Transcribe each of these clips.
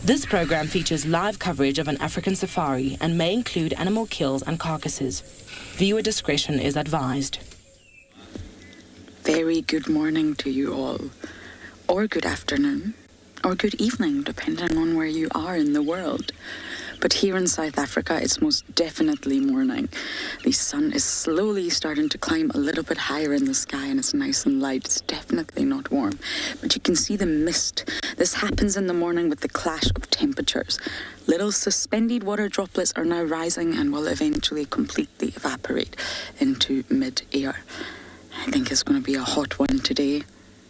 This program features live coverage of an African safari and may include animal kills and carcasses. Viewer discretion is advised. Very good morning to you all, or good afternoon, or good evening, depending on where you are in the world. But here in South Africa, it's most definitely morning. The sun is slowly starting to climb a little bit higher in the sky and it's nice and light. It's definitely not warm, but you can see the mist. This happens in the morning with the clash of temperatures. Little suspended water droplets are now rising and will eventually completely evaporate into mid-air. I think it's going to be a hot one today.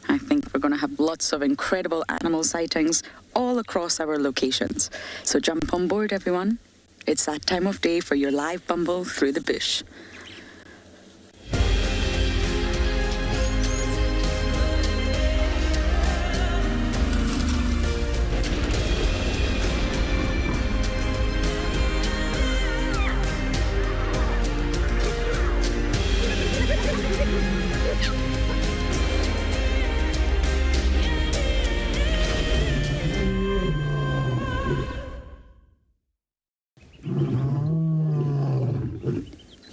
I think we're going to have lots of incredible animal sightings all across our locations. So jump on board, everyone. It's that time of day for your live bumble through the bush.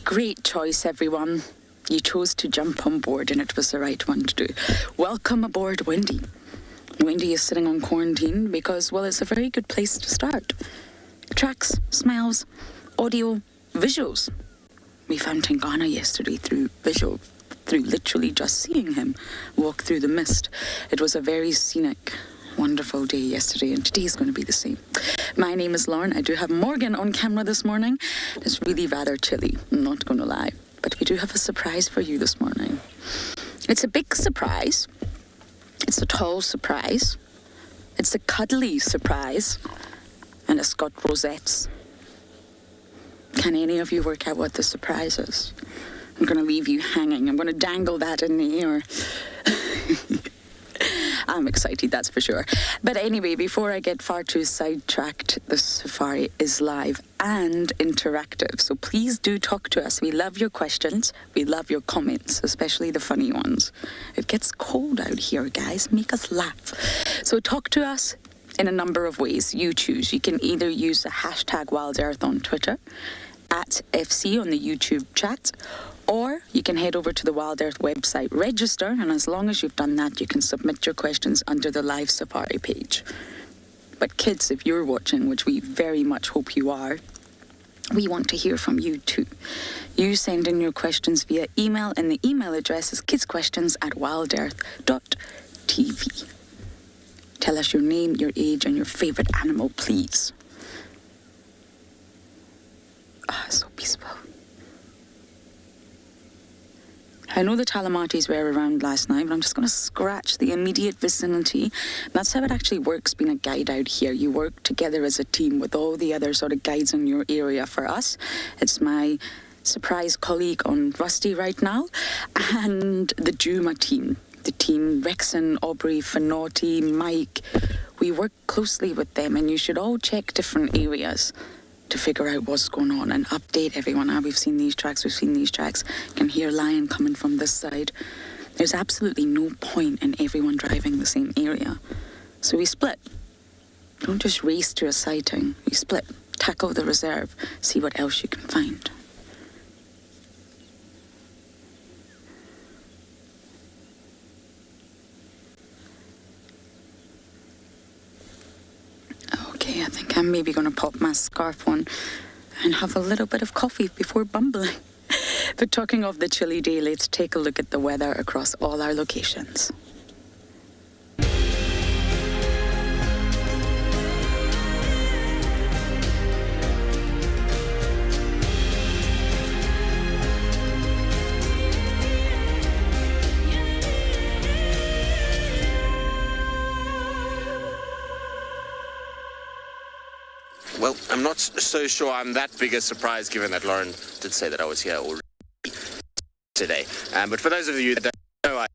Great choice, everyone. You chose to jump on board and it was the right one to do. Welcome aboard, Wendy. Wendy is sitting on quarantine because, well, it's a very good place to start. Tracks, smells, audio, visuals. We found Tingana yesterday through literally just seeing him walk through the mist. It was a very scenic, wonderful day yesterday, and today's going to be the same. My name is Lauren. I do have Morgan on camera this morning. It's really rather chilly, I'm not going to lie. But we do have a surprise for you this morning. It's a big surprise. It's a tall surprise. It's a cuddly surprise. And it's got rosettes. Can any of you work out what the surprise is? I'm going to leave you hanging. I'm going to dangle that in the air. I'm excited, that's for sure. But anyway, before I get far too sidetracked, the safari is live and interactive. So please do talk to us. We love your questions. We love your comments, especially the funny ones. It gets cold out here, guys. Make us laugh. So talk to us in a number of ways. You choose. You can either use the hashtag WildEarth on Twitter, at FC on the YouTube chat, or you can head over to the Wild Earth website, register, and as long as you've done that, you can submit your questions under the live safari page. But kids, if you're watching, which we very much hope you are, we want to hear from you too. You send in your questions via email, and the email address is kidsequestions@wildearth.tv. Tell us your name, your age, and your favourite animal, please. So peaceful. I know the Talamatis were around last night, but I'm just going to scratch the immediate vicinity. That's how it actually works being a guide out here. You work together as a team with all the other sort of guides in your area. For us, it's my surprise colleague on Rusty right now, and the Juma team. The team, Rexon, Aubrey, Fanotti, Mike. We work closely with them, and you should all check different areas. to figure out what's going on and update everyone. We've seen these tracks, You can hear lion coming from this side. There's absolutely no point in everyone driving the same area. So we split. Don't just race to a sighting. We split. Tackle the reserve. See what else you can find. Okay, I think I'm maybe going to pop my scarf on and have a little bit of coffee before bumbling. But talking of the chilly day, let's take a look at the weather across all our locations. Well, I'm not so sure I'm that big a surprise, given that Lauren did say that I was here already today. But for those of you that don't know,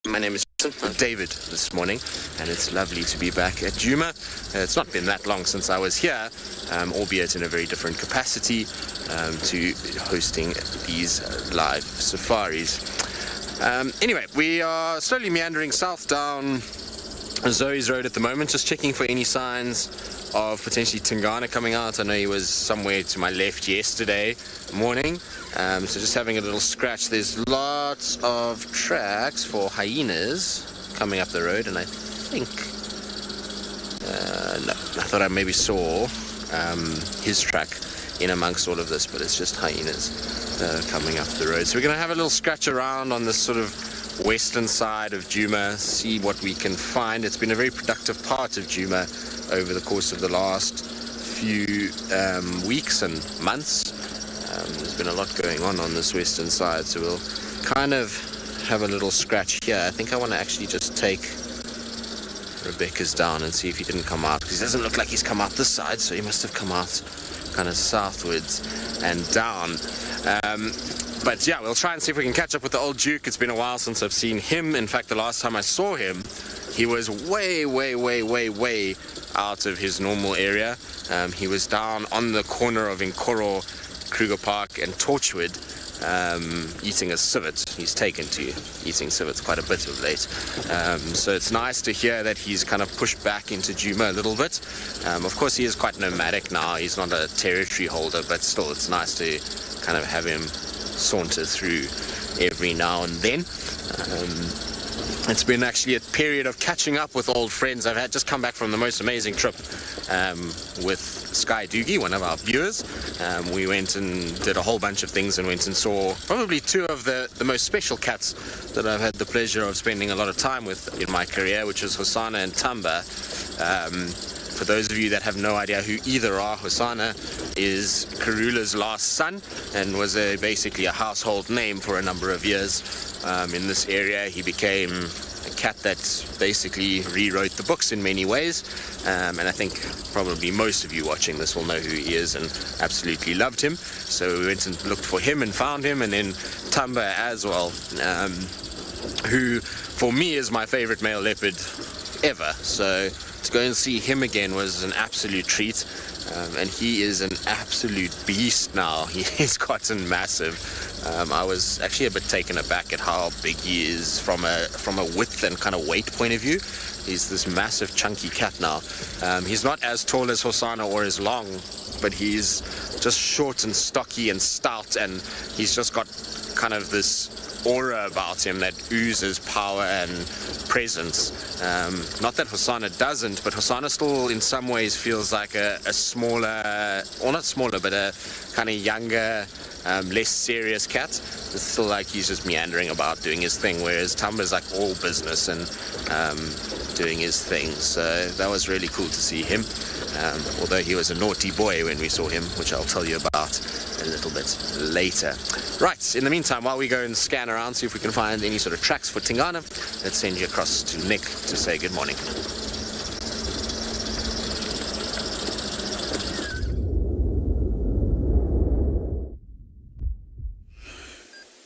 my name is I'm David this morning, and it's lovely to be back at Djuma. It's not been that long since I was here, albeit in a very different capacity to hosting these live safaris. Anyway, we are slowly meandering south down Zoe's Road at the moment, just checking for any signs of potentially Tingana coming out. I know he was somewhere to my left yesterday morning, so just having a little scratch. There's lots of tracks for hyenas coming up the road, and I think no, I thought I maybe saw his track in amongst all of this, but it's just hyenas coming up the road. So we're going to have a little scratch around on this sort of western side of Djuma, see what we can find. It's been a very productive part of Djuma over the course of the last few weeks and months. There's been a lot going on this western side, so we'll kind of have a little scratch here. I think I want to actually just take Rebecca's down and see if he didn't come out, because he doesn't look like he's come out this side, so he must have come out kind of southwards and down. But yeah, we'll try and see if we can catch up with the old Duke. It's been a while since I've seen him. In fact, the last time I saw him, he was way out of his normal area. He was down on the corner of Inkoro, Kruger Park and Torchwood, eating a civet. He's taken to eating civets quite a bit of late. So it's nice to hear that he's kind of pushed back into Djuma a little bit. Of course, he is quite nomadic now. He's not a territory holder, but still, it's nice to kind of have him saunter through every now and then. It's been actually a period of catching up with old friends. I've had just come back from the most amazing trip with Sky Doogie, one of our viewers. We went and did a whole bunch of things and went and saw probably two of the most special cats that I've had the pleasure of spending a lot of time with in my career, which was Hosanna and Tamba. For those of you that have no idea who either are, Hosanna is Karula's last son and was basically a household name for a number of years in this area. He became a cat that basically rewrote the books in many ways, and I think probably most of you watching this will know who he is and absolutely loved him. So we went and looked for him and found him, and then Tamba as well, who for me is my favorite male leopard ever. So to go and see him again was an absolute treat, and he is an absolute beast now. He's gotten massive. I was actually a bit taken aback at how big he is from a width and kind of weight point of view. He's this massive chunky cat now. He's not as tall as Hosanna or as long, but he's just short and stocky and stout, and he's just got kind of this aura about him that oozes power and presence. Not that Hosanna doesn't, but Hosanna still in some ways feels like a smaller, or not smaller, but a kind of younger, less serious cat. It's still like he's just meandering about doing his thing, whereas Tamba's like all business and doing his thing. So that was really cool to see him, although he was a naughty boy when we saw him, which I'll tell you about a little bit later. Right, in the meantime, while we go and scan around, see if we can find any sort of tracks for Tingana, let's send you across to Nick to say good morning.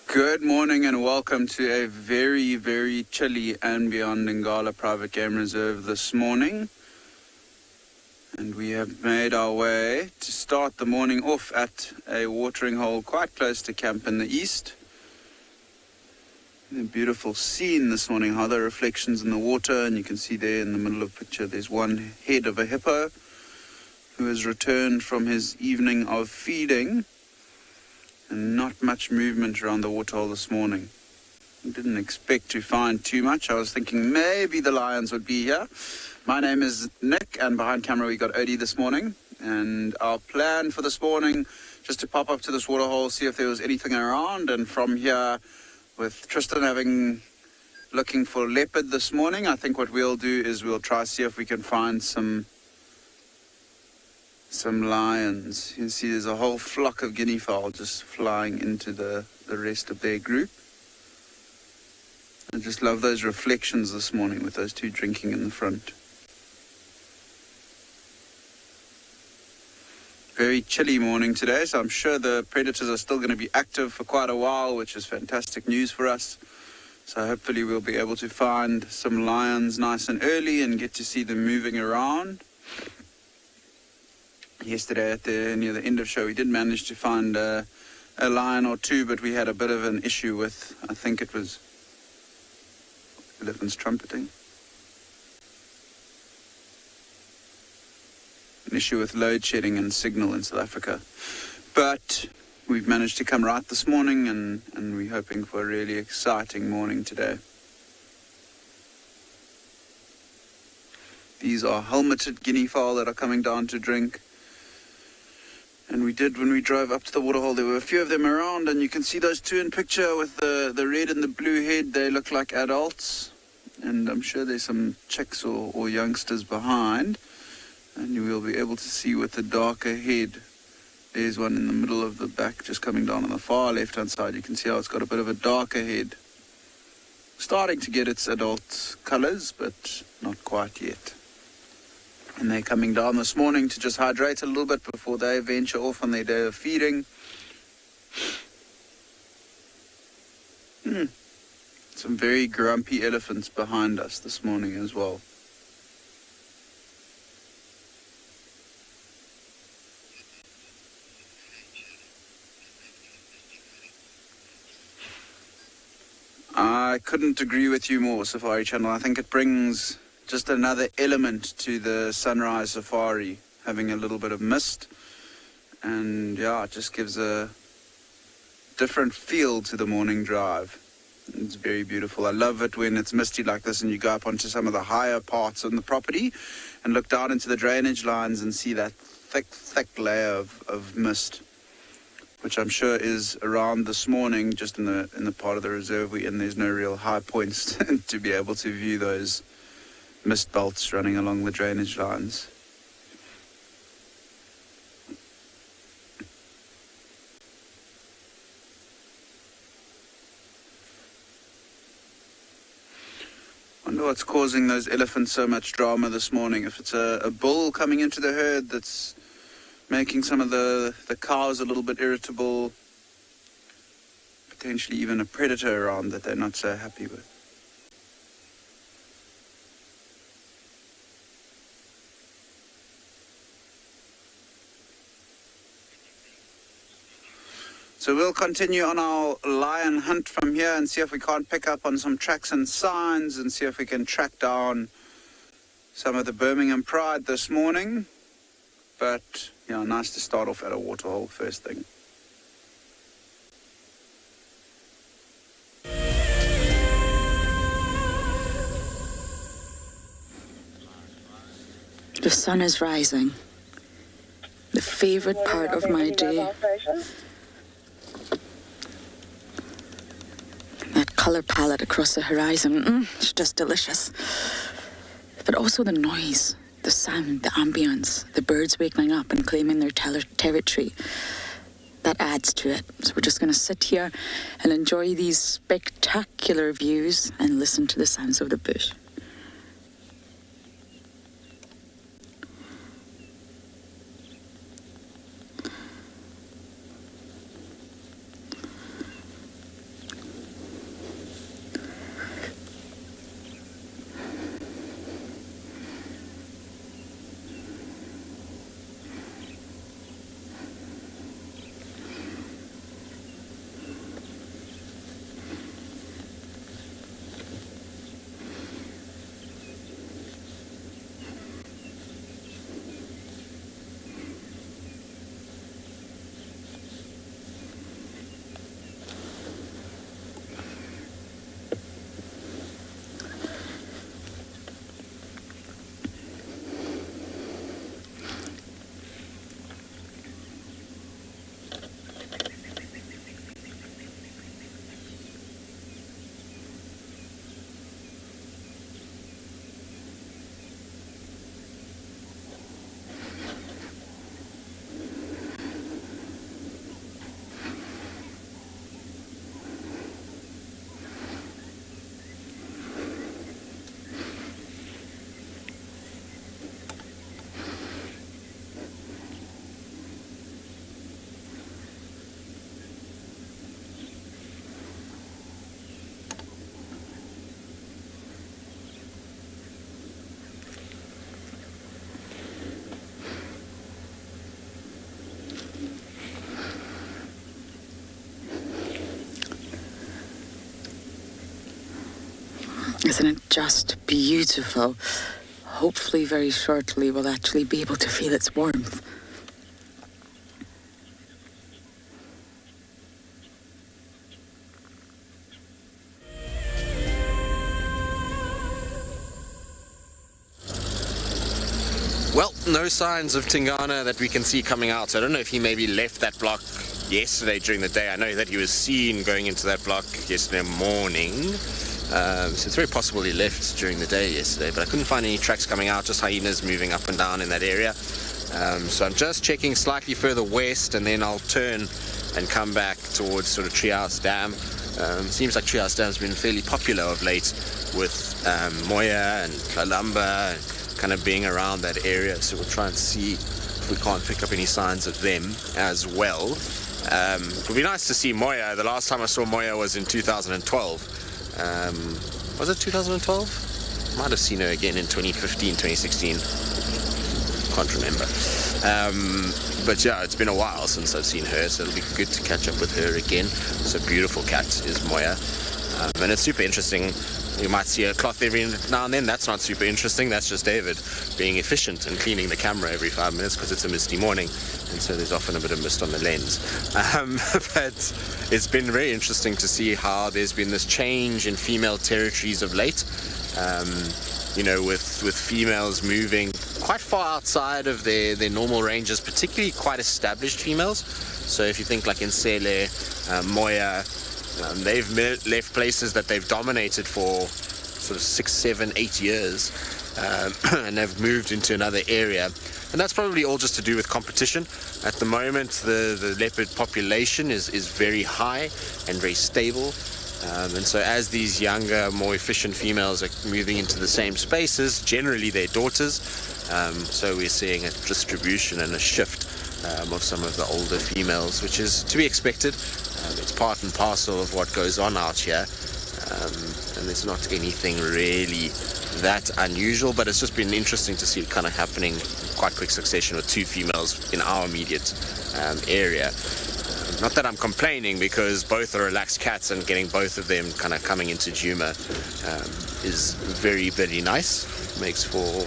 Good morning and welcome to a very, very chilly and beyond Ngala Private Game Reserve this morning. And we have made our way to start the morning off at a watering hole quite close to camp in the east. A beautiful scene this morning, how the reflections in the water, and you can see there in the middle of the picture there's one head of a hippo who has returned from his evening of feeding, and not much movement around the waterhole this morning. I didn't expect to find too much. I was thinking maybe the lions would be here. My name is Nick, and behind camera we got Odie this morning, and our plan for this morning just to pop up to this waterhole, see if there was anything around, and from here with Tristan looking for leopard this morning, I think what we'll do is we'll try see if we can find some lions. You can see there's a whole flock of guinea fowl just flying into the rest of their group. I just love those reflections this morning with those two drinking in the front. Very chilly morning today, so I'm sure the predators are still going to be active for quite a while, which is fantastic news for us. So hopefully we'll be able to find some lions nice and early and get to see them moving around. Yesterday near the end of show, we did manage to find a lion or two, but we had a bit of an issue with, I think it was elephants trumpeting. An issue with load shedding and signal in South Africa. But we've managed to come right this morning, and we're hoping for a really exciting morning today. These are helmeted guinea fowl that are coming down to drink. And we did, when we drove up to the waterhole, there were a few of them around, and you can see those two in picture with the red and the blue head. They look like adults, and I'm sure there's some chicks or youngsters behind. And you will be able to see with the darker head, there's one in the middle of the back just coming down on the far left-hand side. You can see how it's got a bit of a darker head. Starting to get its adult colors, but not quite yet. And they're coming down this morning to just hydrate a little bit before they venture off on their day of feeding. Some very grumpy elephants behind us this morning as well. I couldn't agree with you more, Safari Channel. I think it brings just another element to the sunrise safari, having a little bit of mist. And yeah, it just gives a different feel to the morning drive. It's very beautiful. I love it when it's misty like this and you go up onto some of the higher parts on the property and look down into the drainage lines and see that thick layer of mist, which I'm sure is around this morning, just in the part of the reserve we're in. There's no real high points to be able to view those mist belts running along the drainage lines. Wonder what's causing those elephants so much drama this morning. If it's a bull coming into the herd that's making some of the cows a little bit irritable, potentially even a predator around that they're not so happy with. So we'll continue on our lion hunt from here and see if we can't pick up on some tracks and signs and see if we can track down some of the Birmingham Pride this morning. But, yeah, nice to start off at a waterhole first thing. The sun is rising. The favorite part of my day. That color palette across the horizon, it's just delicious. But also the noise, the sound, the ambience, the birds waking up and claiming their territory. That adds to it. So we're just going to sit here and enjoy these spectacular views and listen to the sounds of the bush. Isn't it just beautiful? Hopefully very shortly we'll actually be able to feel its warmth. Well, no signs of Tingana that we can see coming out. So I don't know if he maybe left that block yesterday during the day. I know that he was seen going into that block yesterday morning. So it's very possible he left during the day yesterday, but I couldn't find any tracks coming out, just hyenas moving up and down in that area. So I'm just checking slightly further west, and then I'll turn and come back towards sort of Treehouse Dam. Seems like Treehouse Dam's been fairly popular of late with Moya and Kalamba, kind of being around that area, so we'll try and see if we can't pick up any signs of them as well. It would be nice to see Moya. The last time I saw Moya was in 2012. Was it 2012? Might have seen her again in 2015, 2016. Can't remember. But yeah, it's been a while since I've seen her, so it'll be good to catch up with her again. It's a beautiful cat, is Moya. And it's super interesting. You might see a cloth every now and then. That's not super interesting. That's just David being efficient and cleaning the camera every 5 minutes because it's a misty morning, and so there's often a bit of mist on the lens. But it's been very interesting to see how there's been this change in female territories of late. With females moving quite far outside of their normal ranges, particularly quite established females. So if you think like in Sele, Moya, they've left places that they've dominated for sort of 6, 7, 8 years, and have moved into another area. And that's probably all just to do with competition. At the moment, the leopard population is very high and very stable. And so as these younger, more efficient females are moving into the same spaces, generally they're daughters. So we're seeing a distribution and a shift of some of the older females, which is to be expected. It's part and parcel of what goes on out here, and there's not anything really that unusual, but it's just been interesting to see it kind of happening in quite quick succession with 2 females in our immediate area. Not that I'm complaining, because both are relaxed cats, and getting both of them kind of coming into Djuma is very, very nice. Makes for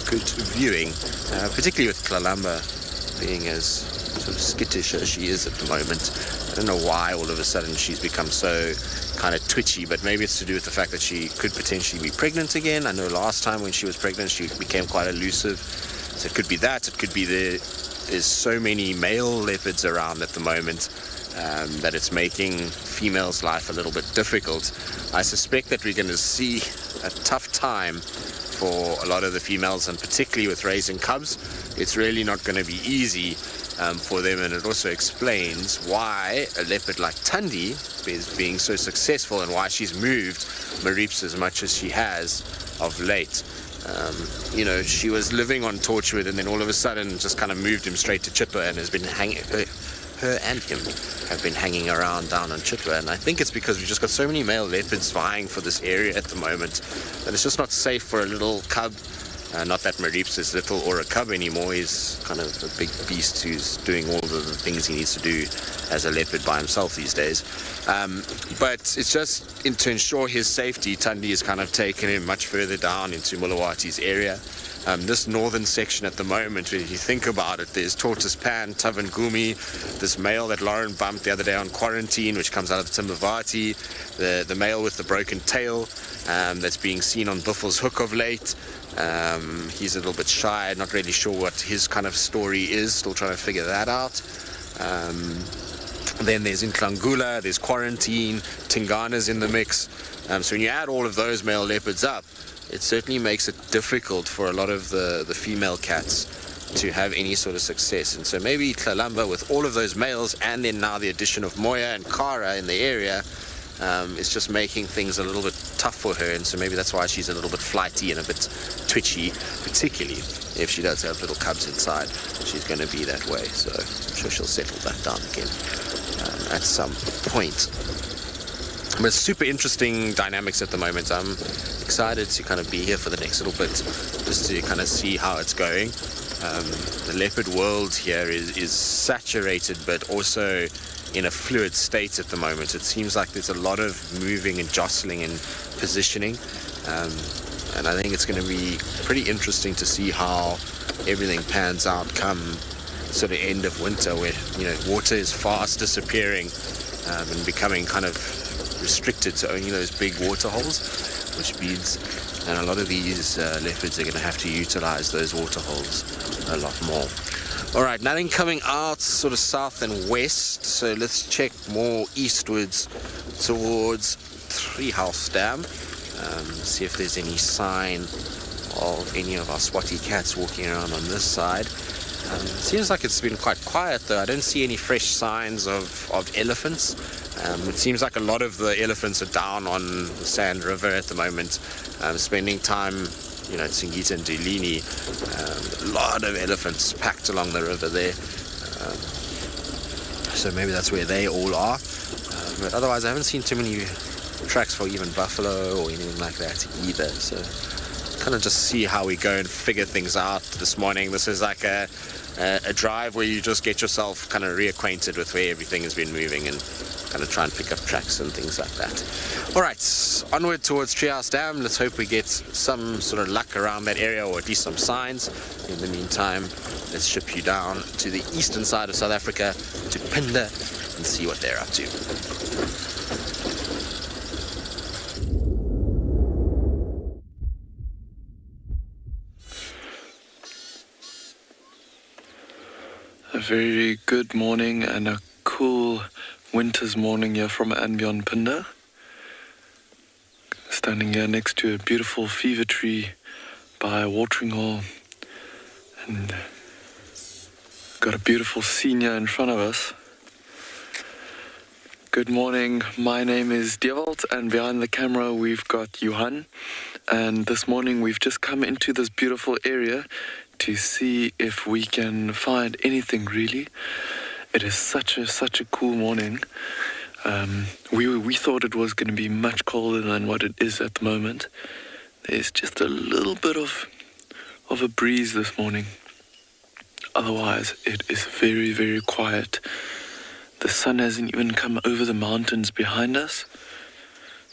good viewing, particularly with Kalamba being as sort of skittish as she is at the moment. I don't know why all of a sudden she's become so kind of twitchy, but maybe it's to do with the fact that she could potentially be pregnant again. I know last time when she was pregnant she became quite elusive, so it could be that. It could be there's so many male leopards around at the moment that it's making females' life a little bit difficult. I suspect that we're going to see a tough time for a lot of the females, and particularly with raising cubs. It's really not going to be easy for them, and it also explains why a leopard like Thandi is being so successful and why she's moved Marips as much as she has of late. She was living on Torchwood, and then all of a sudden just kind of moved him straight to Chitwa, and has been hanging. Her and him have been hanging around down on Chitwa, and I think it's because we've just got so many male leopards vying for this area at the moment that it's just not safe for a little cub. Not that Marips is little or a cub anymore. He's kind of a big beast who's doing all of the things he needs to do as a leopard by himself these days. But it's just to ensure his safety, Thandi has kind of taken him much further down into Mulawati's area. This northern section at the moment, if you think about it, there's Tortoise Pan, Tavangumi, this male that Lauren bumped the other day on quarantine, which comes out of the Timbavati, the male with the broken tail that's being seen on Buffel's Hook of late. He's a little bit shy, not really sure what his kind of story is, still trying to figure that out. Then there's Inklangula, there's Quarantine, Tingana's in the mix. So when you add all of those male leopards up, it certainly makes it difficult for a lot of the female cats to have any sort of success. And so maybe Kalamba, with all of those males, and then now the addition of Moya and Kara in the area, it's just making things a little bit tough for her, and so maybe that's why she's a little bit flighty and a bit twitchy, particularly if she does have little cubs inside. She's going to be that way, so I'm sure she'll settle that down again at some point. But super interesting dynamics at the moment. I'm excited to kind of be here for the next little bit, just to kind of see how it's going. The leopard world here is saturated, but also in a fluid state at the moment. It seems like there's a lot of moving and jostling and positioning. And I think it's going to be pretty interesting to see how everything pans out come sort of end of winter, where water is fast disappearing and becoming kind of restricted to only those big water holes, which means and a lot of these leopards are going to have to utilize those water holes a lot more. All right, nothing coming out sort of south and west, so let's check more eastwards towards Treehouse Dam. See if there's any sign of any of our Swati cats walking around on this side. Seems like it's been quite quiet though. I don't see any fresh signs of elephants. It seems like a lot of the elephants are down on the Sand River at the moment, spending time, at Singita and Dulini. A lot of elephants packed along the river there. So maybe that's where they all are. But otherwise I haven't seen too many tracks for even buffalo or anything like that either. So kind of just see how we go and figure things out this morning. This is like a drive where you just get yourself kind of reacquainted with where everything has been moving and kind of try and pick up tracks and things like that. All right, onward towards Treehouse Dam. Let's hope we get some sort of luck around that area, or at least some signs. In the meantime, let's ship you down to the eastern side of South Africa, to Pinda, and see what they're up to. A very good morning and a cool winter's morning here from and beyond Pinda. Standing here next to a beautiful fever tree by a watering hole, and got a beautiful senior in front of us. Good morning, my name is Dewald, and behind the camera we've got Johan, and this morning we've just come into this beautiful area to see if we can find anything really. It is such a cool morning. We thought it was going to be much colder than what it is at the moment. There's just a little bit of a breeze this morning. Otherwise, it is very, very quiet. The sun hasn't even come over the mountains behind us,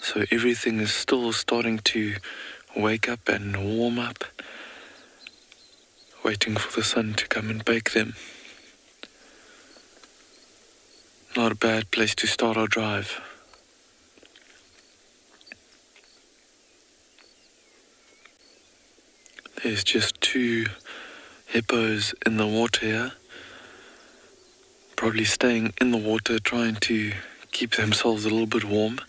so everything is still starting to wake up and warm up, waiting for the sun to come and bake them. Not a bad place to start our drive. There's just 2 hippos in the water here, probably staying in the water, trying to keep themselves a little bit warm.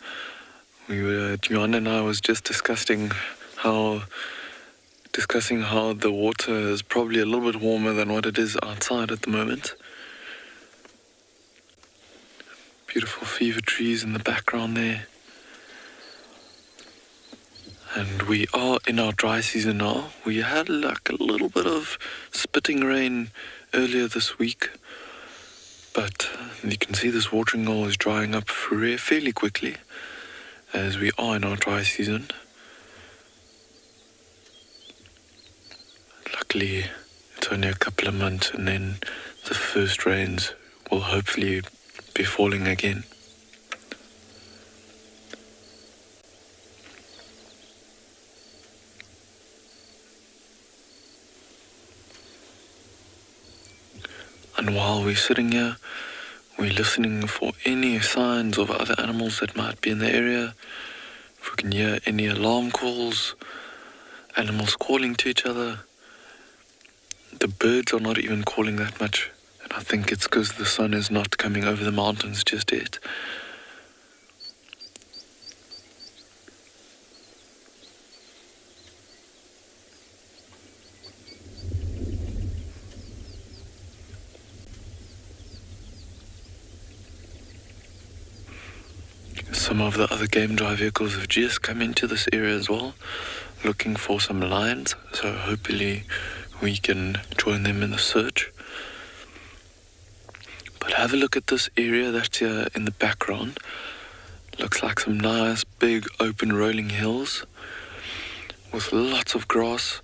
Johan and I was just discussing how the water is probably a little bit warmer than what it is outside at the moment. Beautiful fever trees in the background there. And we are in our dry season now. We had like a little bit of spitting rain earlier this week, but you can see this watering hole is drying up fairly quickly as we are in our dry season. Luckily, it's only a couple of months, and then the first rains will hopefully be falling again. And while we're sitting here, we're listening for any signs of other animals that might be in the area. If we can hear any alarm calls, animals calling to each other. The birds are not even calling that much, and I think it's because the sun is not coming over the mountains just yet. Some of the other game drive vehicles have just come into this area as well, looking for some lions, so hopefully we can join them in the search. But have a look at this area that's here in the background. Looks like some nice big open rolling hills with lots of grass.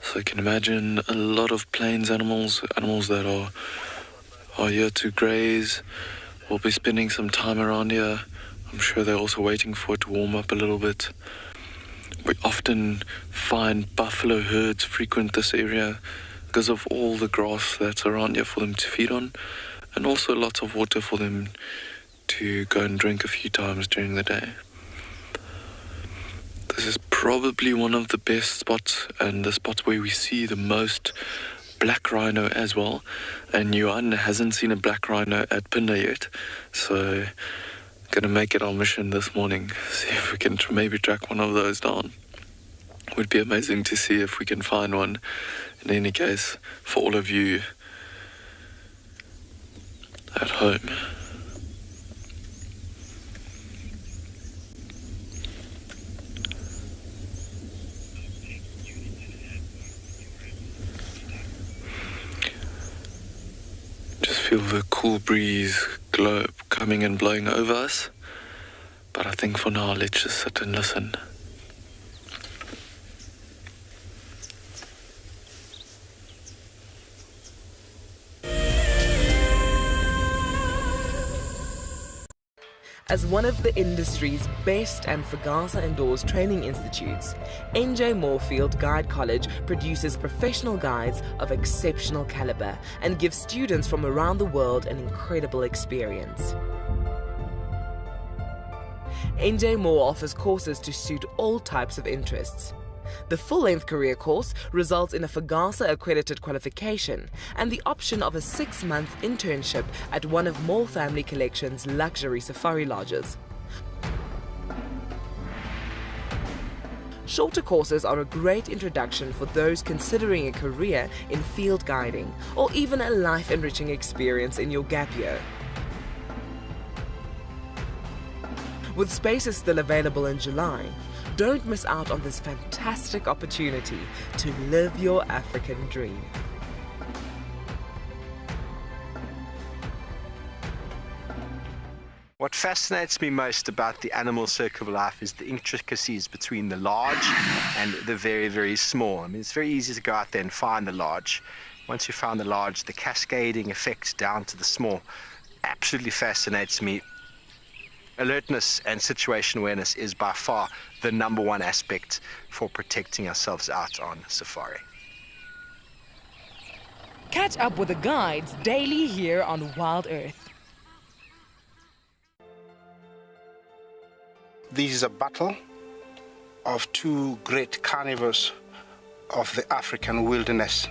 So you can imagine a lot of plains animals that are here to graze we'll be spending some time around here. I'm sure they're also waiting for it to warm up a little bit. We often find buffalo herds frequent this area because of all the grass that's around here for them to feed on, and also lots of water for them to go and drink a few times during the day. This is probably one of the best spots, and the spots where we see the most black rhino as well. And Yuan hasn't seen a black rhino at Pinda yet, so gonna make it our mission this morning, see if we can maybe track one of those down. Would be amazing to see if we can find one. In any case, for all of you at home. Just feel the cool breeze coming and blowing over us. But I think for now, let's just sit and listen. As one of the industry's best and Fagasa Indoors training institutes, NJ Moorfield Guide College produces professional guides of exceptional caliber and gives students from around the world an incredible experience. NJ Moore offers courses to suit all types of interests. The full-length career course results in a Fagasa accredited qualification and the option of a 6-month internship at one of Moore Family Collection's luxury safari lodges. Shorter courses are a great introduction for those considering a career in field guiding or even a life-enriching experience in your gap year. With spaces still available in July, don't miss out on this fantastic opportunity to live your African dream. What fascinates me most about the animal circle of life is the intricacies between the large and the very, very small. I mean, it's very easy to go out there and find the large. Once you found the large, the cascading effect down to the small absolutely fascinates me. Alertness and situation awareness is by far the #1 aspect for protecting ourselves out on safari. Catch up with the guides daily here on Wild Earth. This is a battle of two great carnivores of the African wilderness.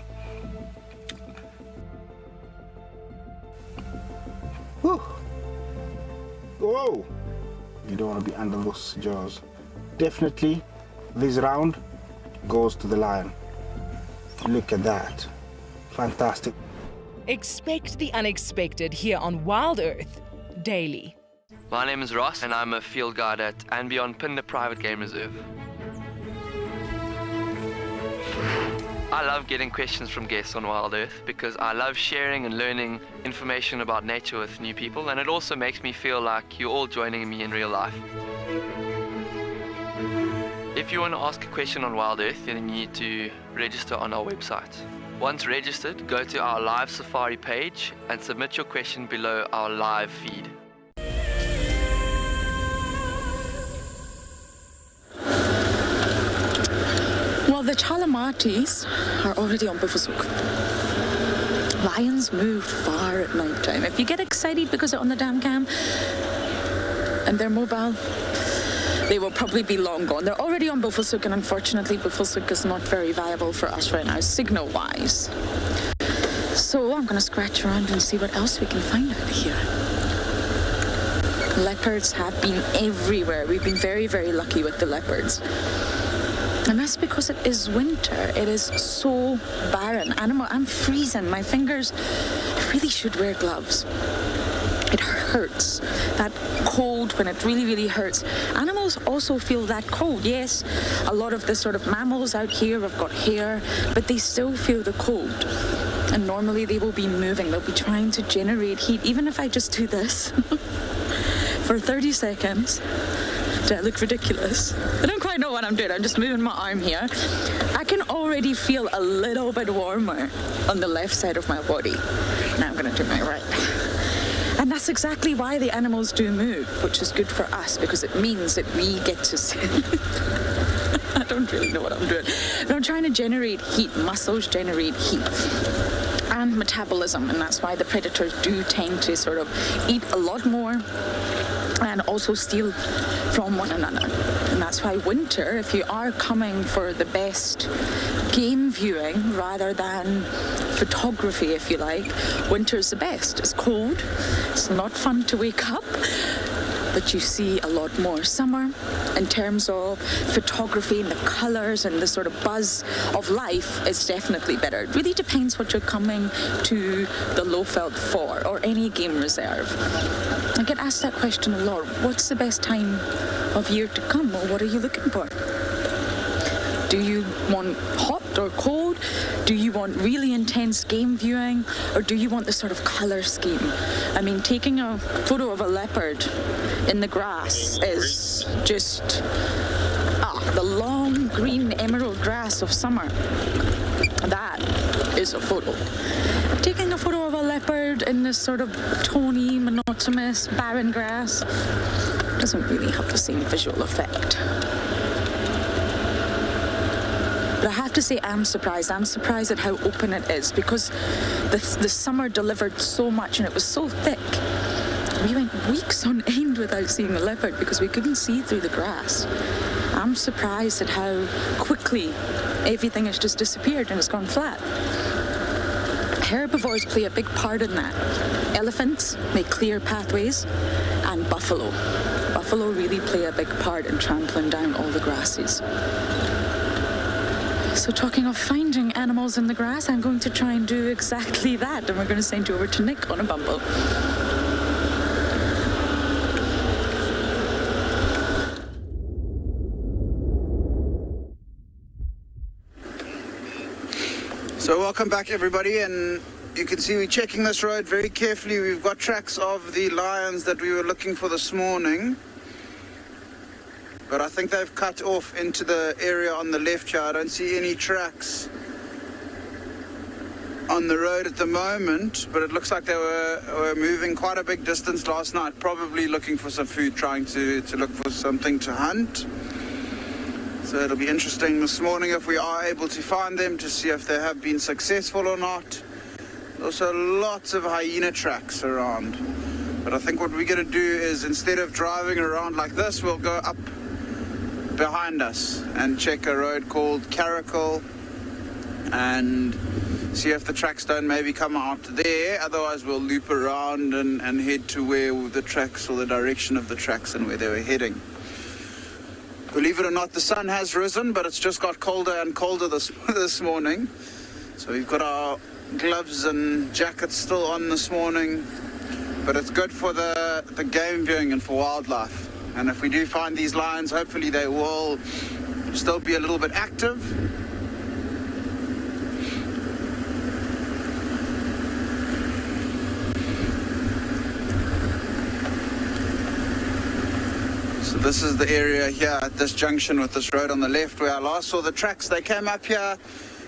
Whew. Whoa! You don't want to be under those jaws. Definitely, this round goes to the lion. Look at that. Fantastic. Expect the unexpected here on Wild Earth daily. My name is Ross and I'm a field guide at and beyond Pinda Private Game Reserve. I love getting questions from guests on Wild Earth because I love sharing and learning information about nature with new people, and it also makes me feel like you're all joining me in real life. If you want to ask a question on Wild Earth, then you need to register on our website. Once registered, go to our live safari page and submit your question below our live feed. Well, the Chalamatis are already on Buffelshoek. Lions move far at night time. If you get excited because they're on the dam cam and they're mobile, they will probably be long gone. They're already on Buffelshoek, and unfortunately Buffelshoek is not very viable for us right now, signal-wise. So I'm going to scratch around and see what else we can find out here. Leopards have been everywhere. We've been very, very lucky with the leopards. And that's because it is winter. It is so barren. I'm freezing. My fingers, I really should wear gloves. It hurts. That cold, when it really, really hurts. Animals also feel that cold. Yes, a lot of the sort of mammals out here have got hair, but they still feel the cold. And normally they will be moving. They'll be trying to generate heat. Even if I just do this for 30 seconds, do I look ridiculous? I don't quite know what I'm doing. I'm just moving my arm here. I can already feel a little bit warmer on the left side of my body. Now I'm going to do my right. And that's exactly why the animals do move, which is good for us because it means that we get to see. I don't really know what I'm doing. But I'm trying to generate heat. Muscles generate heat and metabolism, and that's why the predators do tend to sort of eat a lot more and also steal from one another. And that's why winter, if you are coming for the best game viewing rather than photography, if you like, winter's the best. It's cold, it's not fun to wake up, but you see a lot more. Summer, in terms of photography and the colours and the sort of buzz of life, is definitely better. It really depends what you're coming to the Lowveld for, or any game reserve. I get asked that question a lot. What's the best time of year to come, or what are you looking for? Do you want hot or cold? Do you want really intense game viewing, or do you want the sort of colour scheme? I mean, taking a photo of a leopard in the grass is just the long green emerald grass of summer. That is a photo. Taking a photo of a leopard in this sort of tawny, monotonous, barren grass doesn't really have the same visual effect. But I have to say, I'm surprised. I'm surprised at how open it is, because the summer delivered so much and it was so thick. We went weeks on end without seeing a leopard because we couldn't see through the grass. I'm surprised at how quickly everything has just disappeared and it's gone flat. Herbivores play a big part in that. Elephants make clear pathways, and buffalo. Buffalo really play a big part in trampling down all the grasses. So talking of finding animals in the grass, I'm going to try and do exactly that, and we're going to send you over to Nick on a bumble. So welcome back, everybody, and you can see we're checking this road very carefully. We've got tracks of the lions that we were looking for this morning, but I think they've cut off into the area on the left here. I don't see any tracks on the road at the moment, but it looks like they were moving quite a big distance last night, probably looking for some food, trying to look for something to hunt. So it'll be interesting this morning if we are able to find them, to see if they have been successful or not. Also lots of hyena tracks around. But I think what we're going to do is, instead of driving around like this, we'll go up behind us and check a road called Caracal and see if the tracks don't maybe come out there. Otherwise we'll loop around and head to where the tracks, or the direction of the tracks, and where they were heading. Believe it or not, the sun has risen, but it's just got colder and colder this morning. So we've got our gloves and jackets still on this morning, but it's good for the game viewing and for wildlife. And if we do find these lions, hopefully they will still be a little bit active. So this is the area here at this junction with this road on the left where I last saw the tracks. They came up here,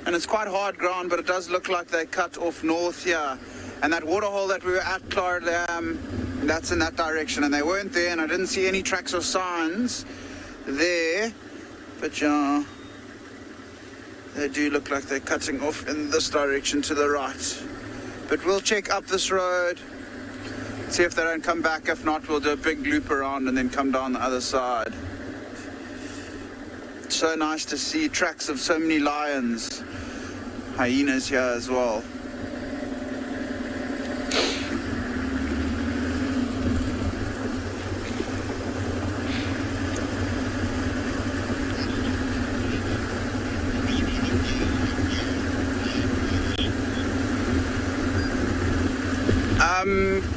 and it's quite hard ground, but it does look like they cut off north here. And that waterhole that we were at, that's in that direction, and they weren't there, and I didn't see any tracks or signs there. But yeah, they do look like they're cutting off in this direction to the right. But we'll check up this road, see if they don't come back. If not, we'll do a big loop around and then come down the other side. It's so nice to see tracks of so many lions, hyenas here as well.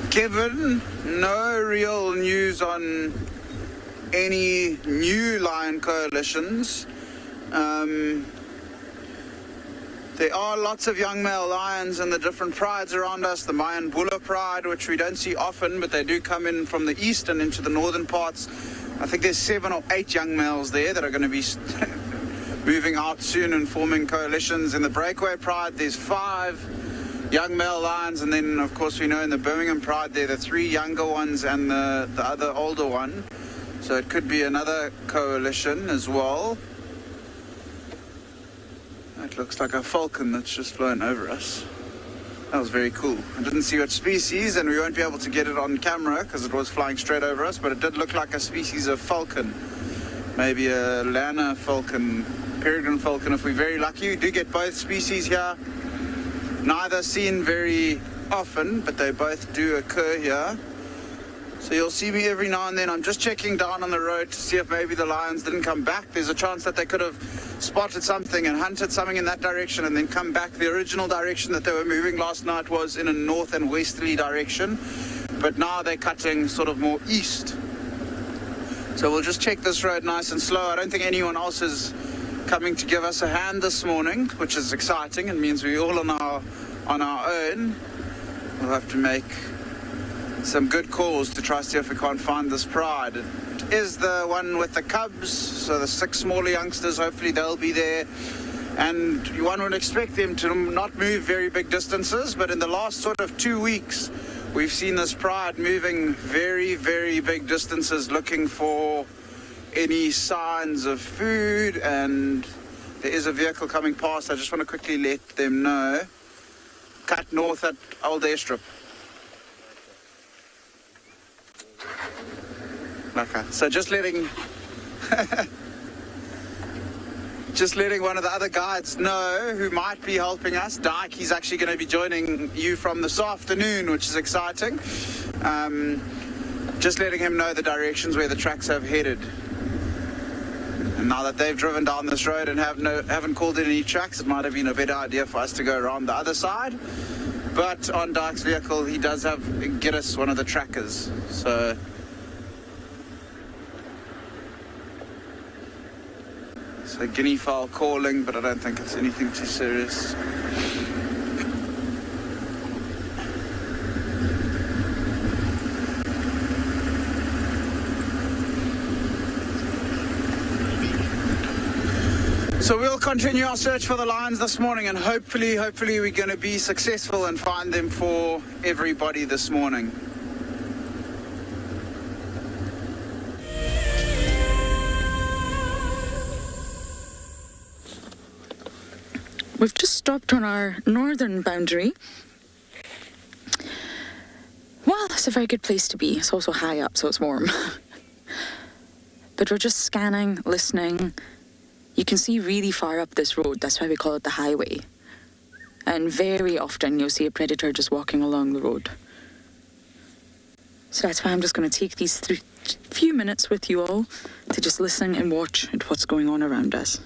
Kevin, no real news on any new lion coalitions. There are lots of young male lions in the different prides around us. The Mayan Bula pride, which we don't see often, but they do come in from the east and into the northern parts. I think there's 7 or 8 young males there that are going to be moving out soon and forming coalitions. In the Breakaway pride, there's 5 young male lions, and then of course we know in the Birmingham Pride there are the 3 younger ones and the other older one. So it could be another coalition as well. That looks like a falcon that's just flown over us. That was very cool. I didn't see what species, and we won't be able to get it on camera because it was flying straight over us, but it did look like a species of falcon. Maybe a Lana falcon, peregrine falcon if we're very lucky. We do get both species here. Neither seen very often, but they both do occur here. So you'll see me every now and then. I'm just checking down on the road to see if maybe the lions didn't come back. There's a chance that they could have spotted something and hunted something in that direction and then come back. The original direction that they were moving last night was in a north and westerly direction, but now they're cutting sort of more east. So we'll just check this road nice and slow. I don't think anyone else is coming to give us a hand this morning, which is exciting. It means we're all on our own. We'll have to make some good calls to try to see if we can't find this pride. It is the one with the cubs, so the 6 smaller youngsters, hopefully they'll be there. And one would expect them to not move very big distances, but in the last sort of 2 weeks, we've seen this pride moving very, very big distances looking for any signs of food, and there is a vehicle coming past. I just want to quickly let them know. Cut north at Old Airstrip. Okay, so just letting one of the other guides know who might be helping us. Dyke, he's actually going to be joining you from this afternoon, which is exciting. Just letting him know the directions where the tracks have headed. And now that they've driven down this road and haven't called in any tracks, it might have been a better idea for us to go around the other side. But on Dyke's vehicle, he does get us one of the trackers. So guinea fowl calling, but I don't think it's anything too serious. So we'll continue our search for the lions this morning, and hopefully we're going to be successful and find them for everybody this morning. We've just stopped on our northern boundary. Well, it's a very good place to be. It's also high up, so it's warm. But we're just scanning, listening. You can see really far up this road. That's why we call it the highway. And very often you'll see a predator just walking along the road. So that's why I'm just going to take these few minutes with you all to just listen and watch at what's going on around us.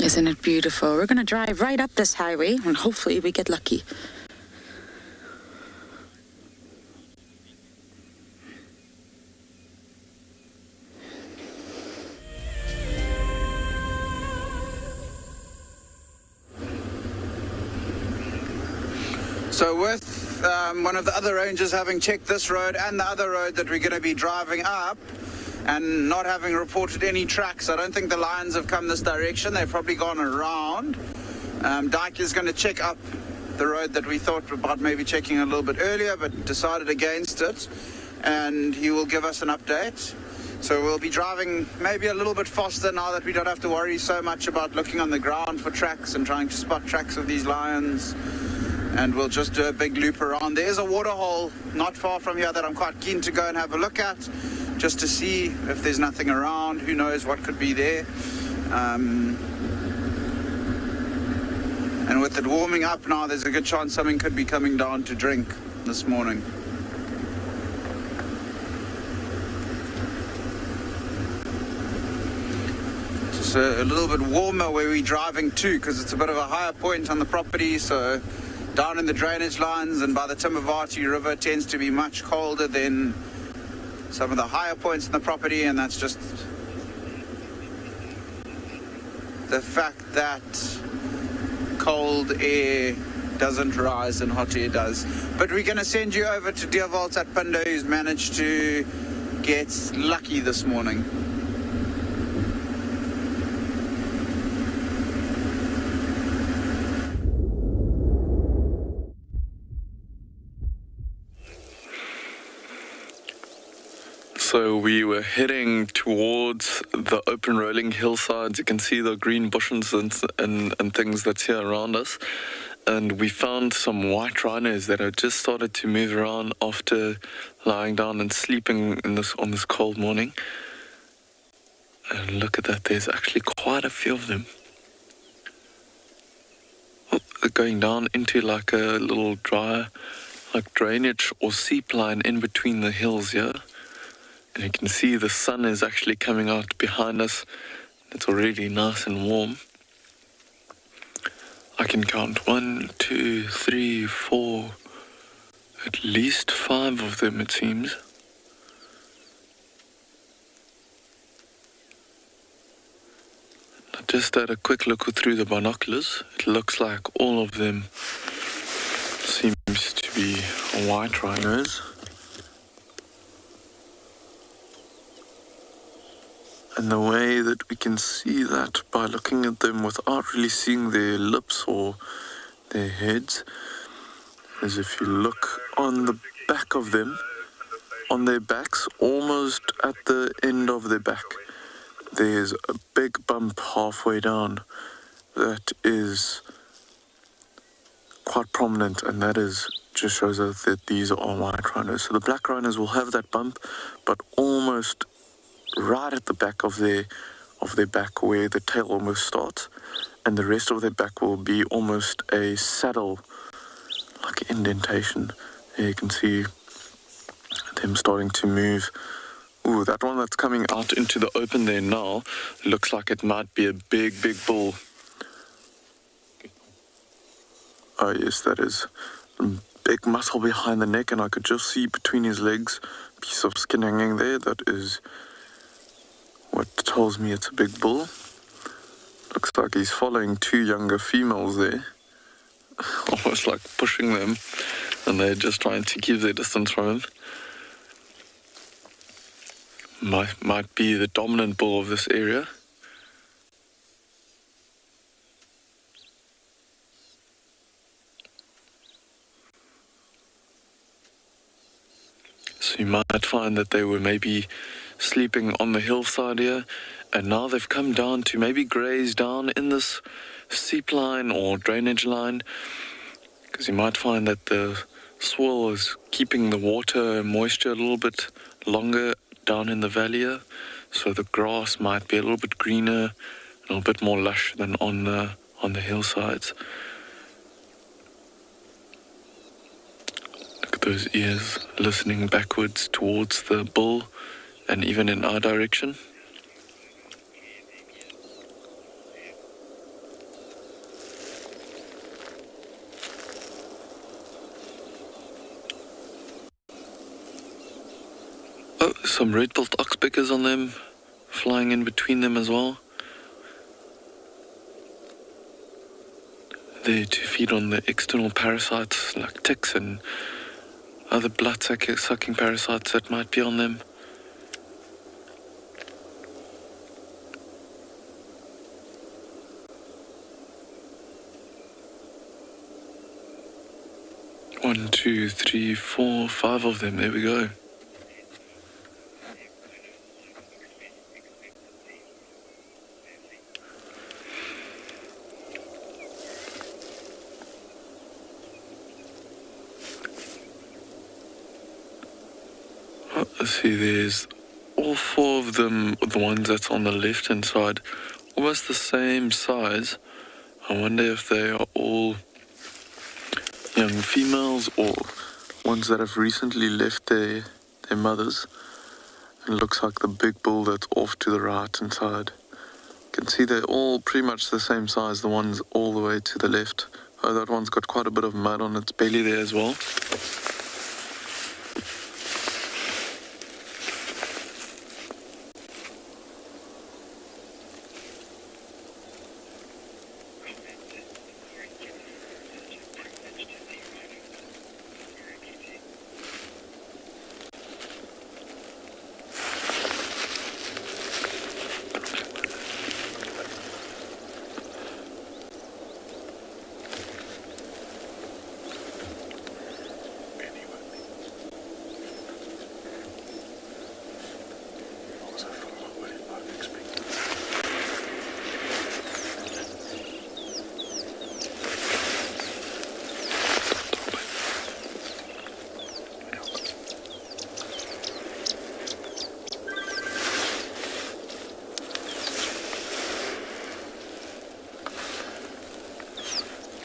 Isn't it beautiful? We're going to drive right up this highway and hopefully we get lucky. So with one of the other rangers having checked this road and the other road that we're going to be driving up, and not having reported any tracks, I don't think the lions have come this direction. They've probably gone around. Dyke is going to check up the road that we thought about maybe checking a little bit earlier, but decided against it, and he will give us an update. So we'll be driving maybe a little bit faster now that we don't have to worry so much about looking on the ground for tracks and trying to spot tracks of these lions. And we'll just do a big loop around. There is a waterhole not far from here that I'm quite keen to go and have a look at, just to see if there's nothing around. Who knows what could be there. And with it warming up now, there's a good chance something could be coming down to drink this morning. Just a little bit warmer where we're driving to, because it's a bit of a higher point on the property, so down in the drainage lines and by the Timavati River tends to be much colder than some of the higher points in the property, and that's just the fact that cold air doesn't rise and hot air does. But we're going to send you over to Deerwald at Pindo, who's managed to get lucky this morning. So we were heading towards the open rolling hillsides. You can see the green bushes and things that's here around us. And we found some white rhinos that had just started to move around after lying down and sleeping on this cold morning. And look at that, there's actually quite a few of them. Oh, they're going down into like a little dry, like drainage or seep line in between the hills here. And you can see the sun is actually coming out behind us. It's already nice and warm. I can count 1, 2, 3, 4, at least 5 of them it seems. I just had a quick look through the binoculars. It looks like all of them seems to be white rhinos. And the way that we can see that by looking at them without really seeing their lips or their heads is if you look on the back of them, on their backs, almost at the end of their back, there's a big bump halfway down that is quite prominent, and that is just shows us that these are white rhinos. So the black rhinos will have that bump, but almost right at the back of their back where the tail almost starts, and the rest of their back will be almost a saddle like indentation. There you can see them starting to move. Ooh, that one that's coming out into the open there now looks like it might be a big bull. Oh yes, that is a big muscle behind the neck, and I could just see between his legs a piece of skin hanging there. That is what tells me it's a big bull. Looks like he's following 2 younger females there, almost like pushing them, and they're just trying to keep their distance from him. Might be the dominant bull of this area. So you might find that they were maybe sleeping on the hillside here, and now they've come down to maybe graze down in this seep line or drainage line, because you might find that the swirl is keeping the water moisture a little bit longer down in the valley here, so the grass might be a little bit greener, a little bit more lush than on the hillsides. Look at those ears listening backwards towards the bull, and even in our direction. Oh, some red-billed oxpeckers on them, flying in between them as well. there to feed on the external parasites like ticks and other blood-sucking parasites that might be on them. One, two, three, four, 5 of them. There we go. Let's see, there's all 4 of them, the ones that's on the left-hand side, almost the same size. I wonder if they are all young females or ones that have recently left their mothers. And it looks like the big bull that's off to the right-hand side. You can see they're all pretty much the same size, the ones all the way to the left. Oh, that one's got quite a bit of mud on its belly there as well.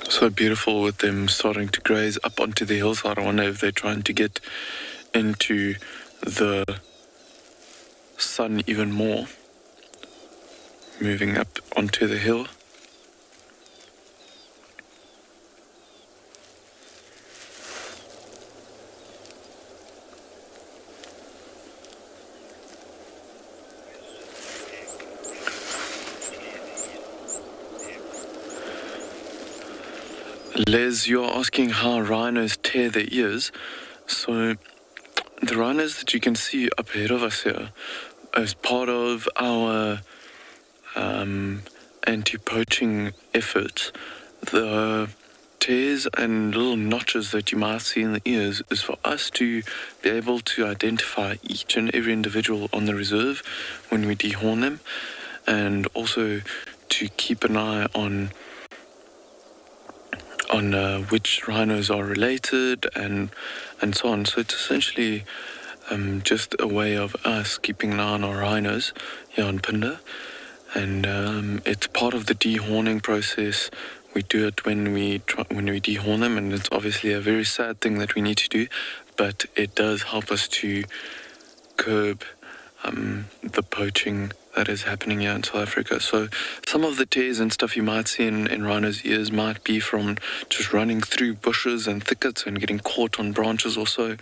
So beautiful with them starting to graze up onto the hillside. I wonder if they're trying to get into the sun even more, moving up onto the hill. Les, you're asking how rhinos tear their ears. So the rhinos that you can see up ahead of us here, as part of our anti-poaching efforts, the tears and little notches that you might see in the ears is for us to be able to identify each and every individual on the reserve when we dehorn them, and also to keep an eye on which rhinos are related and so on. So it's essentially just a way of us keeping an eye on our rhinos here on Phinda, and it's part of the dehorning process. We do it when we dehorn them, and it's obviously a very sad thing that we need to do, but it does help us to curb the poaching that is happening here in South Africa. So some of the tears and stuff you might see in rhinos' ears might be from just running through bushes and thickets and getting caught on branches or so.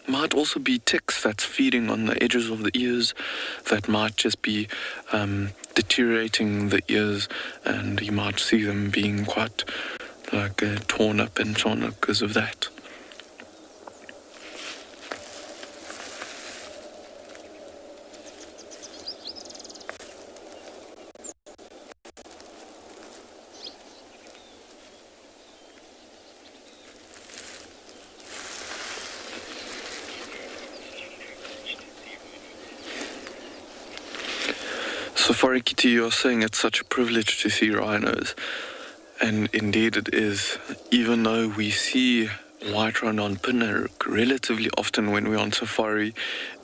Might also be ticks that's feeding on the edges of the ears that might just be deteriorating the ears, and you might see them being quite torn up and so on because of that. Safari Kitty, you're saying it's such a privilege to see rhinos, and indeed it is. Even though we see white rhino on Phinda relatively often when we're on safari,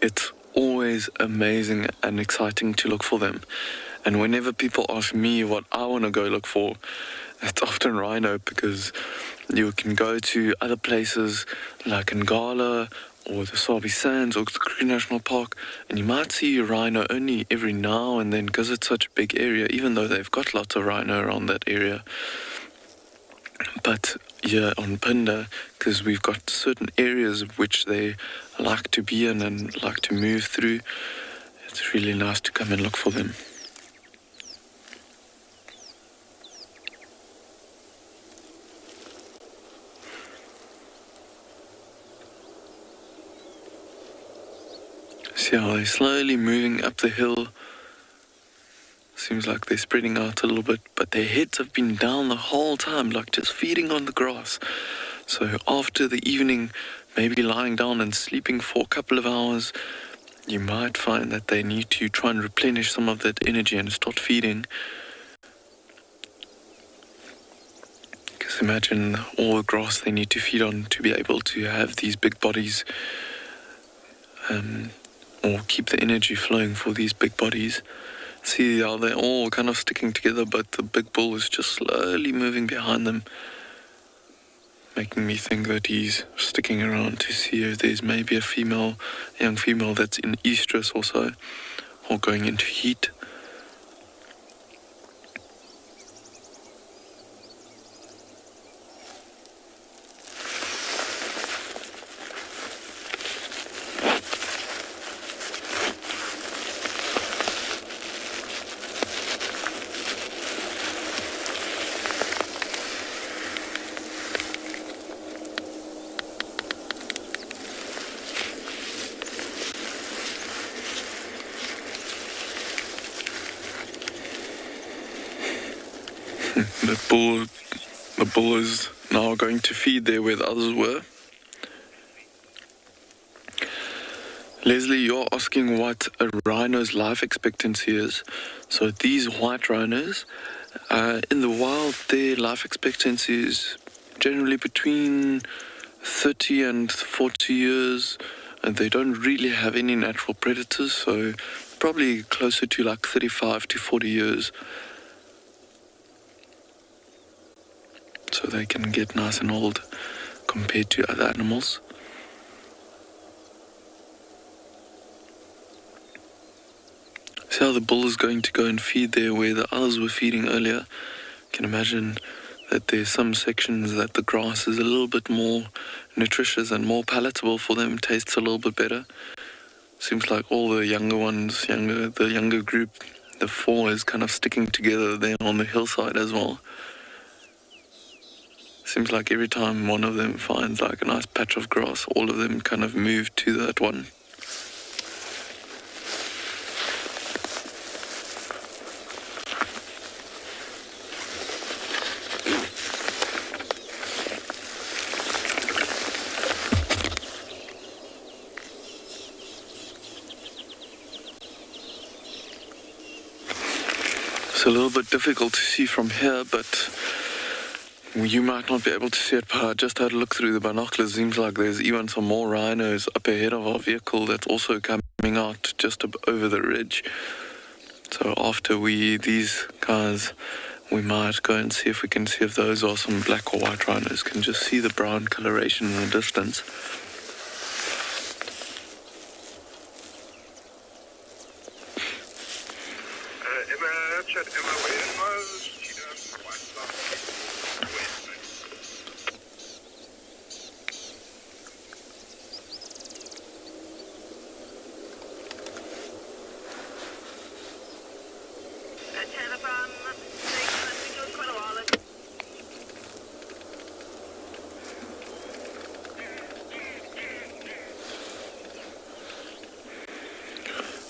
it's always amazing and exciting to look for them. And whenever people ask me what I want to go look for, it's often rhino, because you can go to other places like Ngala or the Sabi Sands or the Kruger National Park, and you might see a rhino only every now and then because it's such a big area, even though they've got lots of rhino around that area. But here on Phinda, because we've got certain areas which they like to be in and like to move through, it's really nice to come and look for them. See how they're slowly moving up the hill. Seems like they're spreading out a little bit, but their heads have been down the whole time, like just feeding on the grass. So after the evening, maybe lying down and sleeping for a couple of hours, you might find that they need to try and replenish some of that energy and start feeding. Because imagine all the grass they need to feed on to be able to have these big bodies, or keep the energy flowing for these big bodies. See how they're all kind of sticking together, but the big bull is just slowly moving behind them, making me think that he's sticking around to see if there's maybe a young female that's in estrus or so, or going into heat. The bull is now going to feed there where the others were. Leslie, you're asking what a rhino's life expectancy is. So these white rhinos, in the wild, their life expectancy is generally between 30 and 40 years, and they don't really have any natural predators, so probably closer to like 35 to 40 years. So they can get nice and old compared to other animals. See how the bull is going to go and feed there where the others were feeding earlier. You can imagine that there's some sections that the grass is a little bit more nutritious and more palatable for them, tastes a little bit better. Seems like all the younger ones, the younger group, the four is kind of sticking together there on the hillside as well. Seems like every time one of them finds like a nice patch of grass, all of them kind of move to that one. It's a little bit difficult to see from here, but you might not be able to see it, but I just had a look through the binoculars. Seems like there's even some more rhinos up ahead of our vehicle that's also coming out just over the ridge. So after these guys, we might go and see if we can see if those are some black or white rhinos. Can just see the brown coloration in the distance.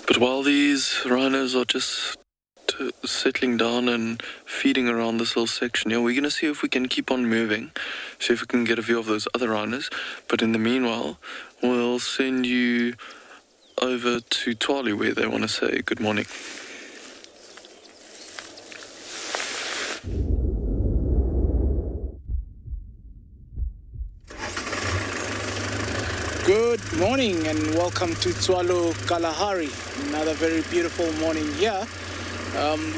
But while these rhinos are just settling down and feeding around this little section here, we're going to see if we can keep on moving, see if we can get a view of those other rhinos. But in the meanwhile, we'll send you over to Tswalu where they want to say good morning. Good morning and welcome to Tswalu Kalahari. Another very beautiful morning here.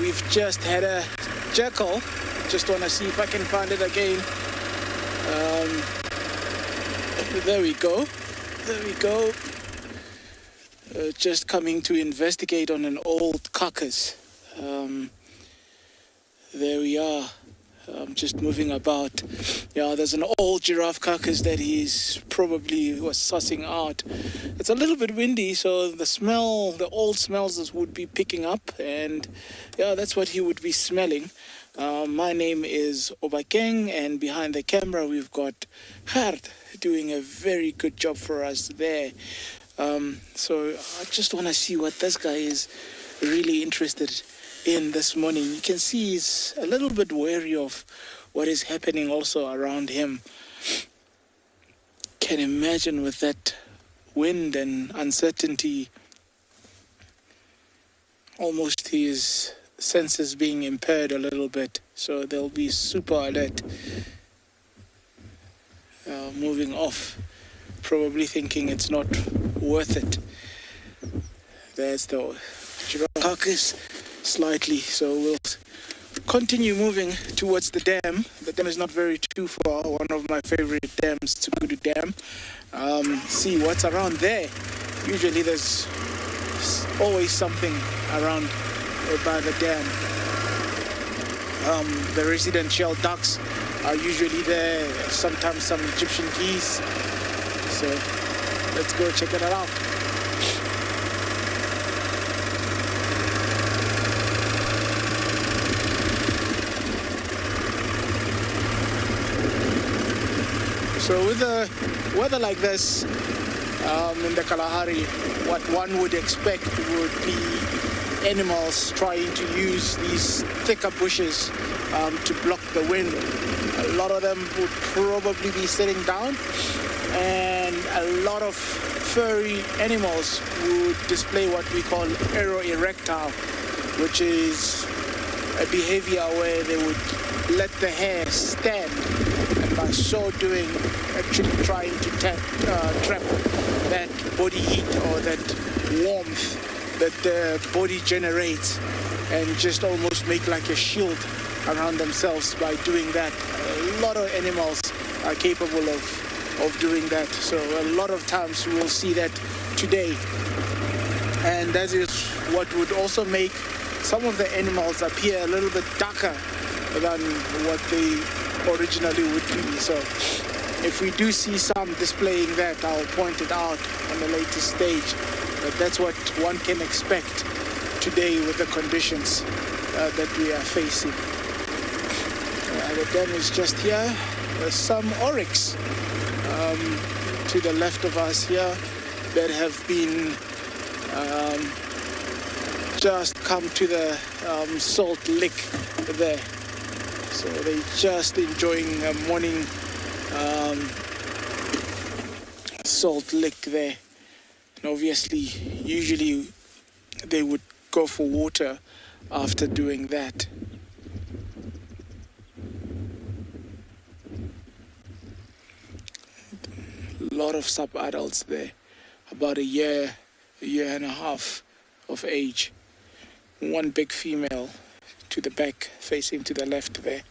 We've just had a jackal. Just want to see if I can find it again. There we go. There we go. Just coming to investigate on an old carcass. There we are. I'm just moving about. Yeah, there's an old giraffe carcass that he's probably was sussing out. It's a little bit windy, so the old smells would be picking up, and yeah, that's what he would be smelling. My name is Obakeng, and behind the camera we've got Hart doing a very good job for us there. So I just want to see what this guy is really interested in this morning. You can see he's a little bit wary of what is happening also around him. Can imagine with that wind and uncertainty, almost his senses being impaired a little bit. So they'll be super alert, moving off, probably thinking it's not worth it. There's the giraffe carcass slightly, so we'll continue moving towards the dam. The dam is not very too far, one of my favorite dams, Tswalu Dam. See what's around there. Usually there's always something around by the dam. The residential ducks are usually there, sometimes some Egyptian geese. So let's go check it out. So with the weather like this in the Kalahari, what one would expect would be animals trying to use these thicker bushes to block the wind. A lot of them would probably be sitting down, and a lot of furry animals would display what we call aero erectile, which is a behavior where they would let the hair stand, and by so doing actually trying to trap that body heat or that warmth that the body generates, and just almost make like a shield around themselves by doing that. A lot of animals are capable of doing that, so a lot of times we will see that today, and that is what would also make some of the animals appear a little bit darker than what they originally would be. So if we do see some displaying that, I'll point it out on the later stage. But that's what one can expect today with the conditions that we are facing. The dam is just here. There's some oryx to the left of us here that have been just come to the salt lick there. So they're just enjoying a morning salt lick there. And obviously, usually they would go for water after doing that. A lot of sub-adults there, about a year and a half of age. One big female to the back, facing to the left there.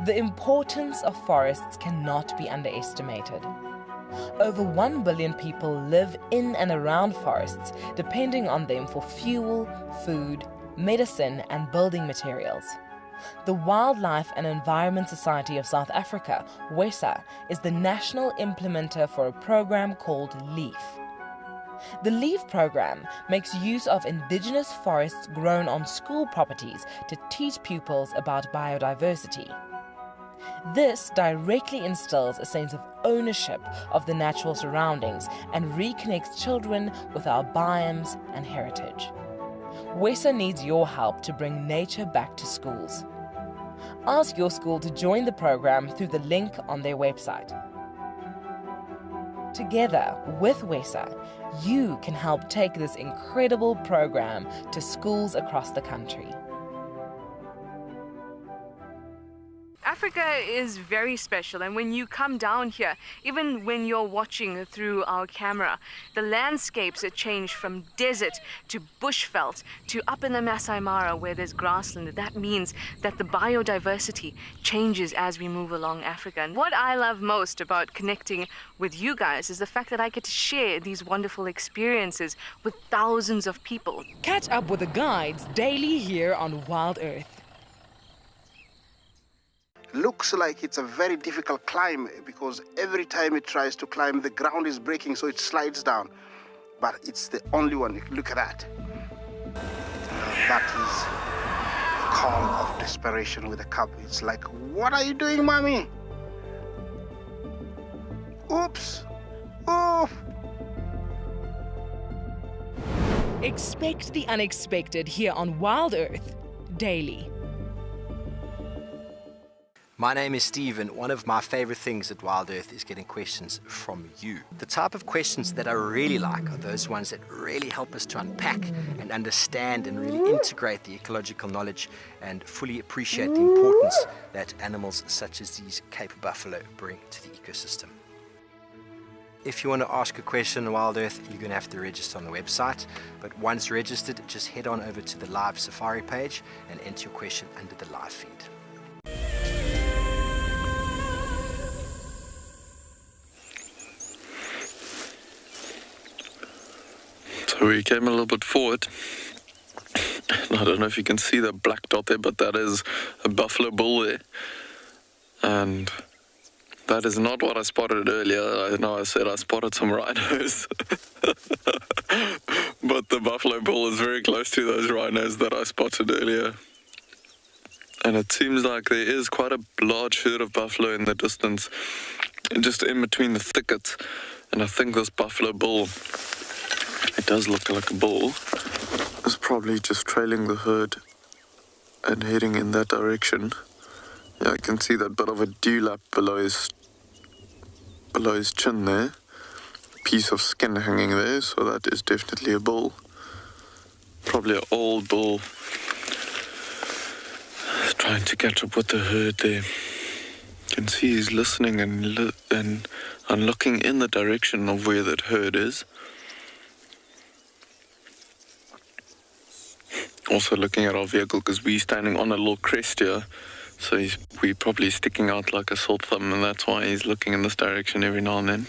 The importance of forests cannot be underestimated. Over 1 billion people live in and around forests, depending on them for fuel, food, medicine, and building materials. The Wildlife and Environment Society of South Africa, WESA, is the national implementer for a program called LEAF. The LEAF program makes use of indigenous forests grown on school properties to teach pupils about biodiversity. This directly instills a sense of ownership of the natural surroundings and reconnects children with our biomes and heritage. WESA needs your help to bring nature back to schools. Ask your school to join the program through the link on their website. Together with WESA, you can help take this incredible program to schools across the country. Africa is very special, and when you come down here, even when you're watching through our camera, the landscapes change from desert to bushveld to up in the Masai Mara where there's grassland. That means that the biodiversity changes as we move along Africa. And what I love most about connecting with you guys is the fact that I get to share these wonderful experiences with thousands of people. Catch up with the guides daily here on Wild Earth. Looks like it's a very difficult climb because every time it tries to climb, the ground is breaking, so it slides down. But it's the only one. Look at that. That is a call of desperation with a cub. It's like, what are you doing, mommy? Oops. Oof. Expect the unexpected here on Wild Earth daily. My name is Steve, and one of my favorite things at Wild Earth is getting questions from you. The type of questions that I really like are those ones that really help us to unpack and understand and really integrate the ecological knowledge and fully appreciate the importance that animals such as these Cape buffalo bring to the ecosystem. If you want to ask a question on Wild Earth, you're going to have to register on the website. But once registered, just head on over to the live safari page and enter your question under the live feed. So we came a little bit forward. I don't know if you can see the black dot there, but that is a buffalo bull there. And that is not what I spotted earlier. I know I said I spotted some rhinos. But the buffalo bull is very close to those rhinos that I spotted earlier. And it seems like there is quite a large herd of buffalo in the distance, just in between the thickets. And I think this buffalo bull, it does look like a bull, is probably just trailing the herd and heading in that direction. Yeah, I can see that bit of a dewlap below his chin there. Piece of skin hanging there, so that is definitely a bull. Probably an old bull. He's trying to catch up with the herd there. You can see he's listening and looking in the direction of where that herd is. Also looking at our vehicle because we're standing on a little crest here. So we're probably sticking out like a sore thumb, and that's why he's looking in this direction every now and then.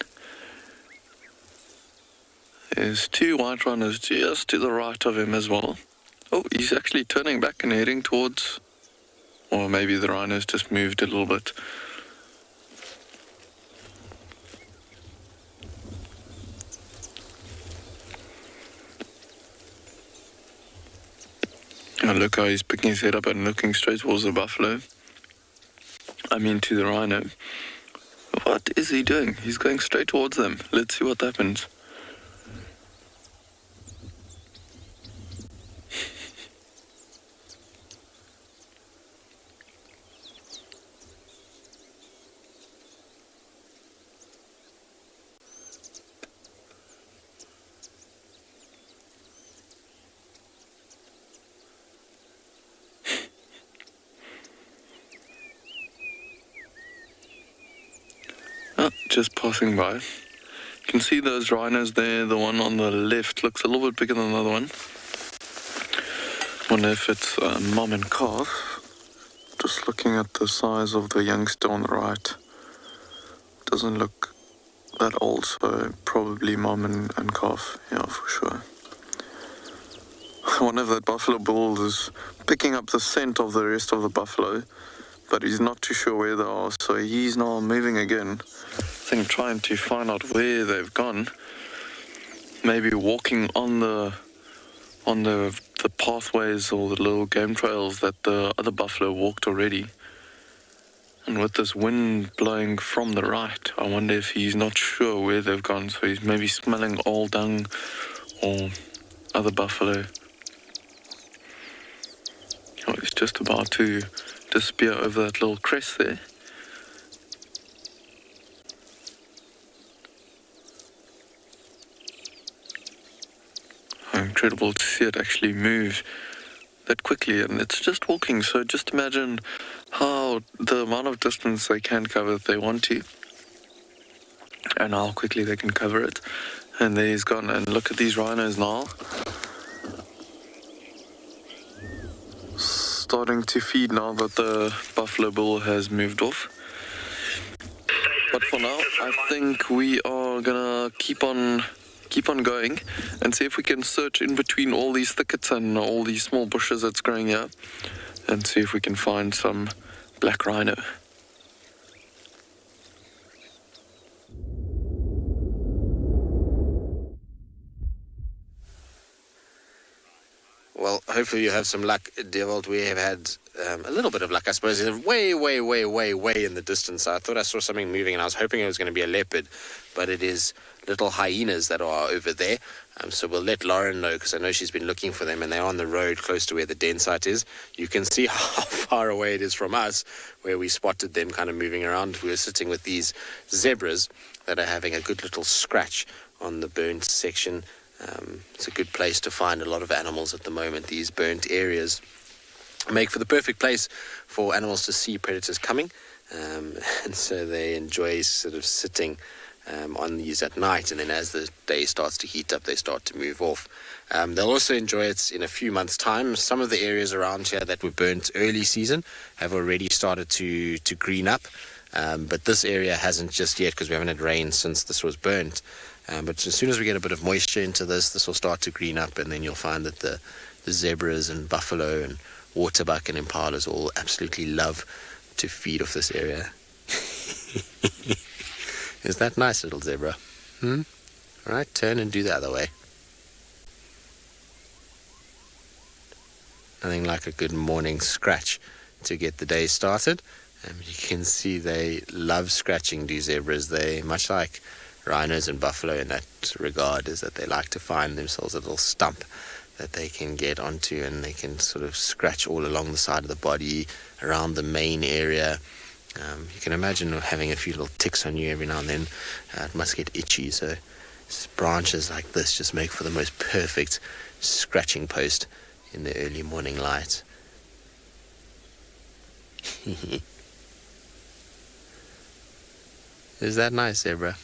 There's two white rhinos just to the right of him as well. Oh, he's actually turning back and heading towards... Or maybe the rhinos just moved a little bit. Oh, look how he's picking his head up and looking straight towards the buffalo. I mean to the rhino. What is he doing? He's going straight towards them. Let's see what happens. Just passing by. You can see those rhinos there. The one on the left looks a little bit bigger than the other one. Wonder if it's mom and calf. Just looking at the size of the youngster on the right. Doesn't look that old, so probably mom and calf. Yeah, for sure. I wonder if that buffalo bull is picking up the scent of the rest of the buffalo, but he's not too sure where they are, so he's now moving again. I think trying to find out where they've gone. Maybe walking on the pathways or the little game trails that the other buffalo walked already. And with this wind blowing from the right, I wonder if he's not sure where they've gone, so he's maybe smelling old dung or other buffalo. Oh, he's just about to disappear over that little crest there. Incredible to see it actually move that quickly, and it's just walking. So just imagine how the amount of distance they can cover if they want to, and how quickly they can cover it. And there he's gone. And look at these rhinos now, starting to feed now that the buffalo bull has moved off. But for now, I think we are gonna keep on going and see if we can search in between all these thickets and all these small bushes that's growing here and see if we can find some black rhino. well, hopefully you have some luck, Dewald. We have had a little bit of luck, I suppose. Way in the distance. I thought I saw something moving, and I was hoping it was going to be a leopard, but it is little hyenas that are over there. So we'll let Lauren know, because I know she's been looking for them, and they're on the road close to where the den site is. You can see how far away it is from us, where we spotted them kind of moving around. We were sitting with these zebras that are having a good little scratch on the burnt section. It's a good place to find a lot of animals at the moment. These burnt areas make for the perfect place for animals to see predators coming, and so they enjoy sort of sitting on these at night, and then as the day starts to heat up, they start to move off. They'll also enjoy it in a few months' time. Some of the areas around here that were burnt early season have already started to green up, but this area hasn't just yet, because we haven't had rain since this was burnt. But as soon as we get a bit of moisture into this will start to green up, and then you'll find that the zebras and buffalo and waterbuck and impalas all absolutely love to feed off this area. Is that nice, little zebra? All right, turn and do the other way. Nothing like a good morning scratch to get the day started. You can see they love scratching, do zebras. They, much like rhinos and buffalo in that regard, is that they like to find themselves a little stump that they can get onto, and they can sort of scratch all along the side of the body, around the main area. You can imagine having a few little ticks on you every now and then. It must get itchy, so branches like this just make for the most perfect scratching post in the early morning light. Is that nice, zebra?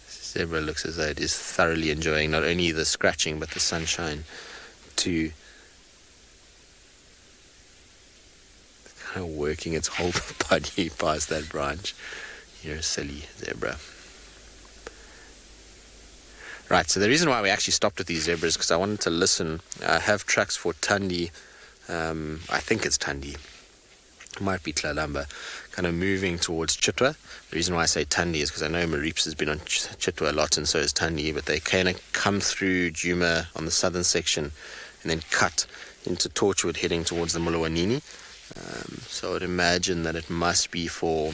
Zebra looks as though it is thoroughly enjoying not only the scratching but the sunshine too. Kind of working its whole body past that branch. You're a silly zebra. Right, so the reason why we actually stopped at these zebras is because I wanted to listen. I have tracks for Thandi. I think it's Thandi. It might be Tlalamba, kind of moving towards Chitwa. The reason why I say Thandi is because I know Marips has been on Chitwa a lot, and so is Thandi, but they kind of come through Djuma on the southern section and then cut into Torchwood heading towards the Mulawanini. So I would imagine that it must be for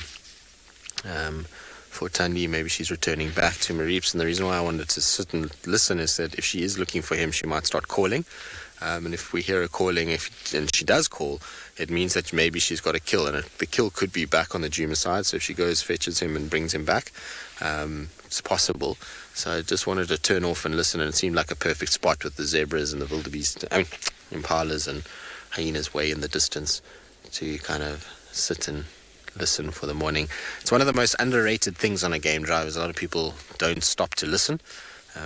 Thandi. Maybe she's returning back to Marips, and the reason why I wanted to sit and listen is that if she is looking for him, she might start calling. And if we hear her calling, and she does call, it means that maybe she's got a kill, and the kill could be back on the Djuma side. So if she goes, fetches him and brings him back, it's possible. So I just wanted to turn off and listen, and it seemed like a perfect spot with the zebras and the wildebeest, impalas and hyenas way in the distance to kind of sit and listen for the morning. It's one of the most underrated things on a game drive. A lot of people don't stop to listen.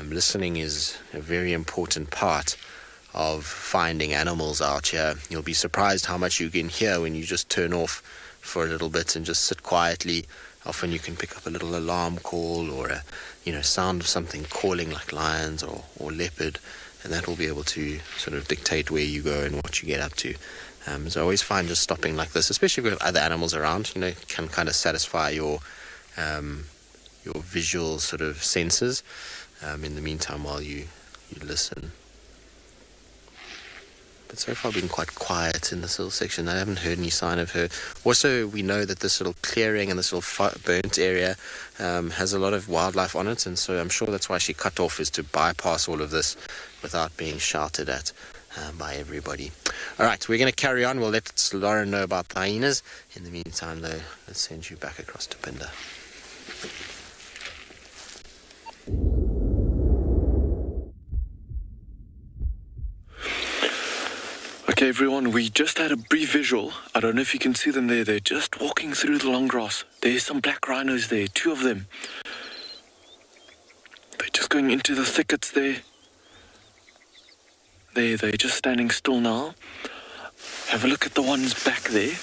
Listening is a very important part of finding animals out here. You'll be surprised how much you can hear when you just turn off for a little bit and just sit quietly. Often you can pick up a little alarm call or a sound of something calling, like lions or leopard, and that will be able to sort of dictate where you go and what you get up to. So I always find just stopping like this, especially if you have other animals around, can kind of satisfy your visual sort of senses in the meantime while you listen. But so far been quite quiet in this little section. I haven't heard any sign of her. Also, we know that this little clearing and this little burnt area has a lot of wildlife on it, and so I'm sure that's why she cut off, is to bypass all of this without being shouted at by everybody. All right, we're going to carry on. We'll let Lauren know about the hyenas. In the meantime, though, let's send you back across to Pinda. Okay, everyone, we just had a brief visual. I don't know if you can see them there. They're just walking through the long grass. There's some black rhinos there, 2 of them. They're just going into the thickets there. They're just standing still now. Have a look at the ones back there.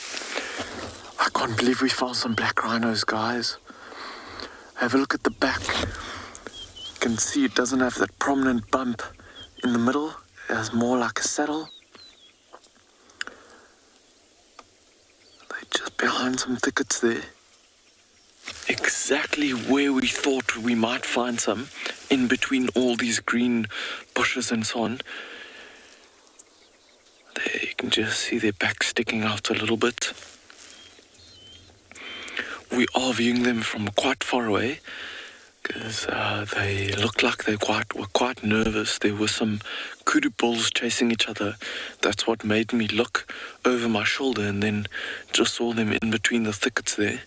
I can't believe we found some black rhinos, guys. Have a look at the back. You can see it doesn't have that prominent bump in the middle. It has more like a saddle. They're just behind some thickets there. Exactly where we thought we might find some. in between all these green bushes and so on. There you can just see their back sticking out a little bit. We are viewing them from quite far away because they looked like they were quite nervous. There were some kudu bulls chasing each other. That's what made me look over my shoulder and then just saw them in between the thickets there.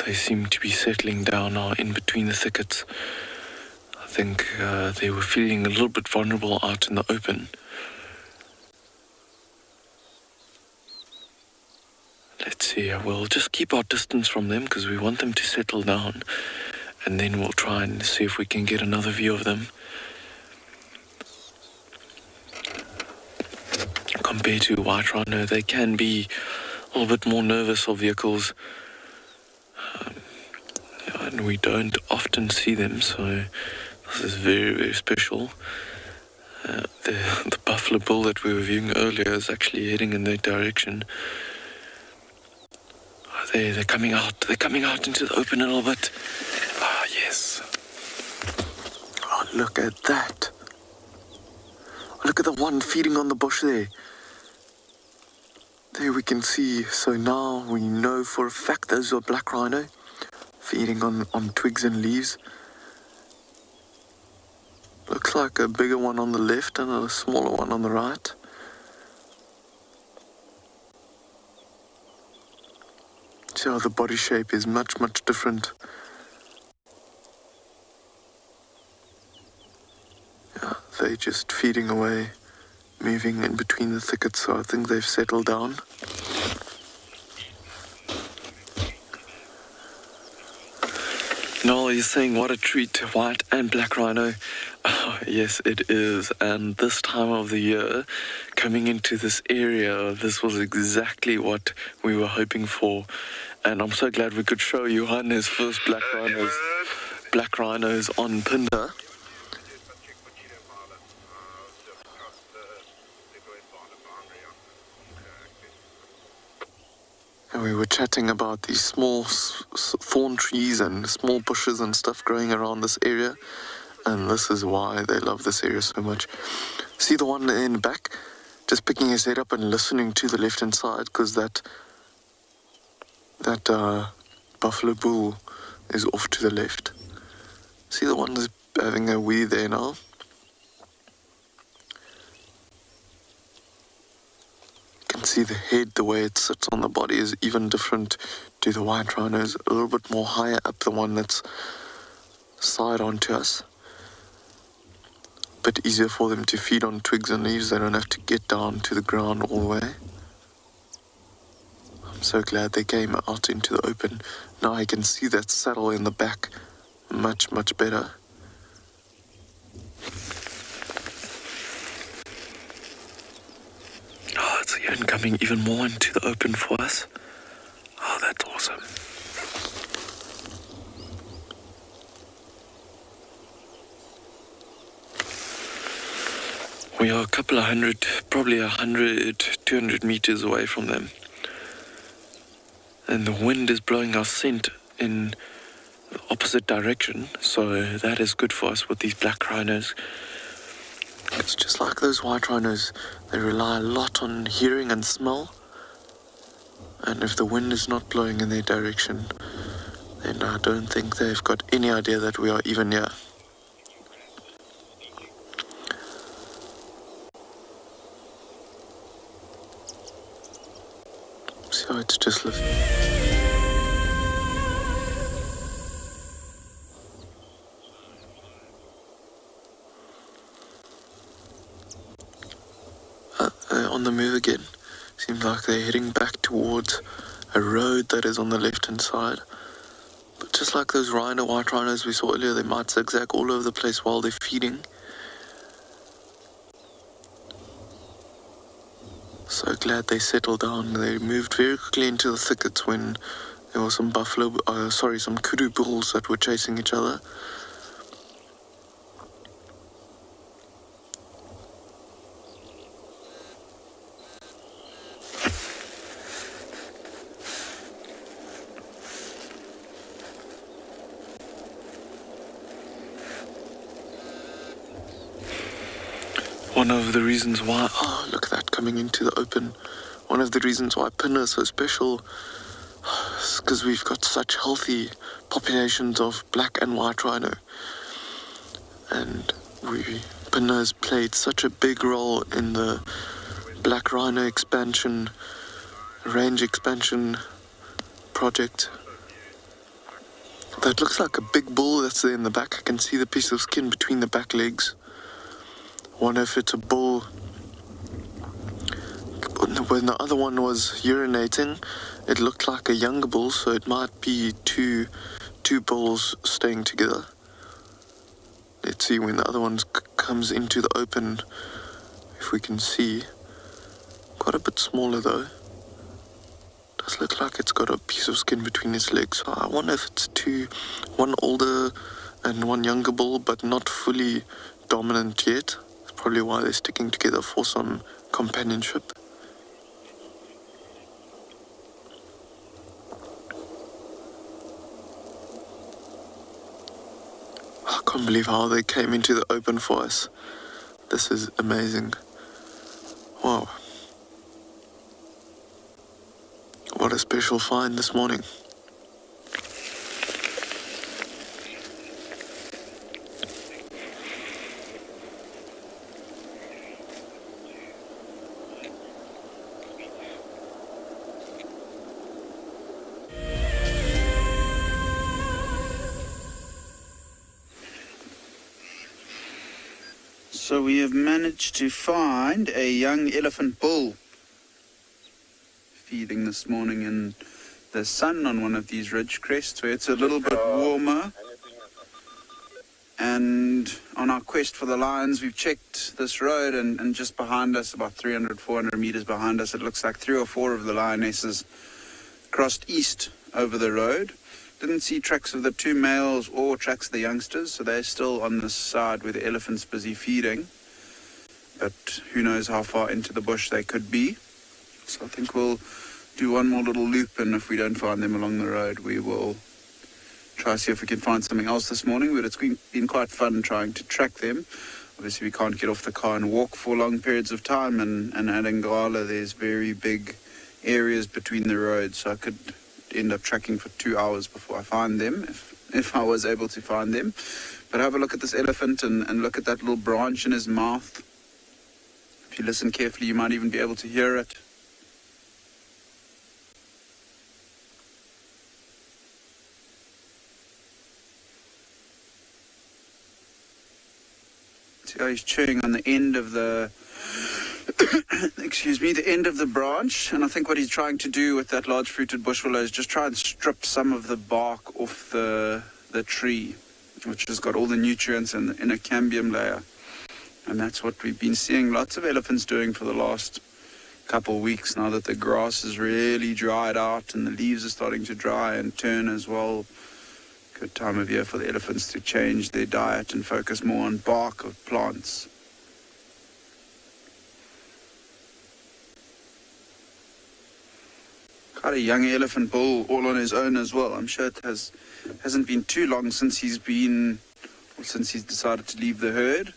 They seem to be settling down now in between the thickets. I think they were feeling a little bit vulnerable out in the open. Let's see, we'll just keep our distance from them because we want them to settle down, and then we'll try and see if we can get another view of them. Compared to white rhino, they can be a little bit more nervous of vehicles, and we don't often see them, so this is very, very special. The buffalo bull that we were viewing earlier is actually heading in that direction. They're coming out. They're coming out into the open a little bit. Ah, yes. Oh, look at that. Look at the one feeding on the bush there. There we can see. So now we know for a fact those are black rhino feeding on twigs and leaves. Looks like a bigger one on the left and a smaller one on the right. So the body shape is much, much different. Yeah, they're just feeding away, moving in between the thickets, so I think they've settled down. Noel, you're saying what a treat, white and black rhino. Oh, yes, it is. And this time of the year, coming into this area, this was exactly what we were hoping for. And I'm so glad we could show Johan his first black rhinos on Pinder. And we were chatting about these small thorn trees and small bushes and stuff growing around this area. And this is why they love this area so much. See the one in the back? Just picking his head up and listening to the left-hand side, because that buffalo bull is off to the left. See the one that's having a wee there now? You can see the head, the way it sits on the body is even different to the white rhinos, a little bit more higher up, the one that's side on to us. Bit easier for them to feed on twigs and leaves. They don't have to get down to the ground all the way. I'm so glad they came out into the open. Now I can see that saddle in the back much, much better. Oh, it's even coming even more into the open for us. Oh, that's awesome. We are a couple of hundred, probably 100, 200 meters away from them. And the wind is blowing our scent in the opposite direction, so that is good for us with these black rhinos. It's just like those white rhinos, they rely a lot on hearing and smell. And if the wind is not blowing in their direction, then I don't think they've got any idea that we are even near. So it's just listening. On the move again. Seems like they're heading back towards a road that is on the left-hand side. But just like those white rhinos we saw earlier, they might zigzag all over the place while they're feeding. So glad they settled down. They moved very quickly into the thickets when there were some some kudu bulls that were chasing each other. one of the reasons why, look at that coming into the open. One of the reasons why Pinna is so special is because we've got such healthy populations of black and white rhino. And Pinna has played such a big role in the black rhino expansion, range expansion project. That looks like a big bull that's there in the back. I can see the piece of skin between the back legs. I wonder if it's a bull. When the other one was urinating, it looked like a younger bull, so it might be two bulls staying together. Let's see when the other one comes into the open, if we can see. Quite a bit smaller though. Does look like it's got a piece of skin between its legs. So I wonder if it's one older and one younger bull, but not fully dominant yet. That's probably why they're sticking together for some companionship. I can't believe how they came into the open for us. This is amazing. Wow. What a special find this morning. So we have managed to find a young elephant bull feeding this morning in the sun on one of these ridge crests where it's a little bit warmer. And on our quest for the lions, we've checked this road and just behind us, about 300, 400 meters behind us, it looks like 3 or 4 of the lionesses crossed east over the road. Didn't see tracks of the 2 males or tracks of the youngsters, so they're still on this side where the elephant's busy feeding. But who knows how far into the bush they could be. So I think we'll do one more little loop, and if we don't find them along the road, we will try to see if we can find something else this morning. But it's been quite fun trying to track them. Obviously, we can't get off the car and walk for long periods of time, and at Ngala, there's very big areas between the roads, so I could end up tracking for 2 hours before I find them, if I was able to find them. But have a look at this elephant and look at that little branch in his mouth. If you listen carefully, you might even be able to hear it. See how he's chewing on the end of the the end of the branch, and I think what he's trying to do with that large fruited bush willow is just try and strip some of the bark off the tree, which has got all the nutrients in a cambium layer. And that's what we've been seeing lots of elephants doing for the last couple of weeks now that the grass is really dried out and the leaves are starting to dry and turn as well. Good time of year for the elephants to change their diet and focus more on bark of plants. Quite a young elephant bull all on his own as well. I'm sure it hasn't been too long since he's decided to leave the herd.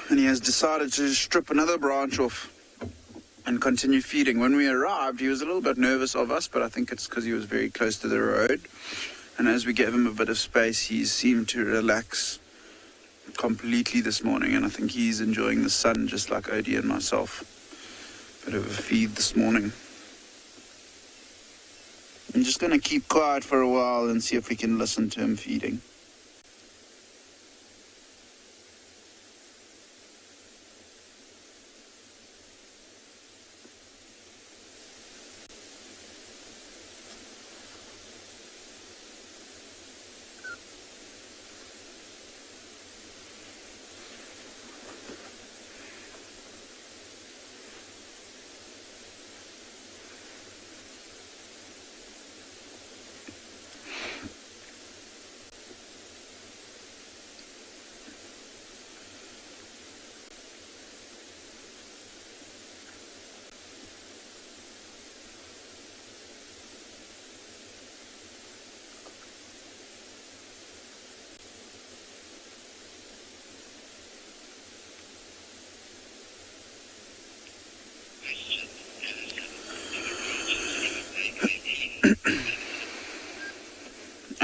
And he has decided to strip another branch off and continue feeding. When we arrived, he was a little bit nervous of us, but I think it's because he was very close to the road. And as we gave him a bit of space, he seemed to relax completely this morning, and I think he's enjoying the sun just like Odie and myself. Bit of a feed this morning. I'm just going to keep quiet for a while and see if we can listen to him feeding.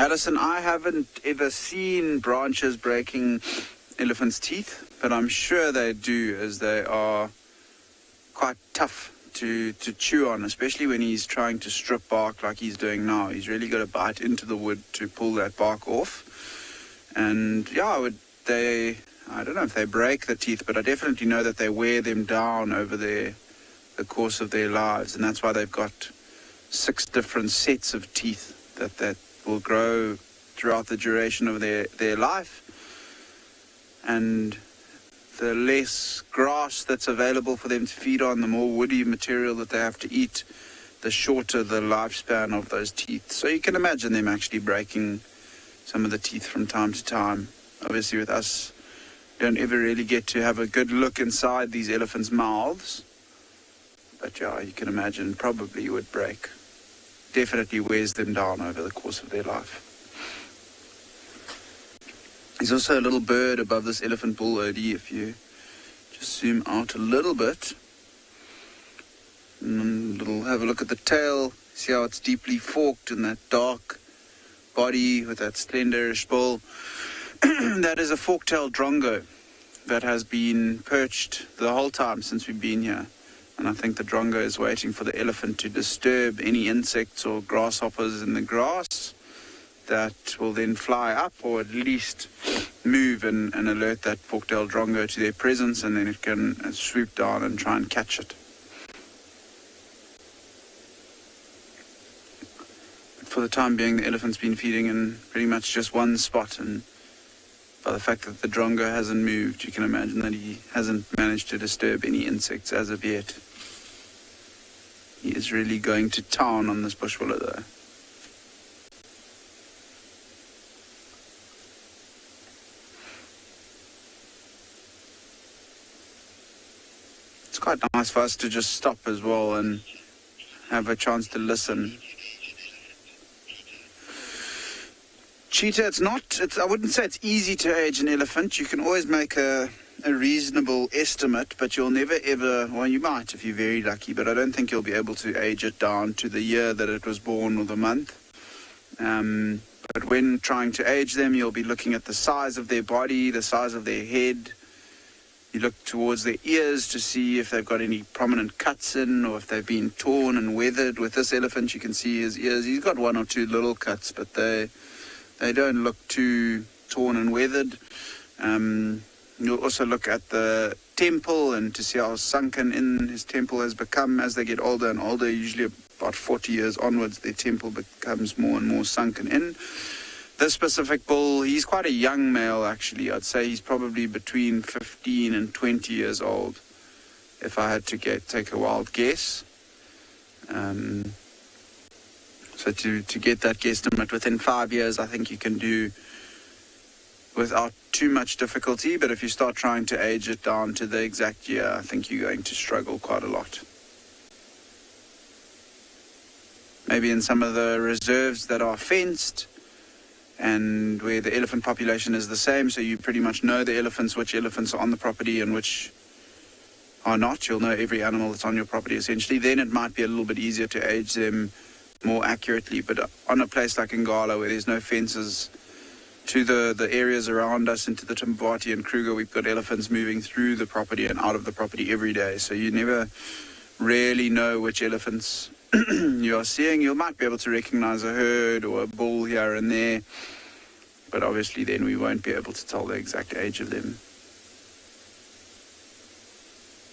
Alison, I haven't ever seen branches breaking elephants' teeth, but I'm sure they do, as they are quite tough to chew on, especially when he's trying to strip bark like he's doing now. He's really got to bite into the wood to pull that bark off. And yeah, I don't know if they break the teeth, but I definitely know that they wear them down over the course of their lives, and that's why they've got 6 different sets of teeth that will grow throughout the duration of their life. And the less grass that's available for them to feed on, the more woody material that they have to eat, the shorter the lifespan of those teeth. So you can imagine them actually breaking some of the teeth from time to time. Obviously with us, don't ever really get to have a good look inside these elephants' mouths. But yeah, you can imagine probably would break. Definitely wears them down over the course of their life. There's also a little bird above this elephant bull, Odie, if you just zoom out a little bit. And have a look at the tail, see how it's deeply forked in that dark body with that slenderish bill. That is a fork-tailed drongo that has been perched the whole time since we've been here. And I think the drongo is waiting for the elephant to disturb any insects or grasshoppers in the grass that will then fly up, or at least move and alert that fork-tailed drongo to their presence, and then it can swoop down and try and catch it. But for the time being, the elephant's been feeding in pretty much just one spot, and by the fact that the drongo hasn't moved, you can imagine that he hasn't managed to disturb any insects as of yet. He is really going to town on this bush willow though. It's quite nice for us to just stop as well and have a chance to listen. Cheetah, I wouldn't say it's easy to age an elephant. You can always make a reasonable estimate, but you'll never ever, well, you might if you're very lucky, but I don't think you'll be able to age it down to the year that it was born or the month. But when trying to age them, you'll be looking at the size of their body, the size of their head. You look towards their ears to see if they've got any prominent cuts in, or if they've been torn and weathered. With this elephant, you can see his ears. He's got 1 or 2 little cuts, but they don't look too torn and weathered. You'll also look at the temple and to see how sunken in his temple has become as they get older and older. Usually about 40 years onwards, their temple becomes more and more sunken in. This specific bull, he's quite a young male actually. I'd say he's probably between 15 and 20 years old, if I had to take a wild guess. So to get that guesstimate within 5 years, I think you can do without too much difficulty. But if you start trying to age it down to the exact year, I think you're going to struggle quite a lot. Maybe in some of the reserves that are fenced and where the elephant population is the same, so you pretty much know the elephants, which elephants are on the property and which are not. You'll know every animal that's on your property essentially. Then it might be a little bit easier to age them more accurately. But on a place like Ngala, where there's no fences to the areas around us, into the Timbati and Kruger, we've got elephants moving through the property and out of the property every day. So you never really know which elephants you are seeing. You might be able to recognize a herd or a bull here and there, but obviously then we won't be able to tell the exact age of them.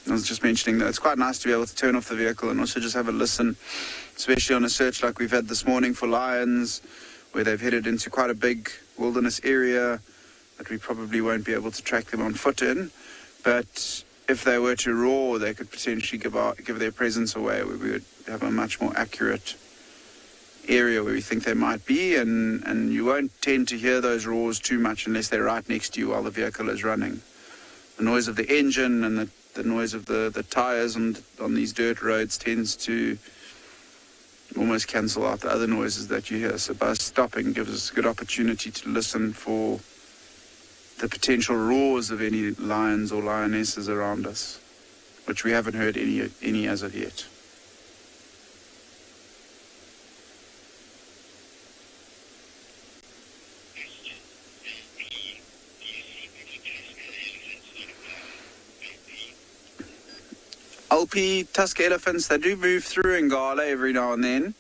I was just mentioning that it's quite nice to be able to turn off the vehicle and also just have a listen, especially on a search like we've had this morning for lions, where they've headed into quite a big wilderness area that we probably won't be able to track them on foot in. But if they were to roar, they could potentially give their presence away, where we would have a much more accurate area where we think they might be, and you won't tend to hear those roars too much unless they're right next to you while the vehicle is running. The noise of the engine and the noise of the tires on these dirt roads tends to almost cancel out the other noises that you hear. So by stopping gives us a good opportunity to listen for the potential roars of any lions or lionesses around us, which we haven't heard any as of yet. LP tusker elephants, they do move through Ngala every now and then.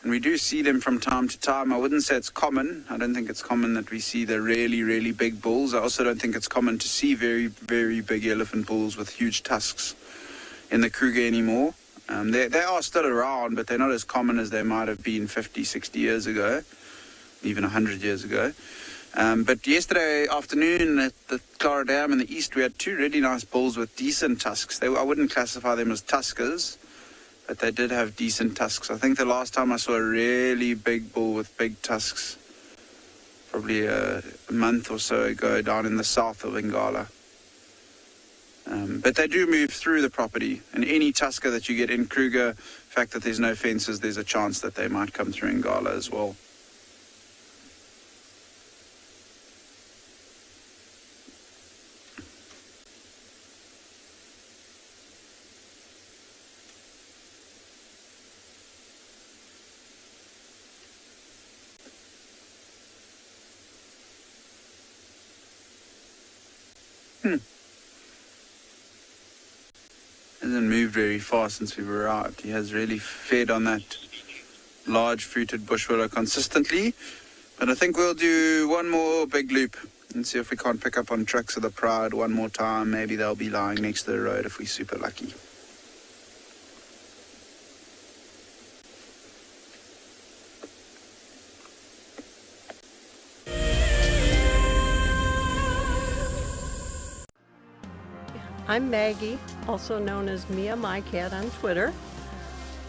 And we do see them from time to time. I wouldn't say it's common. I don't think it's common that we see the really, really big bulls. I also don't think it's common to see very, very big elephant bulls with huge tusks in the Kruger anymore. They are still around, but they're not as common as they might have been 50, 60 years ago, even 100 years ago. But yesterday afternoon at the Clara Dam in the east, we had two really nice bulls with decent tusks. I wouldn't classify them as tuskers, but they did have decent tusks. I think the last time I saw a really big bull with big tusks, probably a month or so ago down in the south of Ngala. But they do move through the property, and any tusker that you get in Kruger, the fact that there's no fences, there's a chance that they might come through Ngala as well. Hasn't moved very far since we've arrived. He has really fed on that large fruited bush willow consistently. But I think we'll do one more big loop and see if we can't pick up on tracks of the Pride one more time. Maybe they'll be lying next to the road if we're super lucky. I'm Maggie, also known as Mia My Cat on Twitter.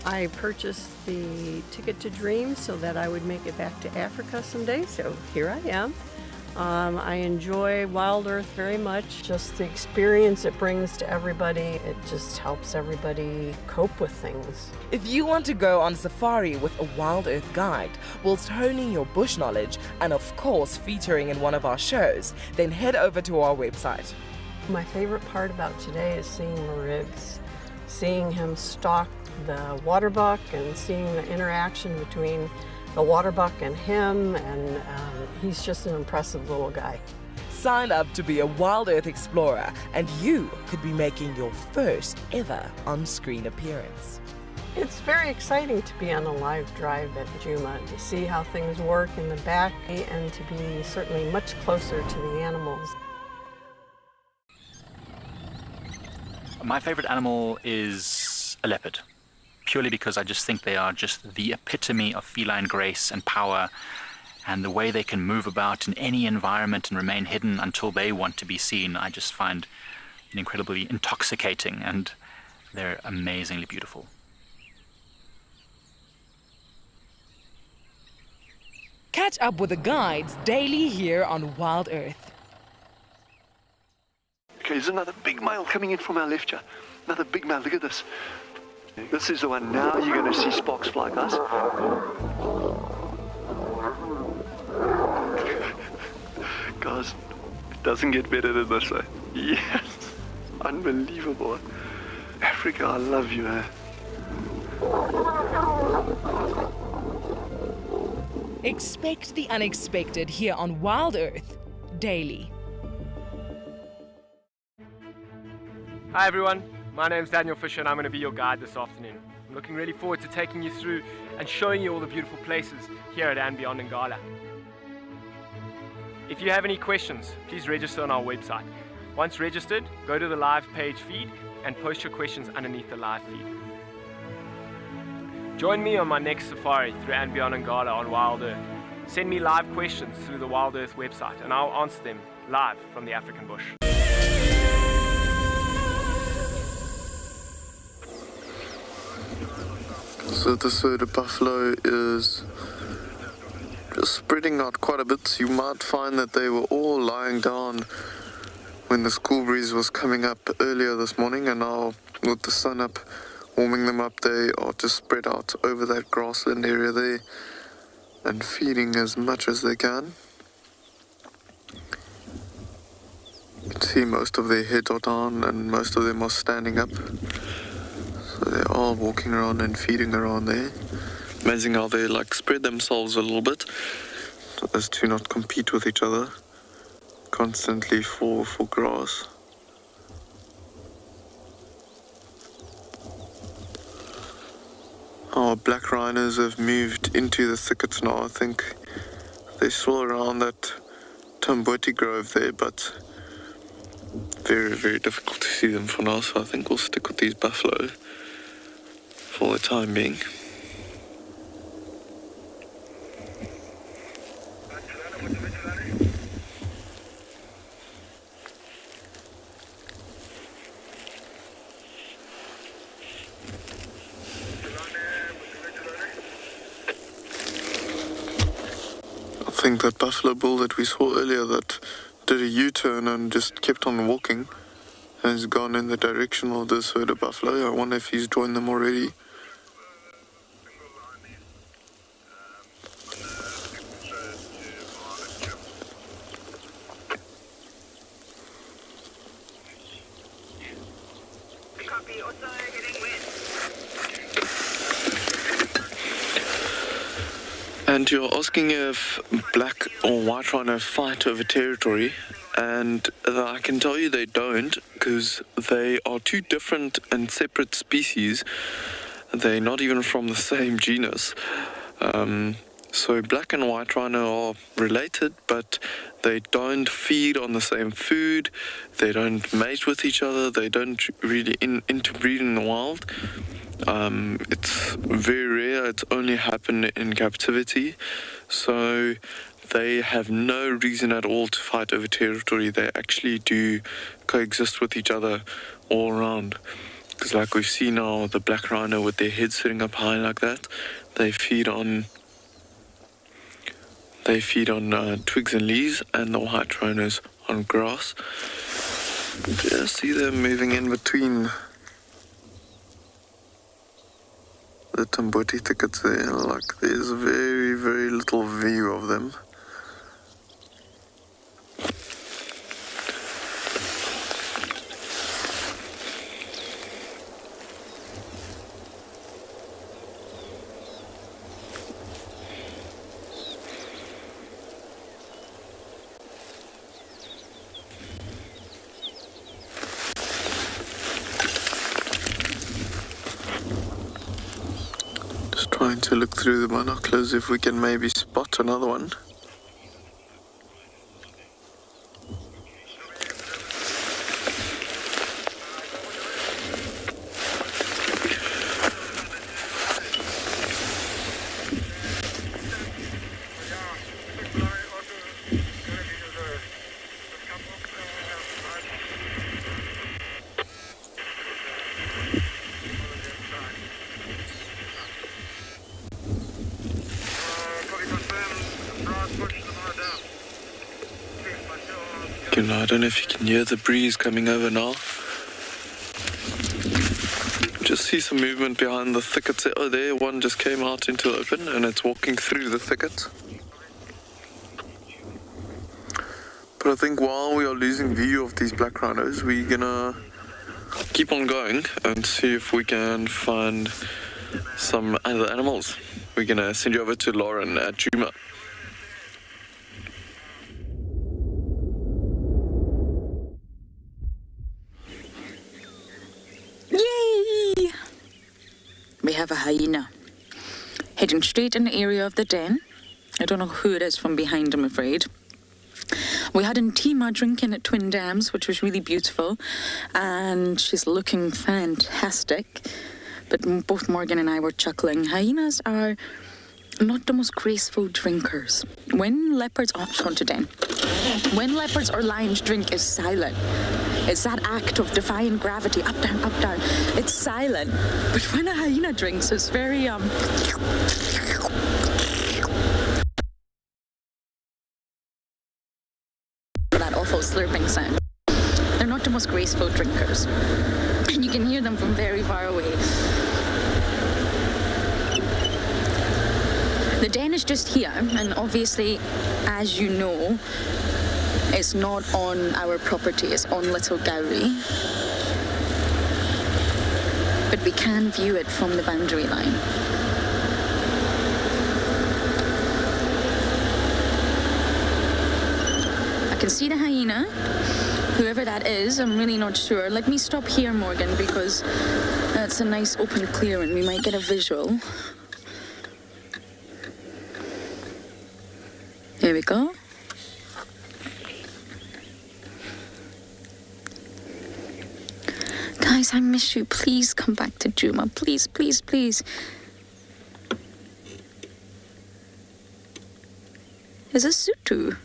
I purchased the Ticket to Dream so that I would make it back to Africa someday, so here I am. I enjoy Wild Earth very much. Just the experience it brings to everybody, it just helps everybody cope with things. If you want to go on safari with a Wild Earth guide, whilst honing your bush knowledge and of course featuring in one of our shows, then head over to our website. My favorite part about today is seeing Maribs, seeing him stalk the waterbuck and seeing the interaction between the waterbuck and him, and he's just an impressive little guy. Sign up to be a Wild Earth explorer and you could be making your first ever on-screen appearance. It's very exciting to be on a live drive at Djuma, to see how things work in the back and to be certainly much closer to the animals. My favorite animal is a leopard, purely because I just think they are just the epitome of feline grace and power, and the way they can move about in any environment and remain hidden until they want to be seen, I just find incredibly intoxicating, and they're amazingly beautiful. Catch up with the guides daily here on Wild Earth. Okay, there's another big male coming in from our left here. Another big male, look at this. This is the one. Now you're going to see sparks fly, guys. Guys, it doesn't get better than this, eh? Yes, unbelievable. Africa, I love you, eh? Expect the unexpected here on Wild Earth daily. Hi everyone, my name's Daniel Fisher and I'm going to be your guide this afternoon. I'm looking really forward to taking you through and showing you all the beautiful places here at and beyond Ngala. If you have any questions, please register on our website. Once registered, go to the live page feed and post your questions underneath the live feed. Join me on my next safari through and beyond Ngala on Wild Earth. Send me live questions through the Wild Earth website and I'll answer them live from the African bush. So this herd of buffalo is just spreading out quite a bit. You might find that they were all lying down when the school breeze was coming up earlier this morning, and now with the sun up, warming them up, they are just spread out over that grassland area there and feeding as much as they can. You can see most of their heads are down and most of them are standing up. So they're all walking around and feeding around there. Amazing how they spread themselves a little bit so as to not compete with each other constantly for grass. our black rhinos have moved into the thickets now. I think they're still around that Tamboti Grove there, but very, very difficult to see them for now, so I think we'll stick with these buffalo for the time being. I think that buffalo bull that we saw earlier that did a U-turn and just kept on walking has gone in the direction of this herd of buffalo. I wonder if he's joined them already. And you're asking if black or white rhino fight over territory, and I can tell you they don't, because they are two different and separate species. They're not even from the same genus. So black and white rhino are related, but they don't feed on the same food, they don't mate with each other, they don't really interbreed in the wild. It's very rare, it's only happened in captivity, so they have no reason at all to fight over territory. They actually do coexist with each other all around, because like we've seen now, the black rhino with their heads sitting up high like that, they feed on twigs and leaves, and the white rhinos on grass. Just see them moving in between the Tamboti thickets there, like there's very, very little view of them. Trying to look through the binoculars if we can maybe spot another one. I don't know if you can hear the breeze coming over now. Just see some movement behind the thickets. Oh, there, one just came out into the open and it's walking through the thicket. But I think while we are losing view of these black rhinos, we're gonna keep on going and see if we can find some other animals. We're gonna send you over to Lauren at Juma. We have a hyena heading straight in the area of the den. I don't know who it is from behind, I'm afraid. We had Ntima drinking at Twin Dams, which was really beautiful, and she's looking fantastic. But both Morgan and I were chuckling. Hyenas are not the most graceful drinkers. When leopards or lions drink, is silent. It's that act of defying gravity, up, down, up, down. It's silent. But when a hyena drinks, it's very, that awful slurping sound. They're not the most graceful drinkers. And you can hear them from very far away. The den is just here, and obviously, as you know, it's not on our property, it's on Little Gowrie. But we can view it from the boundary line. I can see the hyena, whoever that is, I'm really not sure. Let me stop here, Morgan, because it's a nice open clearing. We might get a visual. Here we go. Guys, I miss you. Please come back to Djuma. Please, please, please. Is this Sutu?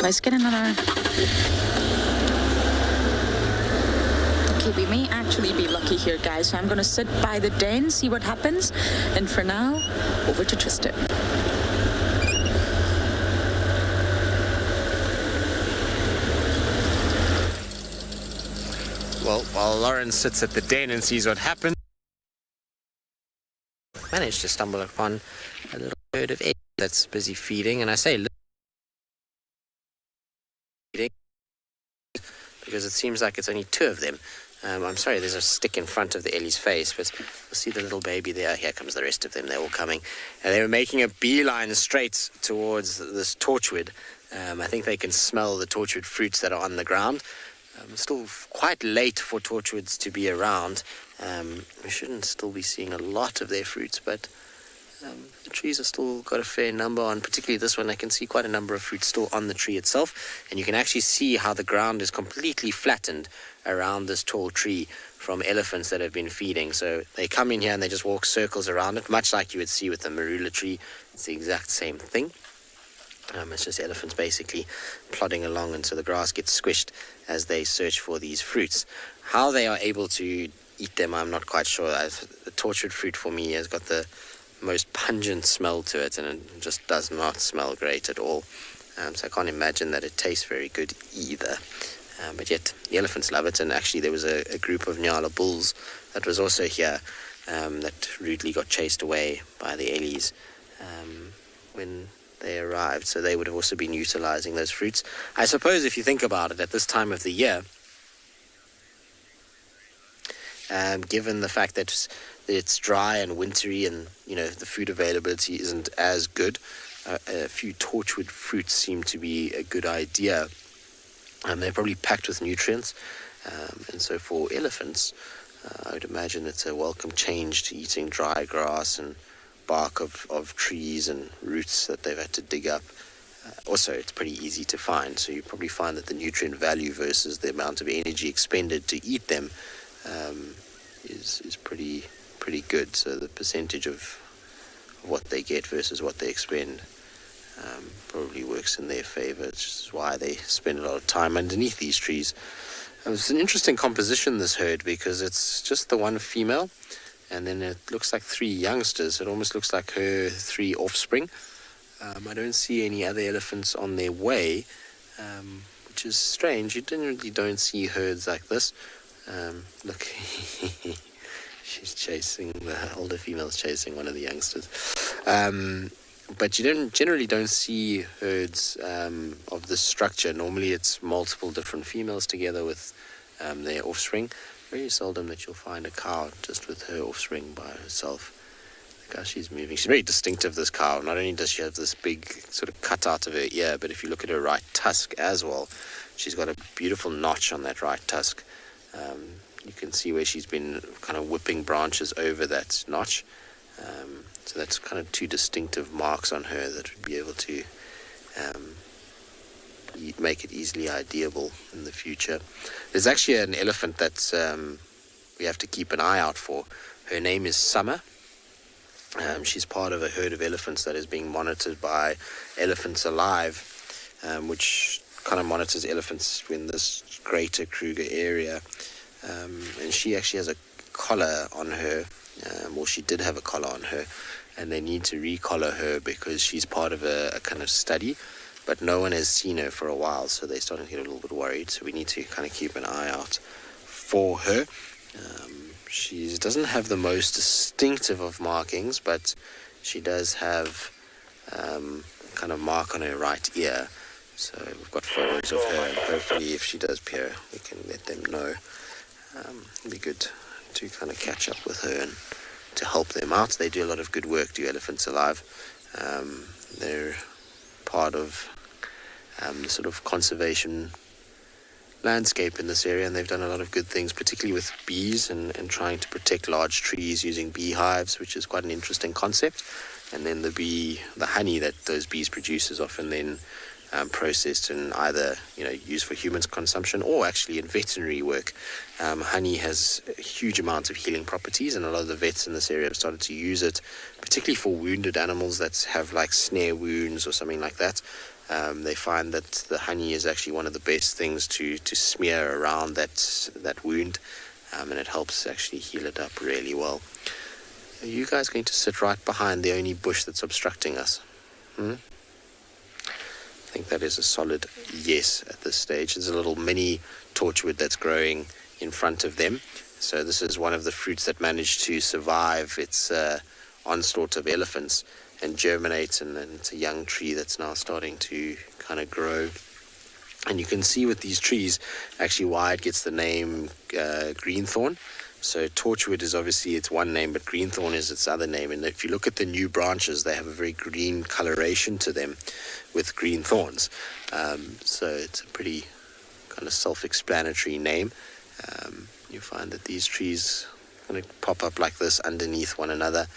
Let's get another. Okay, we may actually be lucky here, guys. So I'm going to sit by the den, see what happens. And for now, over to Tristan. Well, while Lauren sits at the den and sees what happens, managed to stumble upon a little herd of eggs that's busy feeding. And I say little feeding because it seems like it's only two of them. I'm sorry, there's a stick in front of the Ellie's face, but you'll see the little baby there. Here comes the rest of them. They're all coming. And they were making a beeline straight towards this torchwood. I think they can smell the torchwood fruits that are on the ground. Still quite late for torchwoods to be around. We shouldn't still be seeing a lot of their fruits, but the trees have still got a fair number on, particularly this one. I can see quite a number of fruits still on the tree itself, and you can actually see how the ground is completely flattened around this tall tree from elephants that have been feeding. So they come in here and they just walk circles around it, much like you would see with the marula tree. It's the exact same thing. It's just elephants basically plodding along, and so the grass gets squished as they search for these fruits. How they are able to eat them, I'm not quite sure. The tortured fruit for me has got the most pungent smell to it, and it just does not smell great at all. So I can't imagine that it tastes very good either. But yet the elephants love it, and actually there was a group of Nyala bulls that was also here that rudely got chased away by the Ellies when they arrived, so they would have also been utilizing those fruits. I suppose if you think about it, at this time of the year, given the fact that it's dry and wintry and the food availability isn't as good, a few torchwood fruits seem to be a good idea. They're probably packed with nutrients, and so for elephants, I would imagine it's a welcome change to eating dry grass and bark of trees and roots that they've had to dig up. Also, it's pretty easy to find, so you probably find that the nutrient value versus the amount of energy expended to eat them is pretty good. So the percentage of what they get versus what they expend probably works in their favor, which is why they spend a lot of time underneath these trees. It's an interesting composition, this herd, because it's just the one female, and then it looks like three youngsters. It almost looks like her three offspring. I don't see any other elephants on their way, which is strange. You generally don't see herds like this. Look, she's chasing, the older female's chasing one of the youngsters. But you generally don't see herds of this structure. Normally it's multiple different females together with their offspring. Very seldom that you'll find a cow just with her offspring by herself. Look how she's moving. She's very distinctive, this cow. Not only does she have this big sort of cut out of her ear, but if you look at her right tusk as well, she's got a beautiful notch on that right tusk. You can see where she's been kind of whipping branches over that notch. So that's kind of two distinctive marks on her that would be able to make it easily IDable in the future. There's actually an elephant that we have to keep an eye out for. Her name is Summer. She's part of a herd of elephants that is being monitored by Elephants Alive, which kind of monitors elephants in this greater Kruger area. And she actually has a collar on her, or she did have a collar on her, and they need to recollar her because she's part of a kind of study, but no one has seen her for a while, so they're starting to get a little bit worried, so we need to kind of keep an eye out for her. She doesn't have the most distinctive of markings, but she does have kind of mark on her right ear, so we've got photos of her, and hopefully if she does appear, we can let them know. It'd be good to kind of catch up with her and to help them out. They do a lot of good work, do Elephants Alive. They're part of the sort of conservation landscape in this area, and they've done a lot of good things, particularly with bees and trying to protect large trees using beehives, which is quite an interesting concept. And then the honey that those bees produce is often then processed and either used for human consumption or actually in veterinary work. Honey has huge amounts of healing properties, and a lot of the vets in this area have started to use it, particularly for wounded animals that have like snare wounds or something like that. They find that the honey is actually one of the best things to smear around that wound, and it helps actually heal it up really well. Are you guys going to sit right behind the only bush that's obstructing us? I think that is a solid yes at this stage. There's a little mini torchwood that's growing in front of them. So this is one of the fruits that managed to survive its onslaught of elephants and germinate, and it's a young tree that's now starting to kind of grow. And you can see with these trees actually why it gets the name greenthorn. So torchwood is obviously its one name, but greenthorn is its other name. And if you look at the new branches, they have a very green coloration to them with green thorns. So it's a pretty kind of self-explanatory name. You find that these trees kind of pop up like this underneath one another,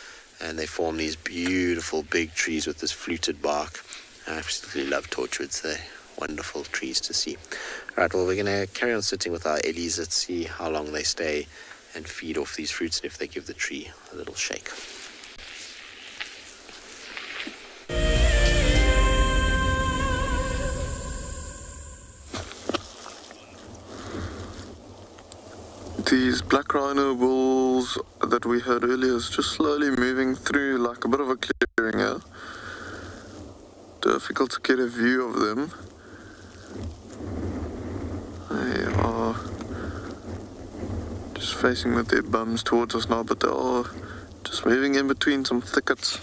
and they form these beautiful big trees with this fluted bark. I absolutely love torchwoods. They're wonderful trees to see. All right, well, we're going to carry on sitting with our eddies. Let's see how long they stay and feed off these fruits, and if they give the tree a little shake. These black rhino bulls that we heard earlier is just slowly moving through like a bit of a clearing here. Difficult to get a view of them. They are just facing with their bums towards us now, but they are just moving in between some thickets.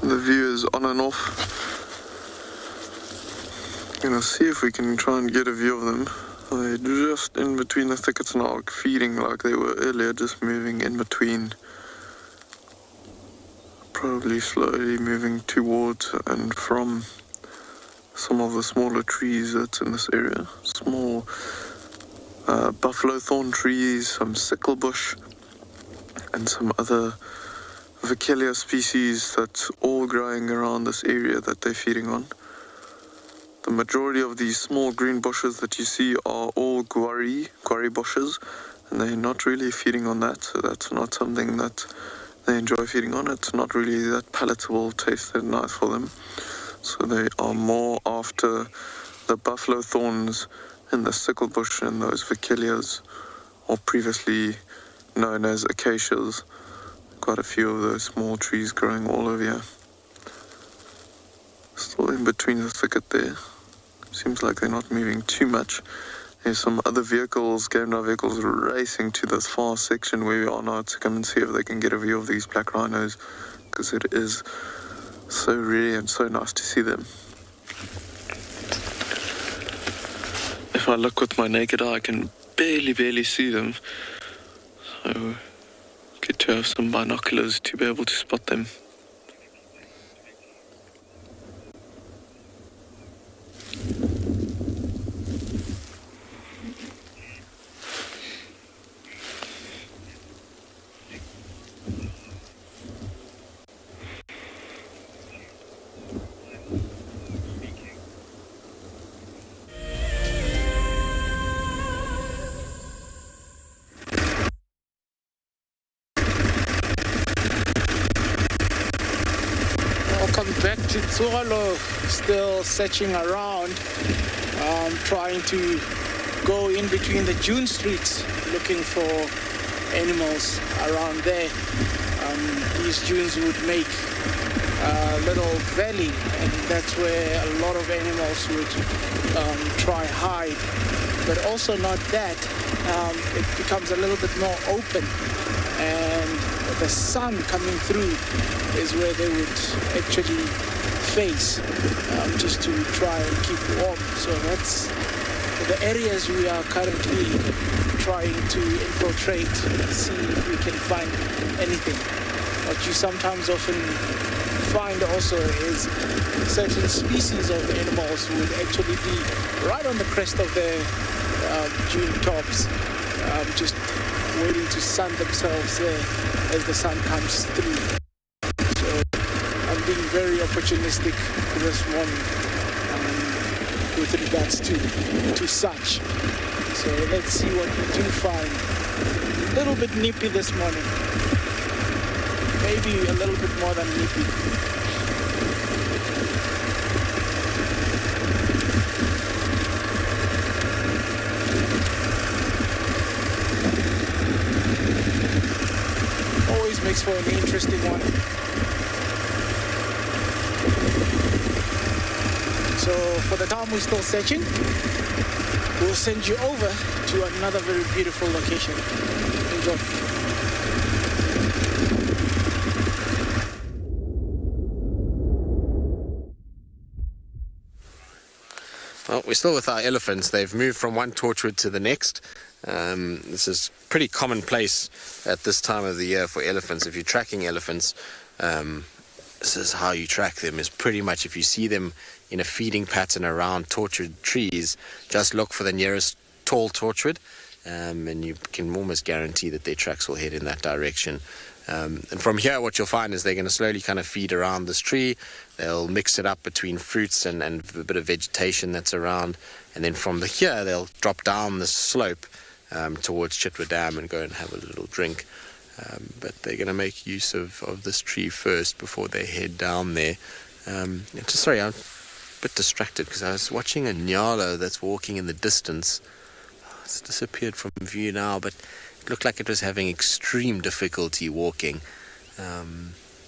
The view is on and off. Gonna see if we can try and get a view of them. They're just in between the thickets now, feeding like they were earlier, just moving in between. Probably slowly moving towards and from some of the smaller trees that's in this area. Small buffalo thorn trees, some sickle bush, and some other Vachelia species that's all growing around this area that they're feeding on. The majority of these small green bushes that you see are all guarri bushes, and they're not really feeding on that, so that's not something that they enjoy feeding on. It's not really that palatable, tasted nice for them. So they are more after the buffalo thorns and the sickle bush and those Vachelias, or previously known as acacias. Quite a few of those small trees growing all over here. Still in between the thicket there. Seems like they're not moving too much. There's some other vehicles, game drive vehicles, racing to this far section where we are now to come and see if they can get a view of these black rhinos, because it is so rare and so nice to see them. If I look with my naked eye, I can barely see them. So good to have some binoculars to be able to spot them. Back to Tswalu, still searching around, trying to go in between the dune streets, looking for animals around there. These dunes would make a little valley, and that's where a lot of animals would try hide. But also not that, it becomes a little bit more open, and the sun coming through is where they would actually face, just to try and keep warm. So that's the the areas we are currently trying to infiltrate and see if we can find anything. What you sometimes often find also is certain species of animals would actually be right on the crest of their dune tops, just waiting to sun themselves there as the sun comes through. So I'm being very opportunistic this morning with regards to such. So let's see what we do find. A little bit nippy this morning. Maybe a little bit more than nippy. Always makes for an interesting one. So for the time we're still searching, we'll send you over to another very beautiful location. Enjoy. Well, we're still with our elephants. They've moved from one torchwood to the next. This is pretty commonplace at this time of the year for elephants. If you're tracking elephants, this is how you track them, is pretty much if you see them in a feeding pattern around torchwood trees, just look for the nearest tall torchwood, and you can almost guarantee that their tracks will head in that direction. And from here, what you'll find is they're going to slowly kind of feed around this tree. They'll mix it up between fruits and a bit of vegetation that's around. And then from here, they'll drop down the slope towards Chitwa Dam and go and have a little drink. But they're going to make use of this tree first before they head down there. Sorry, I'm a bit distracted because I was watching a nyala that's walking in the distance. It's disappeared from view now, but it looked like it was having extreme difficulty walking,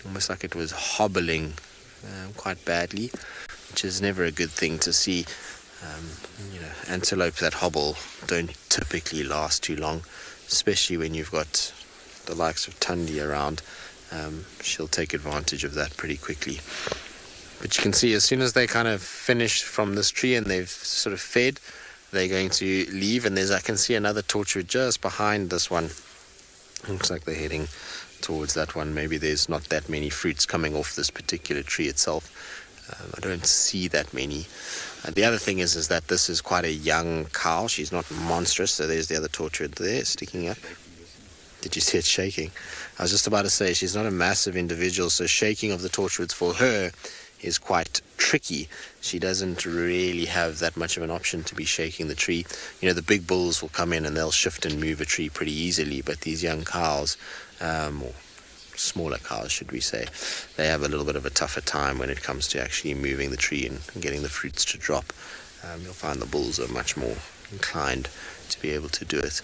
almost like it was hobbling quite badly, which is never a good thing to see. Antelope that hobble don't typically last too long, especially when you've got the likes of Tundi around. She'll take advantage of that pretty quickly. But you can see as soon as they kind of finish from this tree and they've sort of fed, they're going to leave, and I can see another torchwood just behind this one. Looks like they're heading towards that one. Maybe there's not that many fruits coming off this particular tree itself. I don't see that many. The other thing is that this is quite a young cow. She's not monstrous. So there's the other torchwood there sticking up. Did you see it shaking? I was just about to say she's not a massive individual, so shaking of the torchwoods for her is quite tricky. She doesn't really have that much of an option to be shaking the tree. The big bulls will come in and they'll shift and move a tree pretty easily, but these young cows, or smaller cows should we say, they have a little bit of a tougher time when it comes to actually moving the tree and getting the fruits to drop. You'll find the bulls are much more inclined to be able to do it.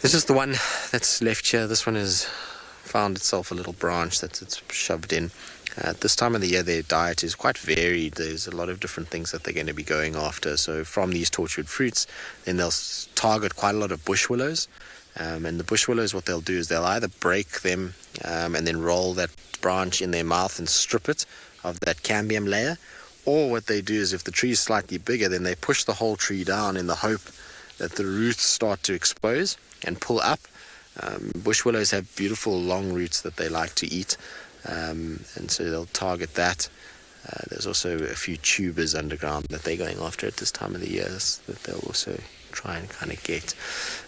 This is the one that's left here. This one has found itself a little branch that it's shoved in. At this time of the year, their diet is quite varied. There's a lot of different things that they're going to be going after. So from these torchwood fruits, then they'll target quite a lot of bush willows. And the bush willows, what they'll do is they'll either break them and then roll that branch in their mouth and strip it of that cambium layer. Or what they do is if the tree is slightly bigger, then they push the whole tree down in the hope that the roots start to expose and pull up. Bush willows have beautiful long roots that they like to eat. And so they'll target that. There's also a few tubers underground that they're going after at this time of the year that they'll also try and kind of get.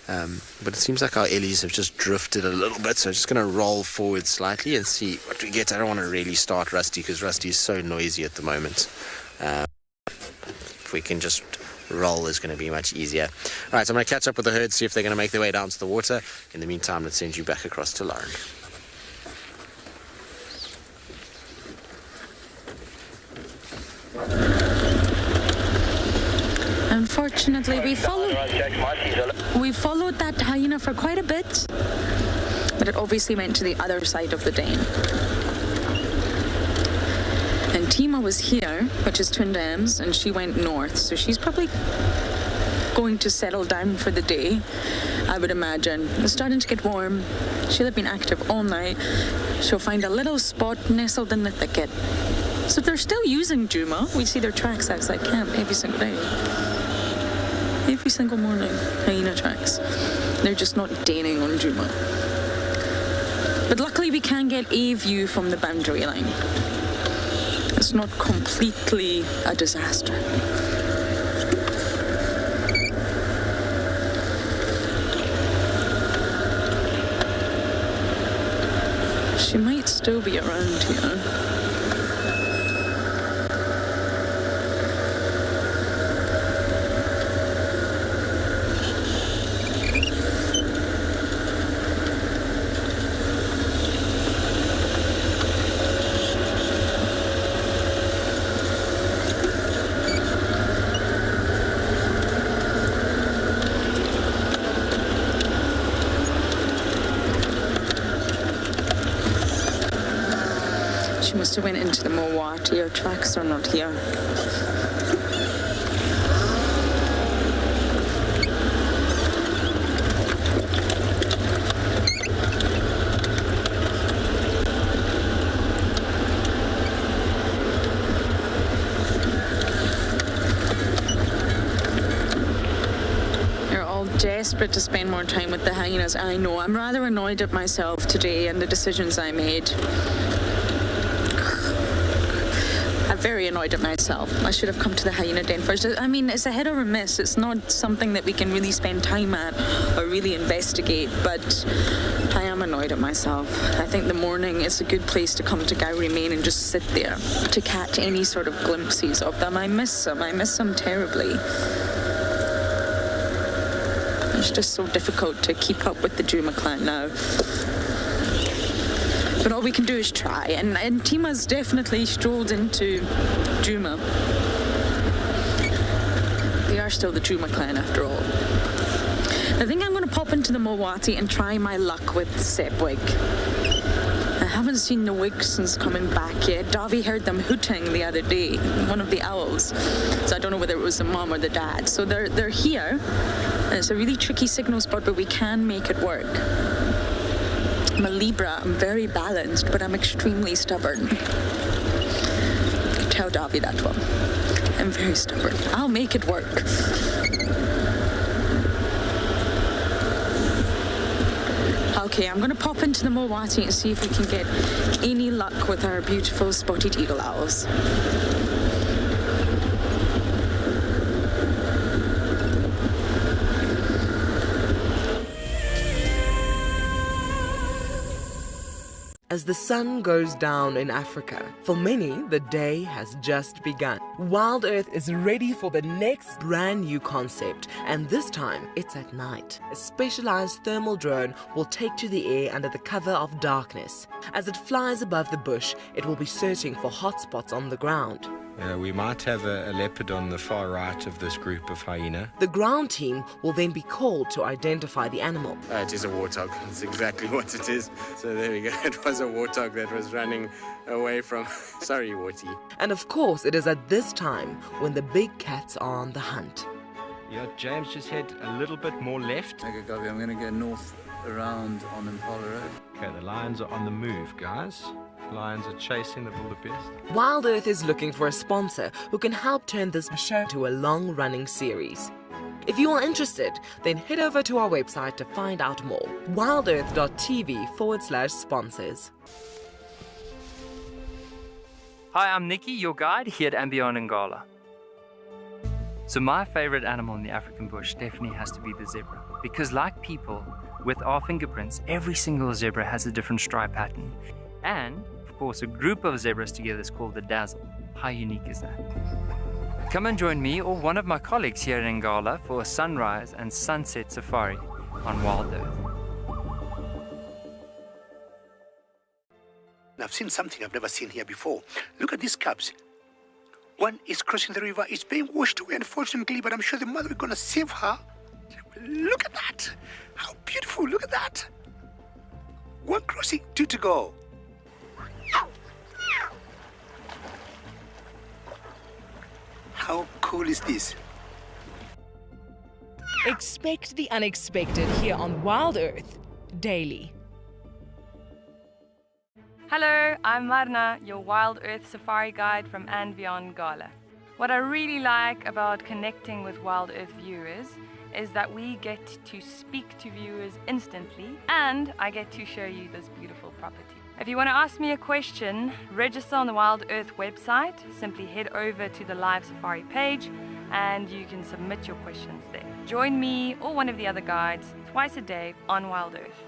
But it seems like our ellies have just drifted a little bit, so I'm just going to roll forward slightly and see what we get. I don't want to really start Rusty because Rusty is so noisy at the moment. If we can just roll, is going to be much easier. All right, so I'm going to catch up with the herd, see if they're going to make their way down to the water. In the meantime, let's send you back across to Lauren. Unfortunately, we followed that hyena for quite a bit, but it obviously went to the other side of the dam. And Tima was here, which is Twin Dams, and she went north, so she's probably going to settle down for the day, I would imagine. It's starting to get warm. She'll have been active all night. She'll find a little spot nestled in the thicket. So they're still using Djuma. We see their tracks outside camp every single day. Every single morning, hyena tracks. They're just not deigning on Djuma. But luckily we can get a view from the boundary line. It's not completely a disaster. She might still be around here. She must have went into the Mowati. Her tracks are not here. They're all desperate to spend more time with the hyenas. I know. I'm rather annoyed at myself today and the decisions I made. I'm very annoyed at myself. I should have come to the hyena den first. I mean, it's a hit or a miss. It's not something that we can really spend time at or really investigate, but I am annoyed at myself. I think the morning is a good place to come to Gowrie Main and just sit there to catch any sort of glimpses of them. I miss them. I miss them terribly. It's just so difficult to keep up with the Djuma clan now. But all we can do is try, and Tima's definitely strolled into Djuma. They are still the Djuma clan after all. I think I'm going to pop into the Mowati and try my luck with Sepwig. I haven't seen the Wig since coming back yet. Davi heard them hooting the other day, one of the owls. So I don't know whether it was the mum or the dad. So they're here. And it's a really tricky signal spot, but we can make it work. I'm a Libra, I'm very balanced, but I'm extremely stubborn. Tell Davi that one. I'm very stubborn. I'll make it work. Okay, I'm going to pop into the Mowati and see if we can get any luck with our beautiful spotted eagle owls. As the sun goes down in Africa, for many, the day has just begun. Wild Earth is ready for the next brand new concept, and this time it's at night. A specialized thermal drone will take to the air under the cover of darkness. As it flies above the bush, it will be searching for hotspots on the ground. We might have a leopard on the far right of this group of hyena. The ground team will then be called to identify the animal. It is a warthog. That's exactly what it is. So there we go. It was a warthog that was running away from... Sorry, Warty. And of course, it is at this time when the big cats are on the hunt. Yeah, James just head a little bit more left. Okay, Gavi, I'm going to go north around on Impala Road. Okay, the lions are on the move, guys. Lions are chasing the wildebeest. Wild Earth is looking for a sponsor who can help turn this show to a long-running series. If you are interested, then head over to our website to find out more. wildearth.tv/sponsors. Hi, I'm Nikki, your guide here at Ambion Ngala. So my favorite animal in the African bush definitely has to be the zebra. Because like people, with our fingerprints, every single zebra has a different stripe pattern. And, of course, a group of zebras together is called the dazzle. How unique is that? Come and join me or one of my colleagues here in Ngala for a sunrise and sunset safari on Wild Earth. I've seen something I've never seen here before. Look at these cubs. One is crossing the river. It's being washed away, unfortunately, but I'm sure the mother is going to save her. Look at that. How beautiful. Look at that. One crossing, two to go. How cool is this? Expect the unexpected here on Wild Earth daily. Hello, I'm Marna, your Wild Earth Safari Guide from and beyond Ngala. What I really like about connecting with Wild Earth viewers is that we get to speak to viewers instantly, and I get to show you this beautiful property. If you want to ask me a question, register on the Wild Earth website. Simply head over to the live safari page and you can submit your questions there. Join me or one of the other guides twice a day on Wild Earth.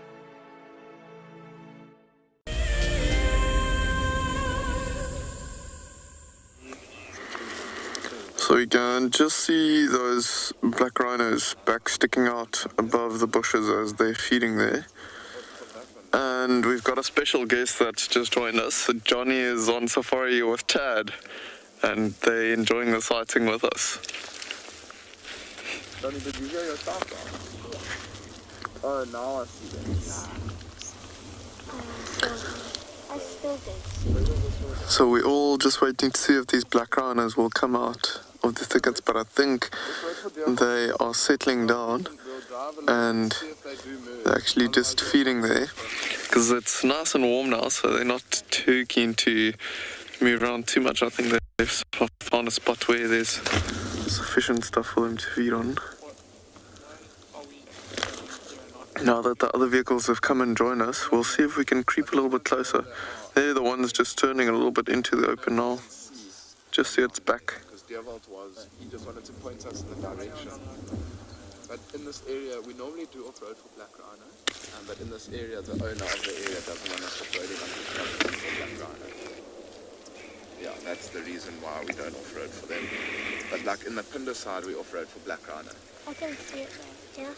So you can just see those black rhinos back sticking out above the bushes as they're feeding there. And we've got a special guest that's just joined us. Johnny is on safari with Chad, and they're enjoying the sighting with us. Johnny, did you hear your sound? Oh, now I see that. I still did. So we're all just waiting to see if these black rhinos will come out of the thickets, but I think they are settling down and they're actually just feeding there because it's nice and warm now, so they're not too keen to move around too much. I think they've found a spot where there's sufficient stuff for them to feed on. Now that the other vehicles have come and joined us, we'll see if we can creep a little bit closer. They're the ones just turning a little bit into the open now. Just see its back. He just wanted to point us in the direction. But in this area, we normally do off-road for black rhino, but in this area, the owner of the area doesn't want us off-roading on his property for black rhino. Yeah, that's the reason why we don't off-road for them. But like in the Pinder side, we off-road for black rhino. I can see it there.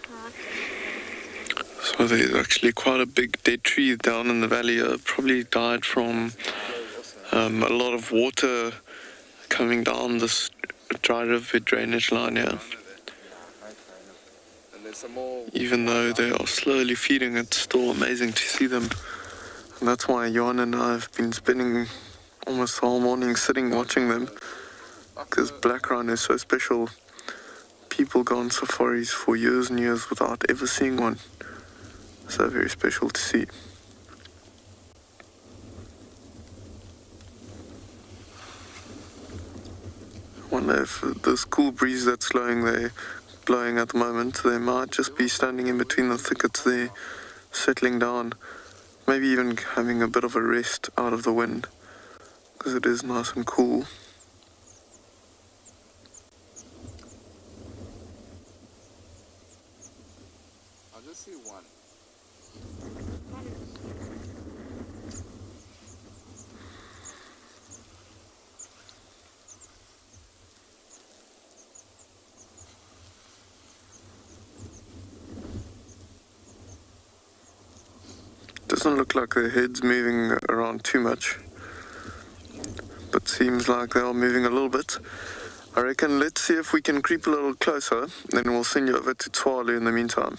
So there's actually quite a big dead tree down in the valley. Probably died from a lot of water coming down this dry river drainage line here. Even though they are slowly feeding, it's still amazing to see them. And that's why Johan and I have been spending almost the whole morning sitting watching them, because black rhino is so special. People go on safaris for years and years without ever seeing one. So very special to see. I wonder if this cool breeze that's blowing at the moment, they might just be standing in between the thickets there, settling down, maybe even having a bit of a rest out of the wind, because it is nice and cool. I'll just see one. Doesn't look like their head's moving around too much, but seems like they are moving a little bit. I reckon let's see if we can creep a little closer, then we'll send you over to Tswalu in the meantime.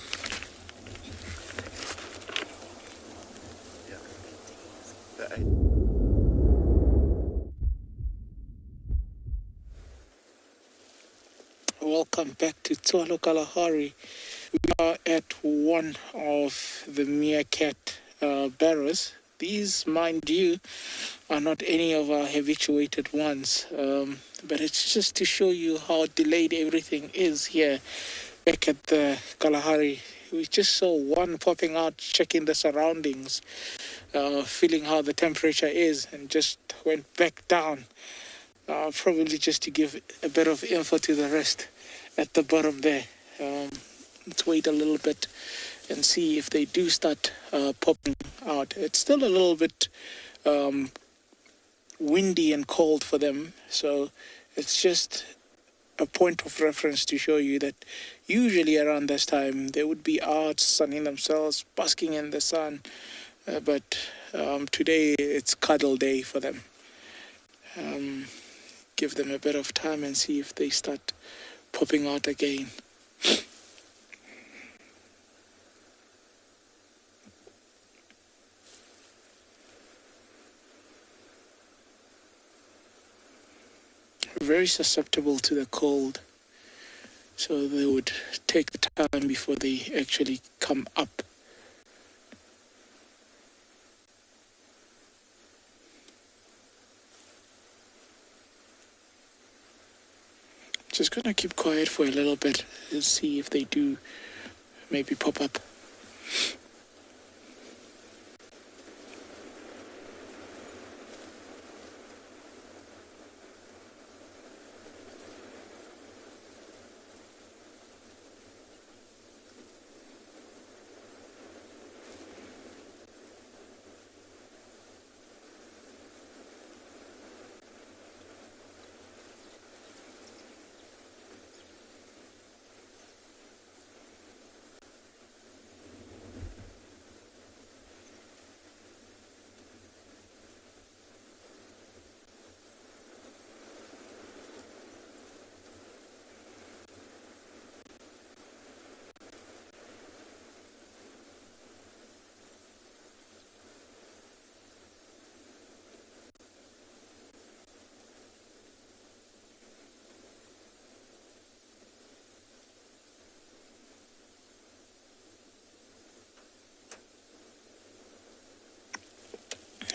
Welcome back to Tswalu Kalahari. We are at one of the meerkat barrows. These, mind you, are not any of our habituated ones, but it's just to show you how delayed everything is here back at the Kalahari. We just saw one popping out, checking the surroundings, feeling how the temperature is, and just went back down, probably just to give a bit of info to the rest at the bottom there. Let's wait a little bit and see if they do start popping out. It's still a little bit windy and cold for them, so it's just a point of reference to show you that usually around this time they would be out sunning themselves, basking in the sun, but today it's cuddle day for them. Give them a bit of time and see if they start popping out again. Very susceptible to the cold, so they would take the time before they actually come up. Just gonna keep quiet for a little bit and see if they do maybe pop up.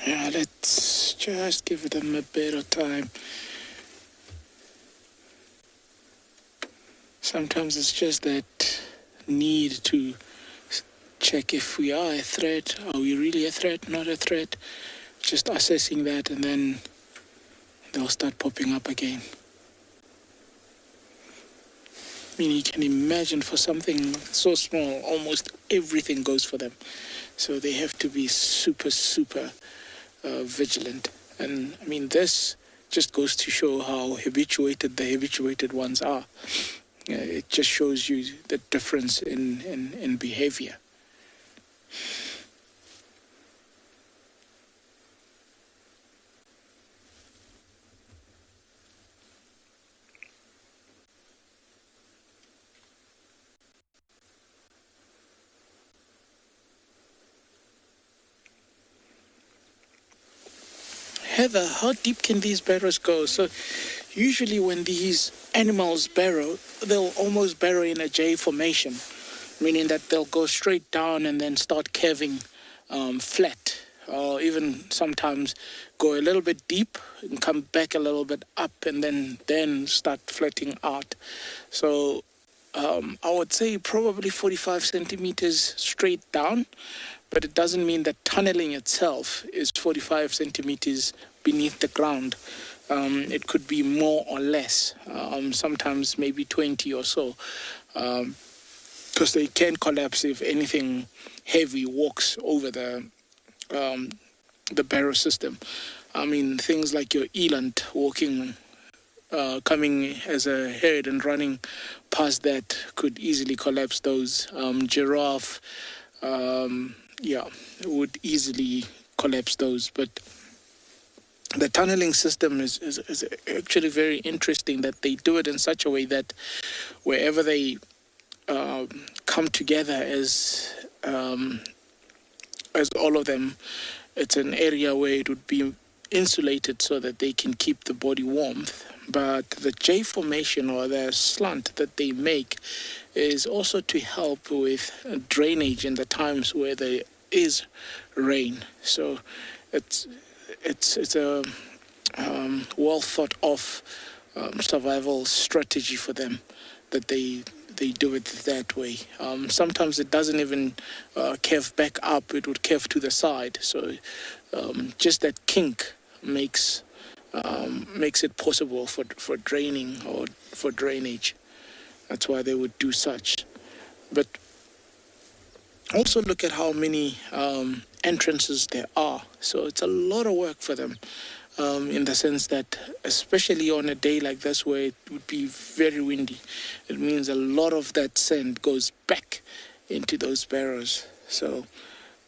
Yeah, let's just give them a bit of time. Sometimes it's just that need to check if we are a threat. Are we really a threat, not a threat? Just assessing that, and then they'll start popping up again. I mean, you can imagine for something so small, almost everything goes for them. So they have to be super, super vigilant. And I mean, this just goes to show how habituated the habituated ones are. It just shows you the difference in behavior. Heather, how deep can these burrows go? So usually when these animals burrow, they'll almost burrow in a J formation, meaning that they'll go straight down and then start curving flat, or even sometimes go a little bit deep and come back a little bit up and then start flattening out. So I would say probably 45 centimeters straight down, but it doesn't mean that tunneling itself is 45 centimeters beneath the ground. It could be more or less, sometimes maybe 20 or so, because they can collapse if anything heavy walks over the barrow system. I mean, things like your eland walking, coming as a herd and running past that could easily collapse those. Giraffe, would easily collapse those. But the tunneling system is actually very interesting, that they do it in such a way that wherever they come together as all of them, it's an area where it would be insulated so that they can keep the body warmth. But the J formation, or the slant that they make, is also to help with drainage in the times where there is rain. So it's a well thought of survival strategy for them, that they do it that way. Sometimes it doesn't even curve back up, it would curve to the side. So just that kink makes it possible for draining or for drainage. That's why they would do such. But also look at how many entrances there are. So it's a lot of work for them, in the sense that, especially on a day like this where it would be very windy, it means a lot of that sand goes back into those barrows. So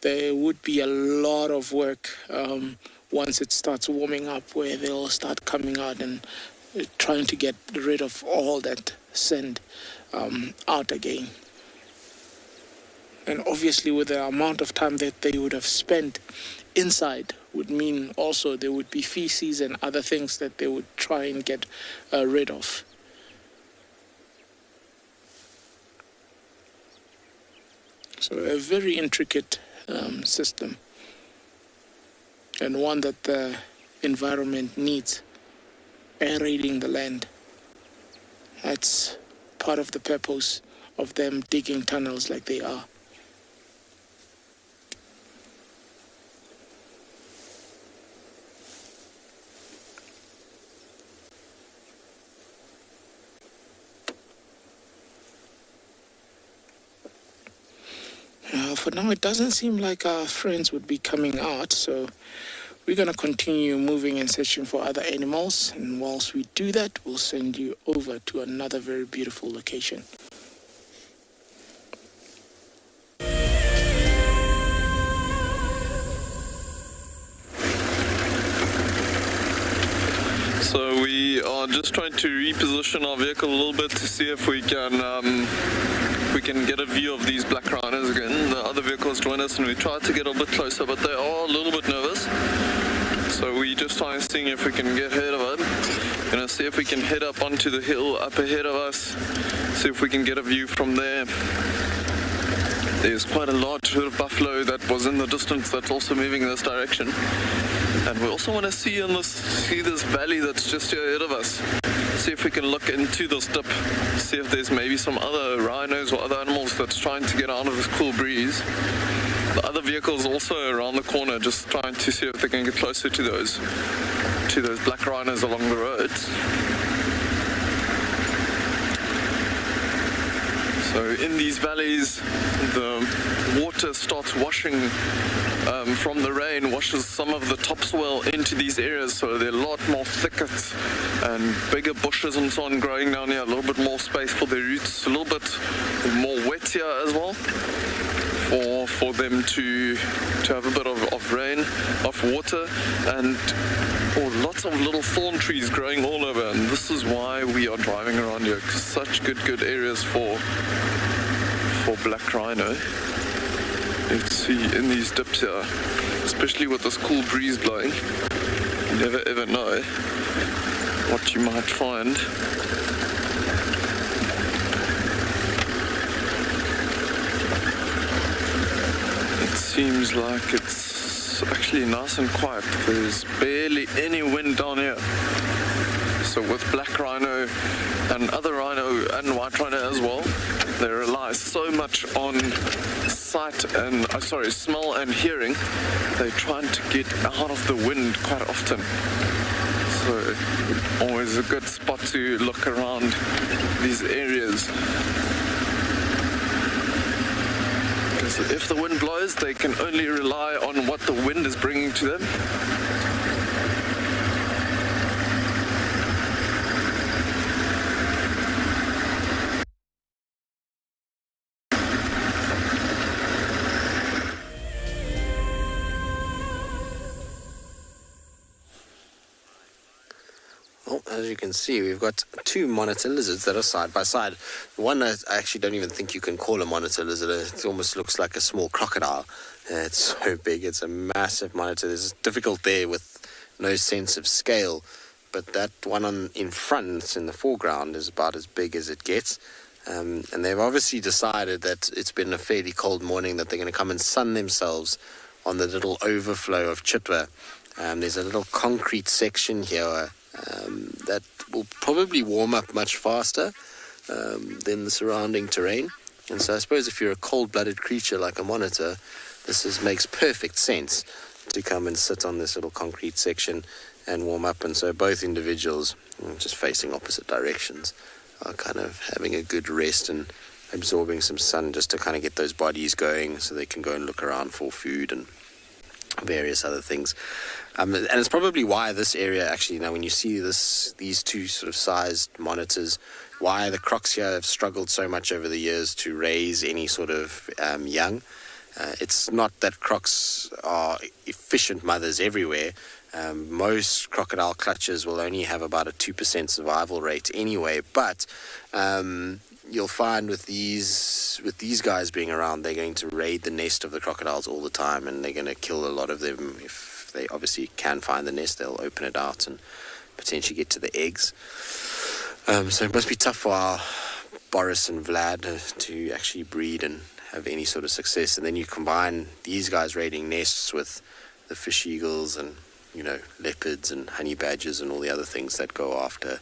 there would be a lot of work once it starts warming up, where they'll start coming out and trying to get rid of all that sand out again. And obviously with the amount of time that they would have spent inside would mean also there would be feces and other things that they would try and get rid of. So a very intricate system, and one that the environment needs, aerating the land. That's part of the purpose of them digging tunnels like they are. For now, it doesn't seem like our friends would be coming out, so we're going to continue moving and searching for other animals. And whilst we do that, we'll send you over to another very beautiful location. So we are just trying to reposition our vehicle a little bit to see if we can get a view of these black rhinos again. The other vehicles join us and we try to get a bit closer, but they are a little bit nervous. So we just try and see if we can get ahead of them. Gonna see if we can head up onto the hill up ahead of us, see if we can get a view from there. There's quite a large herd of buffalo that was in the distance that's also moving in this direction. And we also want to see this valley that's just here ahead of us. See if we can look into this dip, see if there's maybe some other rhinos or other animals that's trying to get out of this cool breeze. The other vehicles also around the corner, just trying to see if they can get closer to those black rhinos along the roads. So in these valleys, the water starts washing from the rain, washes some of the topsoil into these areas, so there are a lot more thickets and bigger bushes and so on growing down here, a little bit more space for their roots, a little bit more wet here as well, for them to have a bit of rain, of water, and lots of little thorn trees growing all over. And this is why we are driving around here, such good areas for black rhino. Let's see, in these dips here, especially with this cool breeze blowing, you never ever know what you might find. It seems like it's actually nice and quiet. There's barely any wind down here. So with black rhino and other rhino and white rhino as well, they rely so much on smell and hearing. They're trying to get out of the wind quite often. So always a good spot to look around these areas. Because if the wind blows, they can only rely on what the wind is bringing to them. As you can see, we've got two monitor lizards that are side by side. One I actually don't even think you can call a monitor lizard. It almost looks like a small crocodile. It's so big. It's a massive monitor. It's difficult there with no sense of scale. But that one in front, in the foreground, is about as big as it gets. And they've obviously decided that it's been a fairly cold morning, that they're going to come and sun themselves on the little overflow of Chitwa. There's a little concrete section here that will probably warm up much faster than the surrounding terrain. And so I suppose if you're a cold-blooded creature like a monitor, this makes perfect sense to come and sit on this little concrete section and warm up. And so both individuals, just facing opposite directions, are kind of having a good rest and absorbing some sun just to kind of get those bodies going so they can go and look around for food and various other things. And it's probably why this area, actually, when you see these two sort of sized monitors, why the crocs here have struggled so much over the years to raise any sort of young. It's not that crocs are efficient mothers everywhere. Most crocodile clutches will only have about a 2% survival rate anyway, but you'll find with these guys being around, they're going to raid the nest of the crocodiles all the time, and they're going to kill a lot of them. If they obviously can find the nest, they'll open it out and potentially get to the eggs. So it must be tough for our Boris and Vlad to actually breed and have any sort of success. And then you combine these guys raiding nests with the fish eagles and leopards and honey badgers and all the other things that go after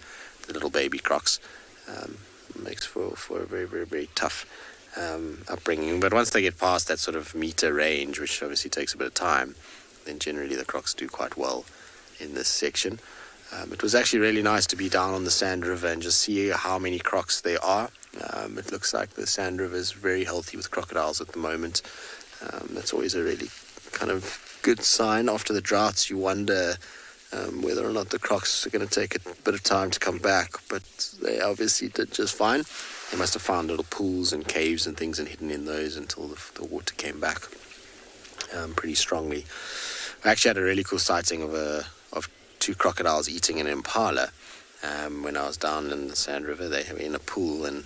the little baby crocs. Makes for a very, very, very tough upbringing. But once they get past that sort of meter range, which obviously takes a bit of time, then generally the crocs do quite well in this section. It was actually really nice to be down on the Sand River and just see how many crocs there are. It looks like the Sand River is very healthy with crocodiles at the moment. That's always a really kind of good sign. After the droughts, you wonder whether or not the crocs are going to take a bit of time to come back, but they obviously did just fine. They must have found little pools and caves and things and hidden in those until the water came back pretty strongly. I actually had a really cool sighting of two crocodiles eating an impala when I was down in the Sand River. They were in a pool, and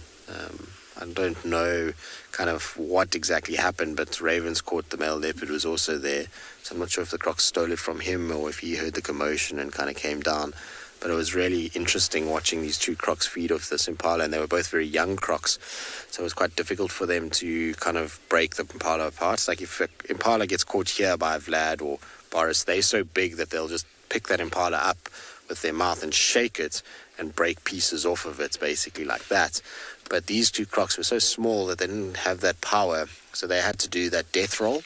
I don't know kind of what exactly happened, but Ravens caught the male leopard was also there. So I'm not sure if the crocs stole it from him or if he heard the commotion and kind of came down. But it was really interesting watching these two crocs feed off this impala, and they were both very young crocs. So it was quite difficult for them to kind of break the impala apart. It's like if an impala gets caught here by Vlad or Boris, they're so big that they'll just pick that impala up with their mouth and shake it and break pieces off of it, basically like that. But these two crocs were so small that they didn't have that power, so they had to do that death roll.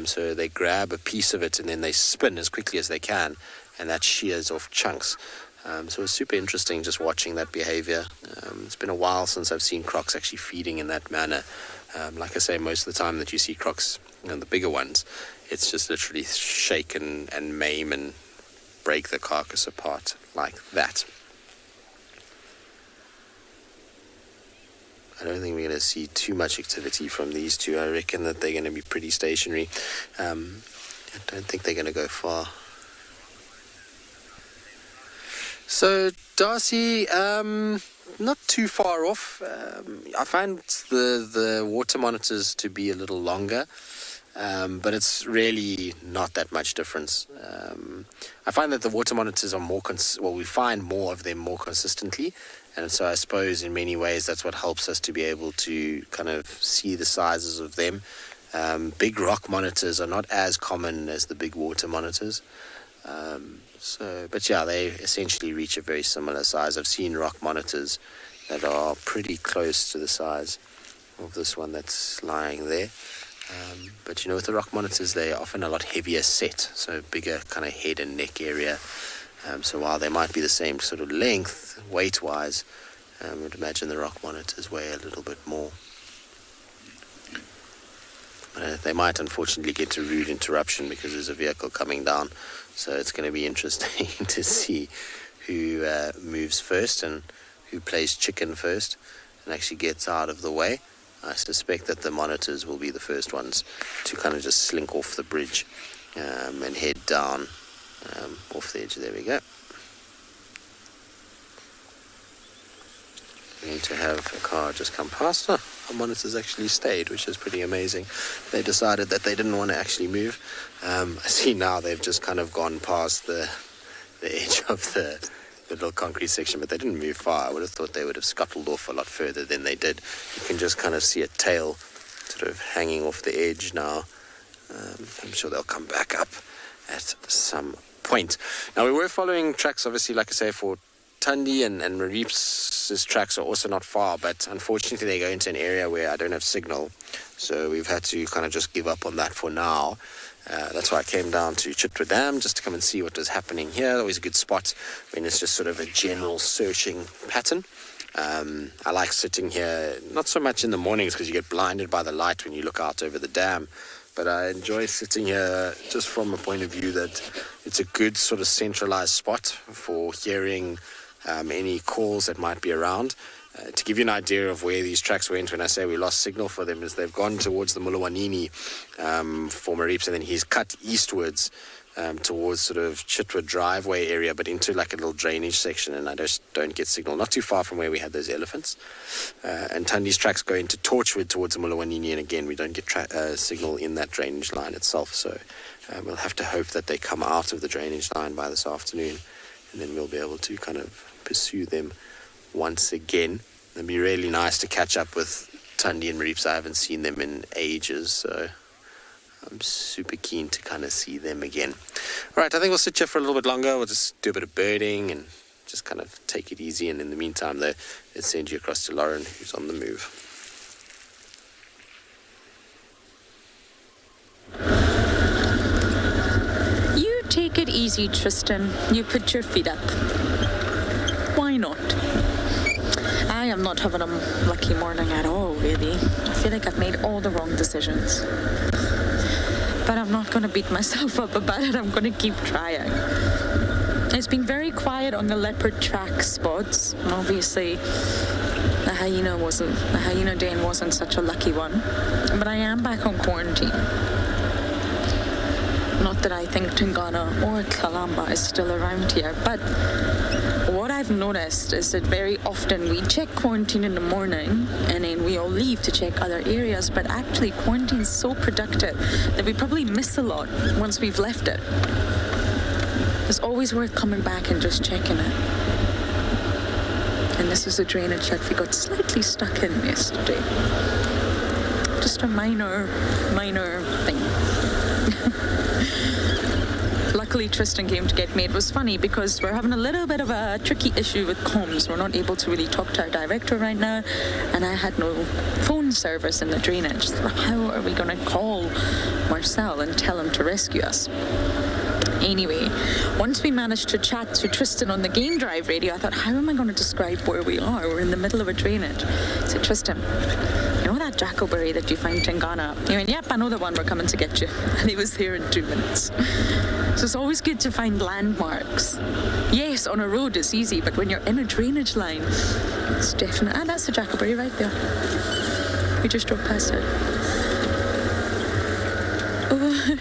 So they grab a piece of it and then they spin as quickly as they can, and that shears off chunks. So it was super interesting just watching that behavior. It's been a while since I've seen crocs actually feeding in that manner. Like I say, most of the time that you see crocs, the bigger ones, it's just literally shake and maim and break the carcass apart like that. I don't think we're going to see too much activity from these two. I reckon that they're going to be pretty stationary. I don't think they're going to go far. So, Darcy, not too far off. I find the water monitors to be a little longer, but it's really not that much difference. I find that the water monitors are more, we find more of them more consistently. And so I suppose in many ways that's what helps us to be able to kind of see the sizes of them. Big rock monitors are not as common as the big water monitors. But yeah, they essentially reach a very similar size. I've seen rock monitors that are pretty close to the size of this one that's lying there. But with the rock monitors, they're often a lot heavier set, so bigger kind of head and neck area. So while they might be the same sort of length, weight-wise, I would imagine the rock monitors weigh a little bit more. They might unfortunately get a rude interruption because there's a vehicle coming down. So it's going to be interesting to see who moves first and who plays chicken first and actually gets out of the way. I suspect that the monitors will be the first ones to kind of just slink off the bridge and head down off the edge. There we go. We're going to have a car just come past. Our monitors actually stayed, which is pretty amazing. They decided that they didn't want to actually move. I see now they've just kind of gone past the edge of the little concrete section, but they didn't move far. I would have thought they would have scuttled off a lot further than they did. You can just kind of see a tail sort of hanging off the edge now. I'm sure they'll come back up at some point. Now, we were following tracks, obviously, like I say, for Thandi and Mariep's tracks are also not far, but unfortunately they go into an area where I don't have signal, so we've had to kind of just give up on that for now. That's why I came down to Chitwa Dam just to come and see what was happening here. Always a good spot when it's just sort of a general searching pattern. I like sitting here, not so much in the mornings because you get blinded by the light when you look out over the dam, but I enjoy sitting here just from a point of view that it's a good sort of centralized spot for hearing any calls that might be around. To give you an idea of where these tracks went when I say we lost signal for them, is they've gone towards the Mulawanini for Mariep's, and then he's cut eastwards towards sort of Chitwa driveway area, but into like a little drainage section, and I just don't get signal. Not too far from where we had those elephants. And Thandi's tracks go into Torchwood towards the Mulawanini, and again, we don't get signal in that drainage line itself, so we'll have to hope that they come out of the drainage line by this afternoon, and then we'll be able to kind of pursue them once again. It'd be really nice to catch up with Thandi and Mariep's. I haven't seen them in ages, so I'm super keen to kind of see them again. All right, I think we'll sit here for a little bit longer. We'll just do a bit of birding and just just kind of take it easy, and in the meantime, they send you across to Lauren, who's on the move. You take it easy, Tristan. You put your feet up. Why not? I am not having a lucky morning at all, really. I feel like I've made all the wrong decisions. But I'm not going to beat myself up about it. I'm going to keep trying. It's been very quiet on the leopard track spots. And obviously, the hyena den wasn't such a lucky one. But I am back on quarantine. Not that I think Tingana or Kalamba is still around here, but what I've noticed is that very often we check quarantine in the morning and then we all leave to check other areas, but actually quarantine is so productive that we probably miss a lot once we've left it. It's always worth coming back and just checking it. And this is a drainage that we got slightly stuck in yesterday. Just a minor thing. Luckily, Tristan came to get me. It was funny because we're having a little bit of a tricky issue with comms. We're not able to really talk to our director right now, and I had no phone service in the drainage. So how are we going to call Marcel and tell him to rescue us? Anyway, once we managed to chat to Tristan on the game drive radio, I thought, how am I going to describe where we are? We're in the middle of a drainage. I said, Tristan, you know that jackalberry that you find in Ghana? He went, yep, I know the one, we're coming to get you. And he was here in 2 minutes. So it's always good to find landmarks. Yes, on a road it's easy, but when you're in a drainage line, it's definitely... Ah, that's the jackalberry right there. We just drove past it. Oh,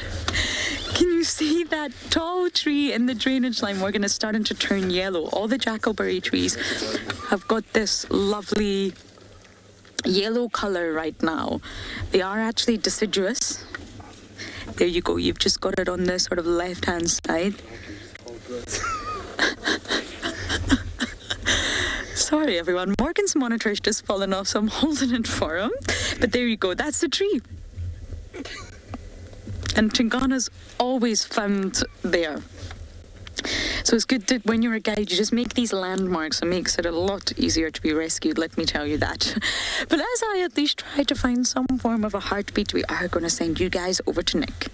can you see that tall tree in the drainage line? We're going to start to turn yellow. All the jackalberry trees have got this lovely yellow color right now. They are actually deciduous. There you go, you've just got it on the sort of left-hand side. Sorry, everyone. Morgan's monitor's just fallen off, so I'm holding it for him. But there you go, that's the tree. And Tingana's always found there. So it's good that when you're a guide, you just make these landmarks. It makes it a lot easier to be rescued, let me tell you that. But as I at least try to find some form of a heartbeat, we are going to send you guys over to Nick.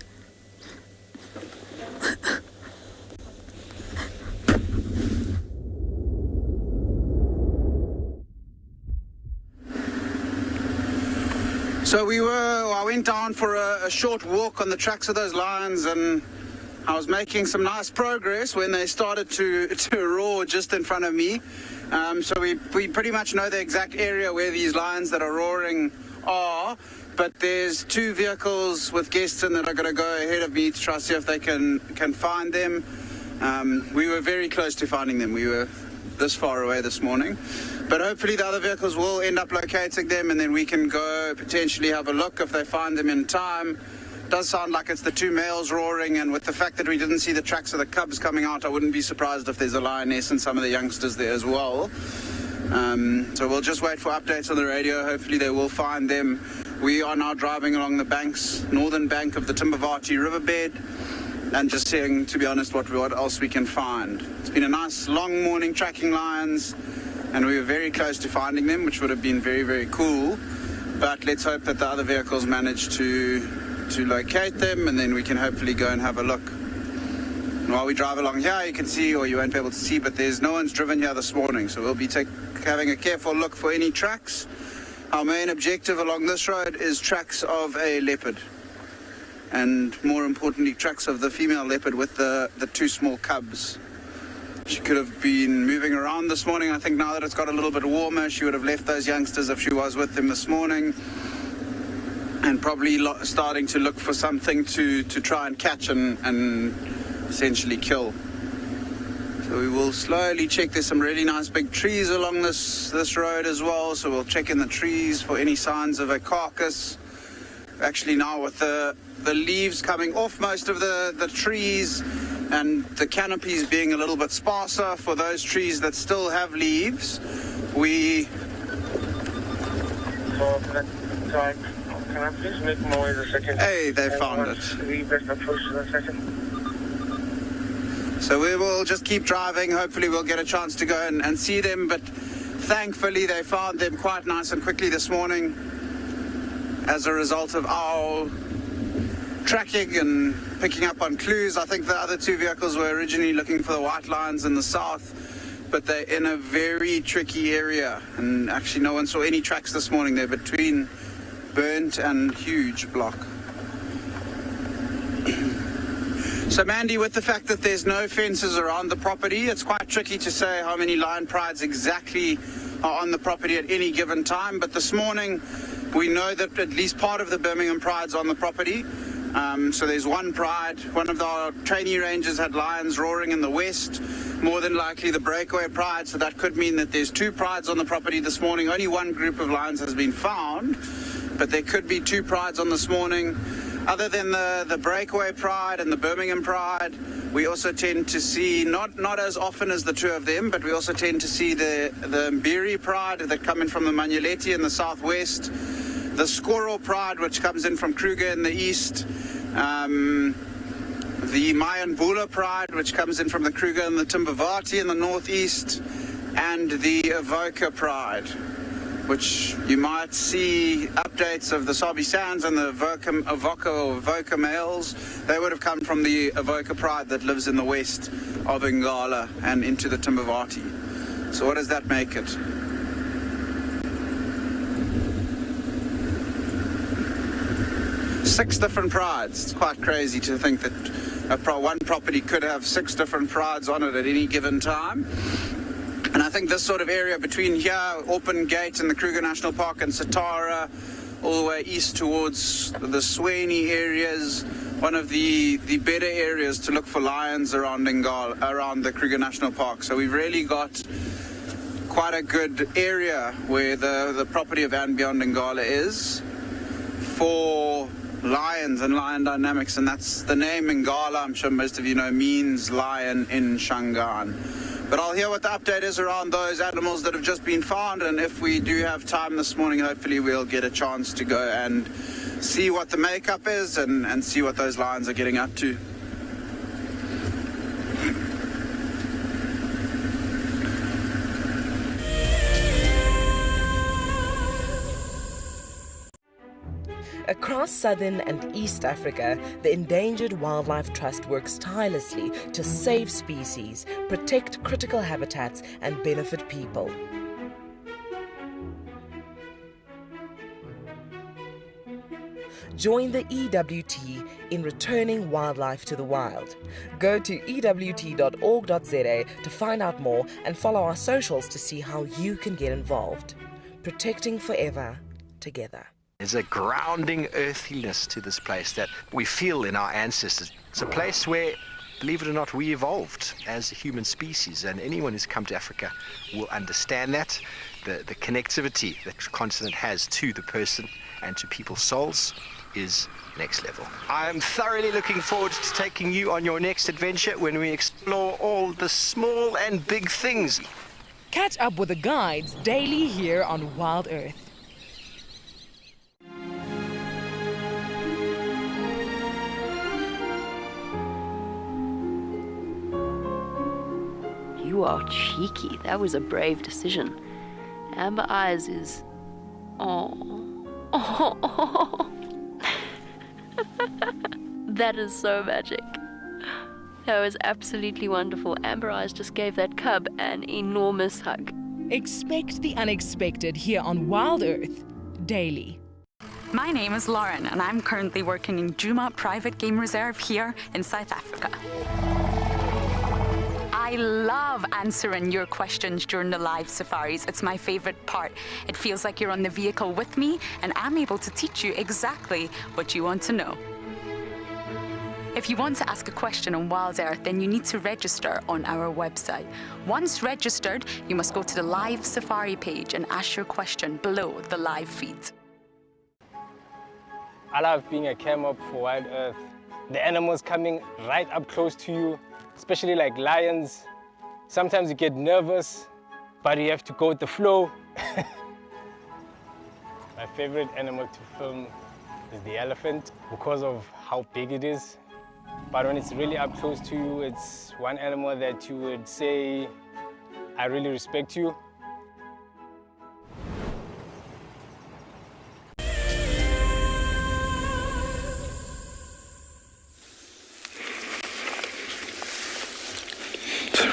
So I went down for a short walk on the tracks of those lions, and I was making some nice progress when they started to roar just in front of me. So we pretty much know the exact area where these lions that are roaring are, but there's 2 vehicles with guests in that are going to go ahead of me to try to see if they can find them. We were very close to finding them. We were this far away this morning. But hopefully the other vehicles will end up locating them, and then we can go potentially have a look if they find them in time. It does sound like it's the 2 males roaring, and with the fact that we didn't see the tracks of the cubs coming out, I wouldn't be surprised if there's a lioness and some of the youngsters there as well. So we'll just wait for updates on the radio. Hopefully they will find them. We are now driving along the northern bank of the Timbavati riverbed, and just seeing, to be honest, what else we can find. It's been a nice long morning tracking lions, and we were very close to finding them, which would have been very, very cool. But let's hope that the other vehicles manage to locate them, and then we can hopefully go and have a look. And while we drive along here, you can see, or you won't be able to see, but there's no one's driven here this morning, so we'll be having a careful look for any tracks. Our main objective along this road is tracks of a leopard, and more importantly, tracks of the female leopard with the 2 small cubs. She could have been moving around this morning. I think now that it's got a little bit warmer, she would have left those youngsters if she was with them this morning, and probably starting to look for something to try and catch and essentially kill. So we will slowly check. There's some really nice big trees along this road as well, so we'll check in the trees for any signs of a carcass. Actually, now with the leaves coming off most of the trees, and the canopies being a little bit sparser for those trees that still have leaves, we... Can I please make noise a second? Hey, they found it. So we will just keep driving. Hopefully we'll get a chance to go and see them, but thankfully they found them quite nice and quickly this morning as a result of our tracking and picking up on clues. I think the other two vehicles were originally looking for the white lions in the south, but they're in a very tricky area, and actually no one saw any tracks this morning. They're between Burnt and Huge Block. So Mandy, with the fact that there's no fences around the property, it's quite tricky to say how many lion prides exactly are on the property at any given time, but this morning we know that at least part of the Birmingham pride's on the property. So there's one pride. One of our trainee rangers had lions roaring in the west, more than likely the breakaway pride, so that could mean that there's two prides on the property this morning. Only one group of lions has been found, but there could be two prides on this morning. Other than the breakaway pride and the Birmingham pride, we also tend to see, not as often as the two of them, but we also tend to see the Mbiri pride that come in from the Manuletti in the southwest, the Squirrel pride which comes in from Kruger in the east, the Mayan Bula pride which comes in from the Kruger and the Timbavati in the northeast, and the Avoca pride, which you might see updates of the Sabi Sands and the Avoca males. They would have come from the Avoca pride that lives in the west of Ngala and into the Timbavati. So what does that make it? Six different prides. It's quite crazy to think that one property could have 6 different prides on it at any given time. And I think this sort of area between here, Open Gate and the Kruger National Park, and Satara, all the way east towards the Swaney areas, one of the better areas to look for lions around around the Kruger National Park. So we've really got quite a good area where the property of and beyond Ngala is for lions and lion dynamics, and that's the name Ngala, I'm sure most of you know, means lion in Shangaan. But I'll hear what the update is around those animals that have just been found, and if we do have time this morning, hopefully we'll get a chance to go and see what the makeup is and see what those lions are getting up to. Across southern and East Africa, the Endangered Wildlife Trust works tirelessly to save species, protect critical habitats, and benefit people. Join the EWT in returning wildlife to the wild. Go to ewt.org.za to find out more and follow our socials to see how you can get involved. Protecting forever, together. There's a grounding earthiness to this place that we feel in our ancestors. It's a place where, believe it or not, we evolved as a human species, and anyone who's come to Africa will understand that. The connectivity that the continent has to the person and to people's souls is next level. I'm thoroughly looking forward to taking you on your next adventure when we explore all the small and big things. Catch up with the guides daily here on Wild Earth. You are cheeky. That was a brave decision. Amber Eyes is... Oh. That is so magic. That was absolutely wonderful. Amber Eyes just gave that cub an enormous hug. Expect the unexpected here on Wild Earth, daily. My name is Lauren, and I'm currently working in Djuma Private Game Reserve here in South Africa. I love answering your questions during the live safaris. It's my favorite part. It feels like you're on the vehicle with me, and I'm able to teach you exactly what you want to know. If you want to ask a question on Wild Earth, then you need to register on our website. Once registered, you must go to the live safari page and ask your question below the live feed. I love being a cam-up for Wild Earth. The animals coming right up close to you, especially like lions. Sometimes you get nervous, but you have to go with the flow. My favorite animal to film is the elephant because of how big it is. But when it's really up close to you, it's one animal that you would say, I really respect you.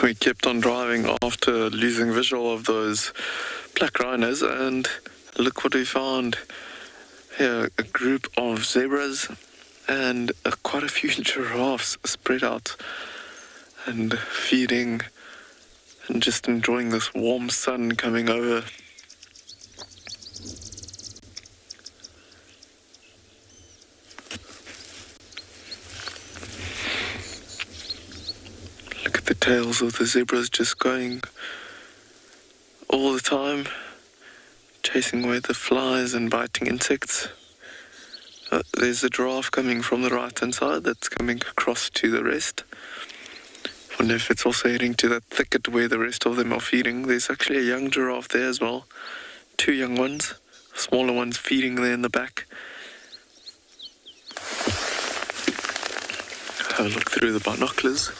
We kept on driving after losing visual of those black rhinos, and look what we found here, a group of zebras and quite a few giraffes spread out and feeding and just enjoying this warm sun coming over. Look at the tails of the zebras just going all the time, chasing away the flies and biting insects. There's a giraffe coming from the right hand side that's coming across to the rest. Wonder if it's also heading to that thicket where the rest of them are feeding. There's actually a young giraffe there as well. 2 young ones, smaller ones feeding there in the back. Have a look through the binoculars.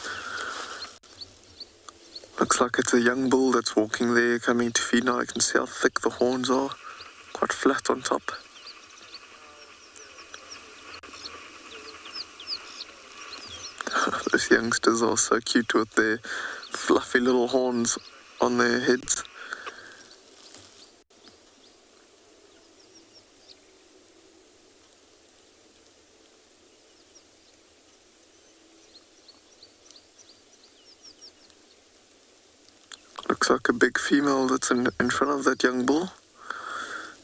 Looks like it's a young bull that's walking there, coming to feed now. I can see how thick the horns are, quite flat on top. Those youngsters are so cute with their fluffy little horns on their heads. Looks like a big female that's in front of that young bull.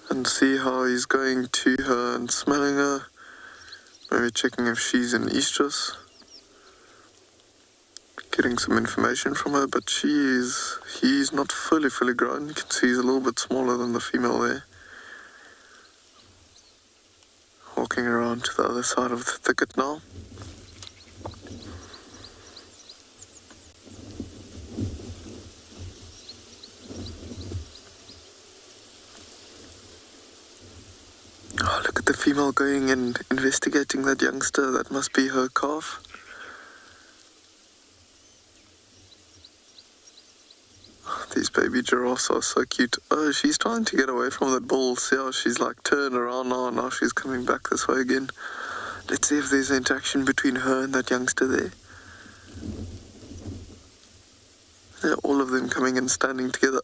And see how he's going to her and smelling her. Maybe checking if she's in estrus. Getting some information from her, but he's not fully grown. You can see he's a little bit smaller than the female there. Walking around to the other side of the thicket now. Oh, look at the female going and investigating that youngster. That must be her calf. These baby giraffes are so cute. Oh, she's trying to get away from that bull. See how she's like turned around now, and now she's coming back this way again. Let's see if there's an interaction between her and that youngster there. Yeah, all of them coming and standing together.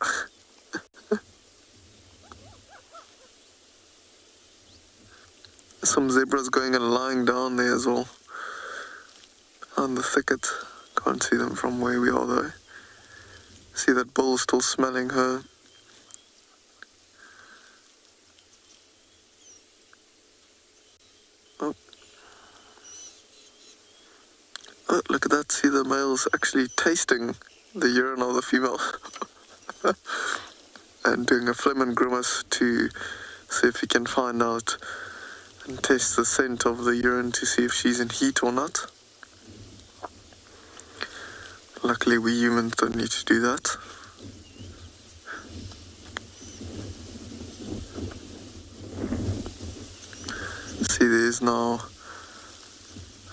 Some zebras going and lying down there as well. On the thicket. Can't see them from where we are though. See that bull still smelling her. Oh. Oh, look at that. See the male's actually tasting the urine of the female. And doing a flemin grimace to see if he can find out and test the scent of the urine to see if she's in heat or not. Luckily we humans don't need to do that. See, there's now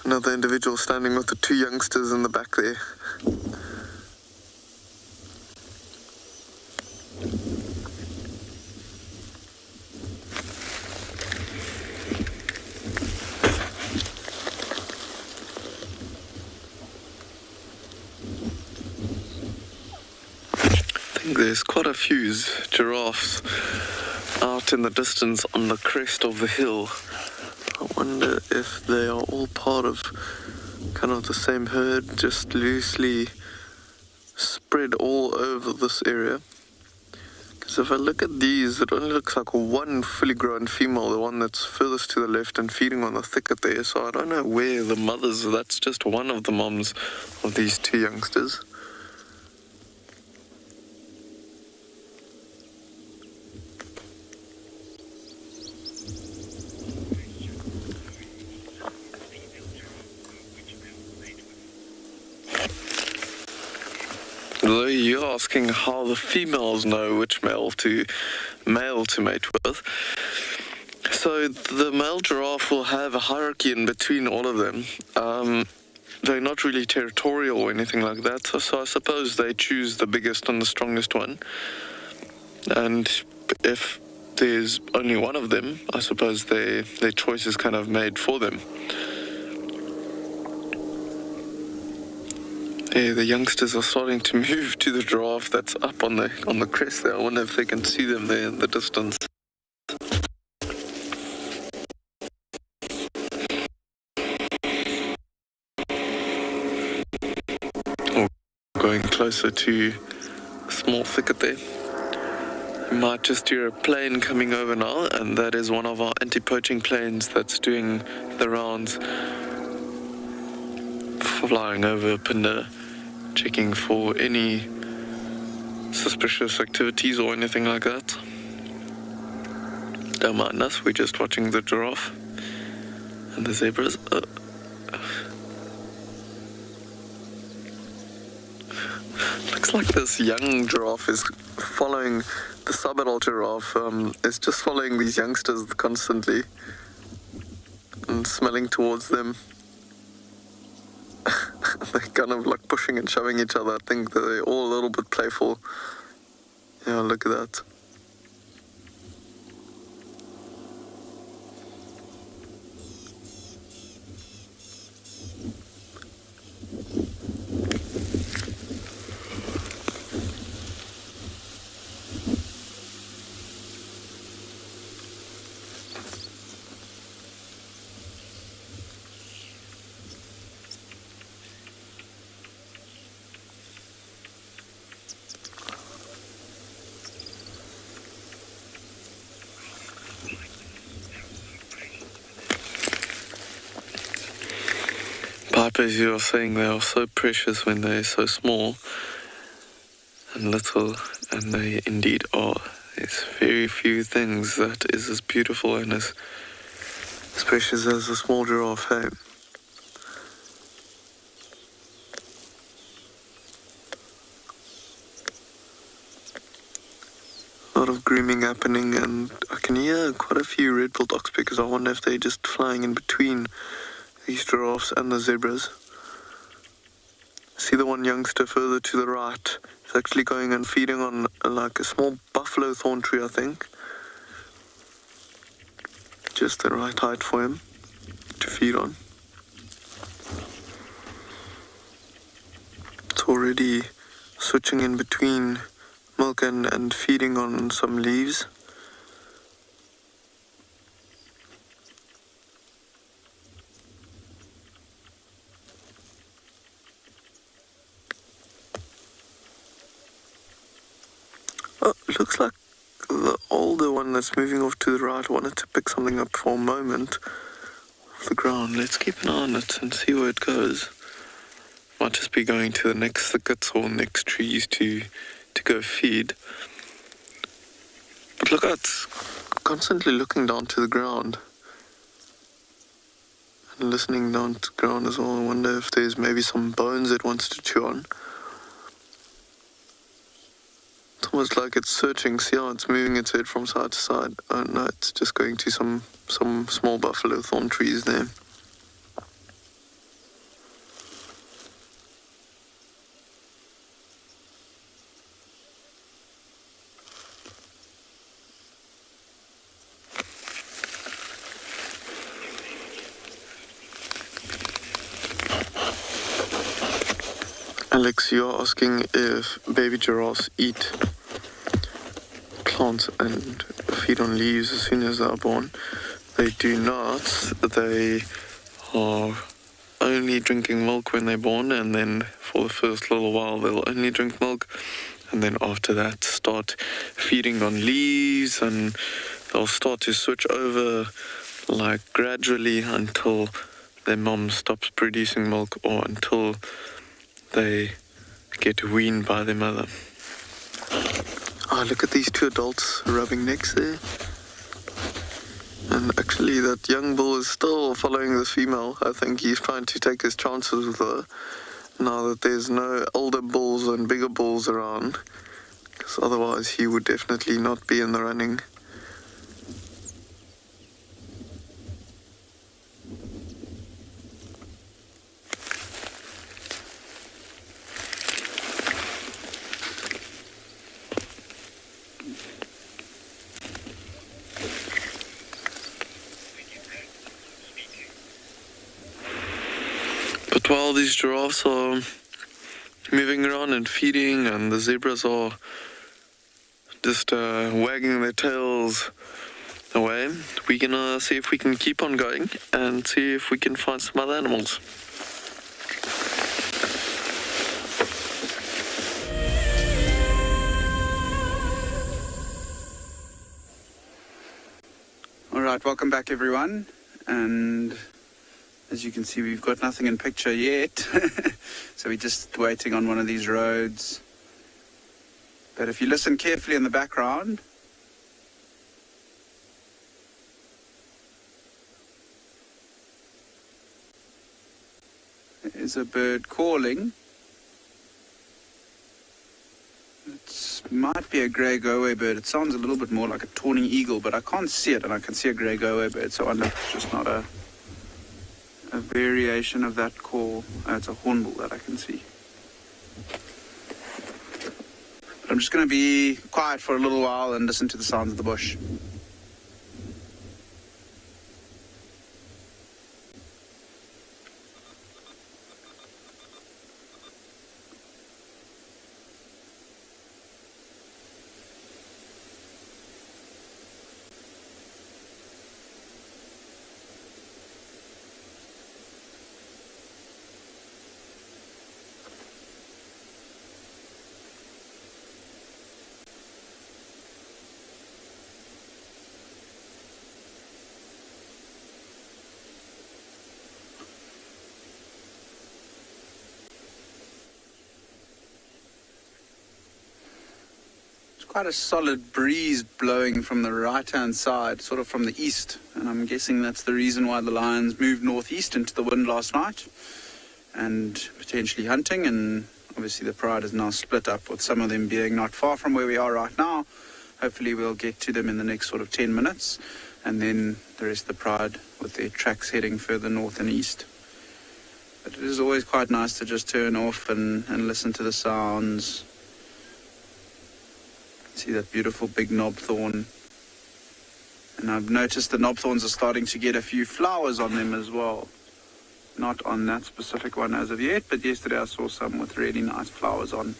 another individual standing with the 2 youngsters in the back there. There's quite a few giraffes out in the distance on the crest of the hill. I wonder if they are all part of kind of the same herd, just loosely spread all over this area. Because if I look at these, it only looks like one fully grown female, the one that's furthest to the left and feeding on the thicket there. So I don't know where the mothers, that's just one of the moms of these 2 youngsters. Though you're asking how the females know which male to mate with. So the male giraffe will have a hierarchy in between all of them. they're not really territorial or anything like that. So I suppose they choose the biggest and the strongest one. And if there's only one of them, I suppose their choice is kind of made for them. Yeah, the youngsters are starting to move to the giraffe that's up on the crest there. I wonder if they can see them there in the distance. Oh, going closer to a small thicket there. You might just hear a plane coming over now, and that is one of our anti-poaching planes that's doing the rounds, flying over Punda, checking for any suspicious activities or anything like that. Don't mind us, we're just watching the giraffe and the zebras. Looks like this young giraffe is following the sub-adult giraffe. It's just following these youngsters constantly and smelling towards them. They're kind of like pushing and shoving each other. I think they're all a little bit playful. Yeah, look at that. Pipers, you are saying they are so precious when they're so small and little, and they indeed are. There's very few things that is as beautiful and as precious as a small giraffe, hey? A lot of grooming happening, and I can hear quite a few red-billed oxpeckers. I wonder if they're just flying in between these giraffes and the zebras. See the one youngster further to the right. He's actually going and feeding on like a small buffalo thorn tree, I think. Just the right height for him to feed on. It's already switching in between milk and feeding on some leaves. Oh, looks like the older one that's moving off to the right wanted to pick something up for a moment off the ground. Let's keep an eye on it and see where it goes. Might just be going to the next thickets or next trees to go feed. But look, it's constantly looking down to the ground and listening down to the ground as well. I wonder if there's maybe some bones it wants to chew on. It's almost like it's searching. See how it's moving its head from side to side? Oh no, it's just going to some small buffalo thorn trees there. Alex, you're asking if baby giraffes eat plants and feed on leaves as soon as they're born. They do not. They are only drinking milk when they're born, and then for the first little while they'll only drink milk, and then after that start feeding on leaves, and they'll start to switch over like gradually until their mom stops producing milk or until they get weaned by their mother. Oh, look at these two adults rubbing necks there. And actually that young bull is still following this female. I think he's trying to take his chances with her now that there's no older bulls and bigger bulls around, because otherwise he would definitely not be in the running. these giraffes are moving around and feeding, and the zebras are just wagging their tails away. We're gonna see if we can keep on going and see if we can find some other animals. All right, welcome back everyone. And as you can see, we've got nothing in picture yet. So we're just waiting on one of these roads. But if you listen carefully in the background, there is a bird calling. It might be a grey go-away bird. It sounds a little bit more like a tawny eagle, but I can't see it, and I can see a grey go-away bird, so I wonder if it's just not a variation of that call. It's a hornbill that I can see. But I'm just going to be quiet for a little while and listen to the sounds of the bush. Quite a solid breeze blowing from the right-hand side, sort of from the east, and I'm guessing that's the reason why the lions moved northeast into the wind last night and potentially hunting. And obviously the pride is now split up, with some of them being not far from where we are right now. Hopefully we'll get to them in the next sort of 10 minutes, and then the rest of the pride with their tracks heading further north and east. But it is always quite nice to just turn off and listen to the sounds. See that beautiful big knobthorn, and I've noticed the knobthorns are starting to get a few flowers on them as well. Not on that specific one as of yet, but yesterday I saw some with really nice flowers on.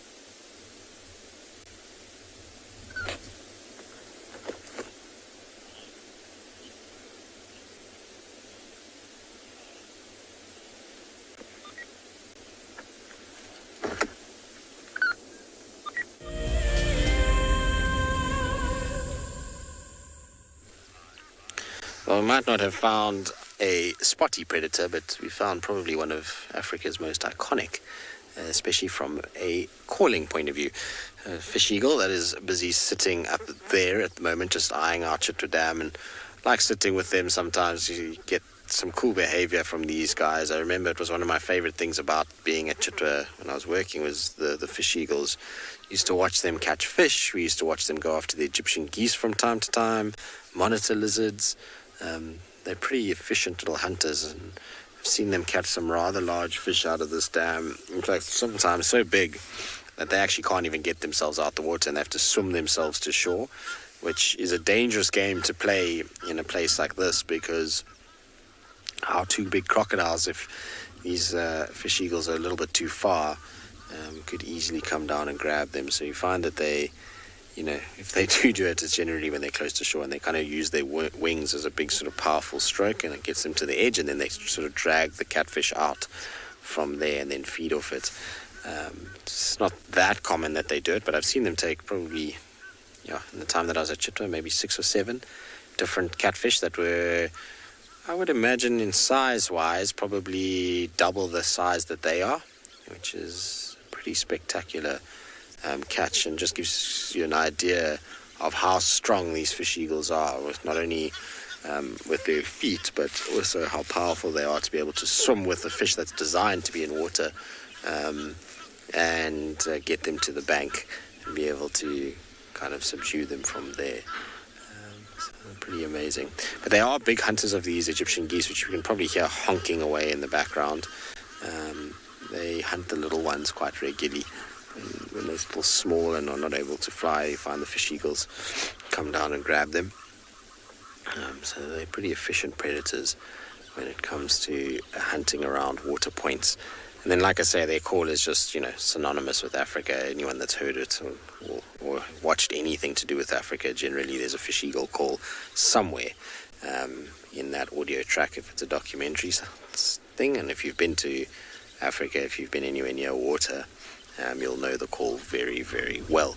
Well, we might not have found a spotty predator, but we found probably one of Africa's most iconic, especially from a calling point of view. A fish eagle that is busy sitting up there at the moment, just eyeing our Chitwa Dam, and like sitting with them. Sometimes you get some cool behavior from these guys. I remember it was one of my favorite things about being at Chitwa when I was working, was the fish eagles. Used to watch them catch fish. We used to watch them go after the Egyptian geese from time to time, monitor lizards. They're pretty efficient little hunters, and I've seen them catch some rather large fish out of this dam. In fact, sometimes so big that they actually can't even get themselves out the water, and they have to swim themselves to shore, which is a dangerous game to play in a place like this, because our two big crocodiles, if these fish eagles are a little bit too far, could easily come down and grab them. So you find that they, if they do it, it's generally when they're close to shore, and they kind of use their wings as a big sort of powerful stroke, and it gets them to the edge, and then they sort of drag the catfish out from there and then feed off it. It's not that common that they do it, but I've seen them take probably, in the time that I was at Chitwa, maybe 6 or 7 different catfish that were, I would imagine in size-wise, probably double the size that they are, which is a pretty spectacular catch, and just gives you an idea of how strong these fish eagles are, with not only with their feet, but also how powerful they are to be able to swim with a fish that's designed to be in water, and get them to the bank and be able to kind of subdue them from there. So pretty amazing. But they are big hunters of these Egyptian geese, which you can probably hear honking away in the background. They hunt the little ones quite regularly. When they're still small and are not able to fly, you find the fish eagles come down and grab them. So they're pretty efficient predators when it comes to hunting around water points. And then, like I say, their call is just, synonymous with Africa. Anyone that's heard it or watched anything to do with Africa, generally there's a fish eagle call somewhere in that audio track if it's a documentary thing. And if you've been to Africa, if you've been anywhere near water, you'll know the call very, very well.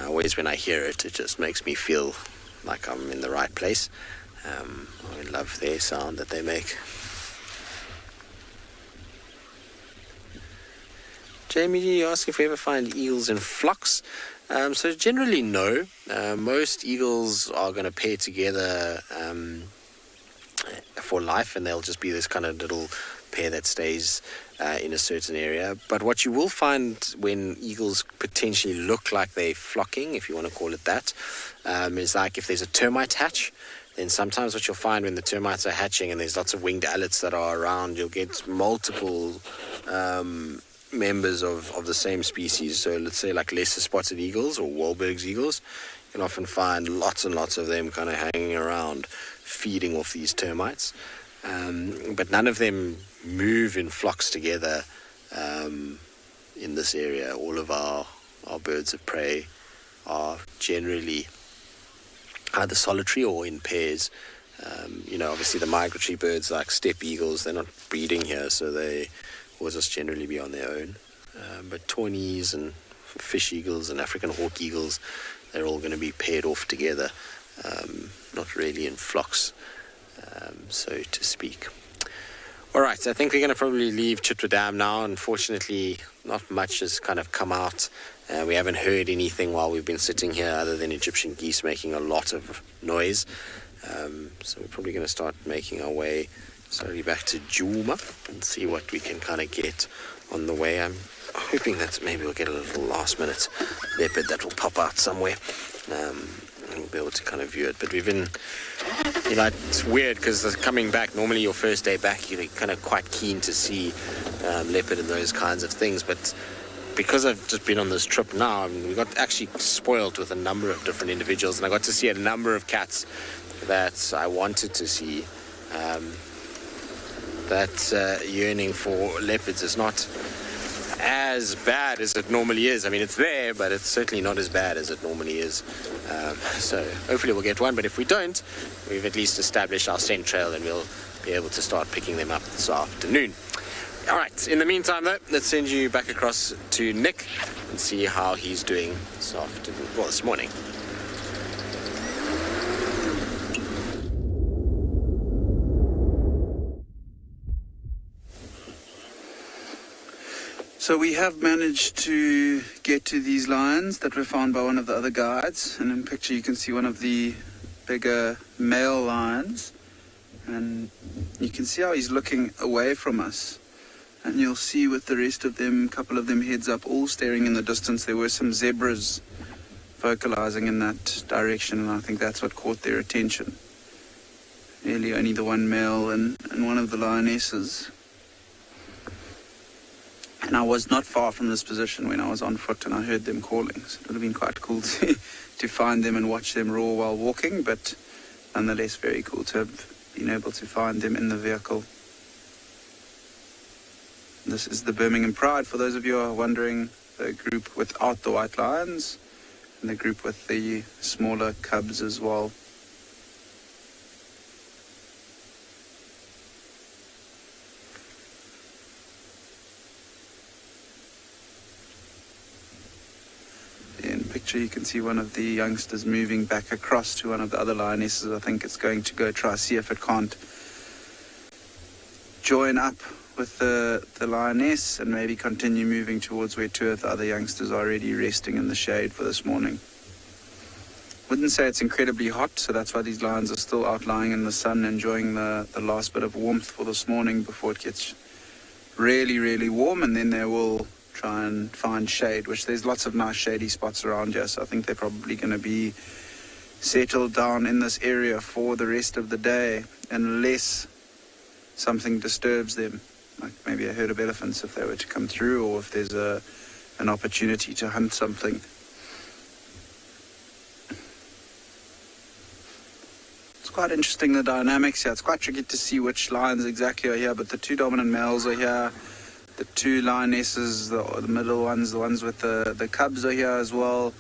Always when I hear it, it just makes me feel like I'm in the right place. I love their sound that they make. Jamie, you asked if we ever find eagles in flocks. So generally no. Most eagles are going to pair together for life, and they'll just be this kind of little pair that stays in a certain area. But what you will find when eagles potentially look like they're flocking, if you want to call it that, is like if there's a termite hatch, then sometimes what you'll find when the termites are hatching and there's lots of winged owlets that are around, you'll get multiple members of the same species. So let's say like lesser spotted eagles or Wahlberg's eagles, you can often find lots and lots of them kind of hanging around feeding off these termites. But none of them move in flocks together in this area. All of our birds of prey are generally either solitary or in pairs. Obviously the migratory birds like steppe eagles, they're not breeding here, so they will just generally be on their own. But tawnies and fish eagles and African hawk eagles, they're all going to be paired off together, not really in flocks, so to speak. All right, I think we're going to probably leave Chitwa Dam now. Unfortunately, not much has kind of come out. We haven't heard anything while we've been sitting here other than Egyptian geese making a lot of noise. So we're probably going to start making our way slowly back to Djuma and see what we can kind of get on the way. I'm hoping that maybe we'll get a little last-minute leopard that will pop out somewhere. And we'll be able to kind of view it. But we've been, it's weird because coming back, normally your first day back, you're kind of quite keen to see leopard and those kinds of things. But because I've just been on this trip now, we got actually spoiled with a number of different individuals, and I got to see a number of cats that I wanted to see. That yearning for leopards is not as bad as it normally is. I mean, it's there, but it's certainly not as bad as it normally is. So hopefully we'll get one, but if we don't, we've at least established our scent trail and we'll be able to start picking them up this afternoon. All right, in the meantime though, let's send you back across to Nick and see how he's doing this morning. So we have managed to get to these lions that were found by one of the other guides, and in picture you can see one of the bigger male lions, and you can see how he's looking away from us, and you'll see with the rest of them, a couple of them heads up, all staring in the distance. There were some zebras vocalizing in that direction, and I think that's what caught their attention. Really only the one male and one of the lionesses. And I was not far from this position when I was on foot and I heard them calling. So it would have been quite cool to find them and watch them roar while walking, but nonetheless very cool to have been able to find them in the vehicle. This is the Birmingham Pride, for those of you who are wondering, the group without the white lions and the group with the smaller cubs as well. You can see one of the youngsters moving back across to one of the other lionesses. I think it's going to go try see if it can't join up with the lioness and maybe continue moving towards where two of the other youngsters are already resting in the shade for this morning. Wouldn't say it's incredibly hot, so that's why these lions are still out lying in the sun enjoying the last bit of warmth for this morning before it gets really, really warm, and then they will try and find shade, which there's lots of nice shady spots around here, so I think they're probably going to be settled down in this area for the rest of the day unless something disturbs them, like maybe a herd of elephants if they were to come through, or if there's an opportunity to hunt something. It's quite interesting, the dynamics here. It's quite tricky to see which lions exactly are here, but the two dominant males are here. The two lionesses, the middle ones, the ones with the cubs are here as well.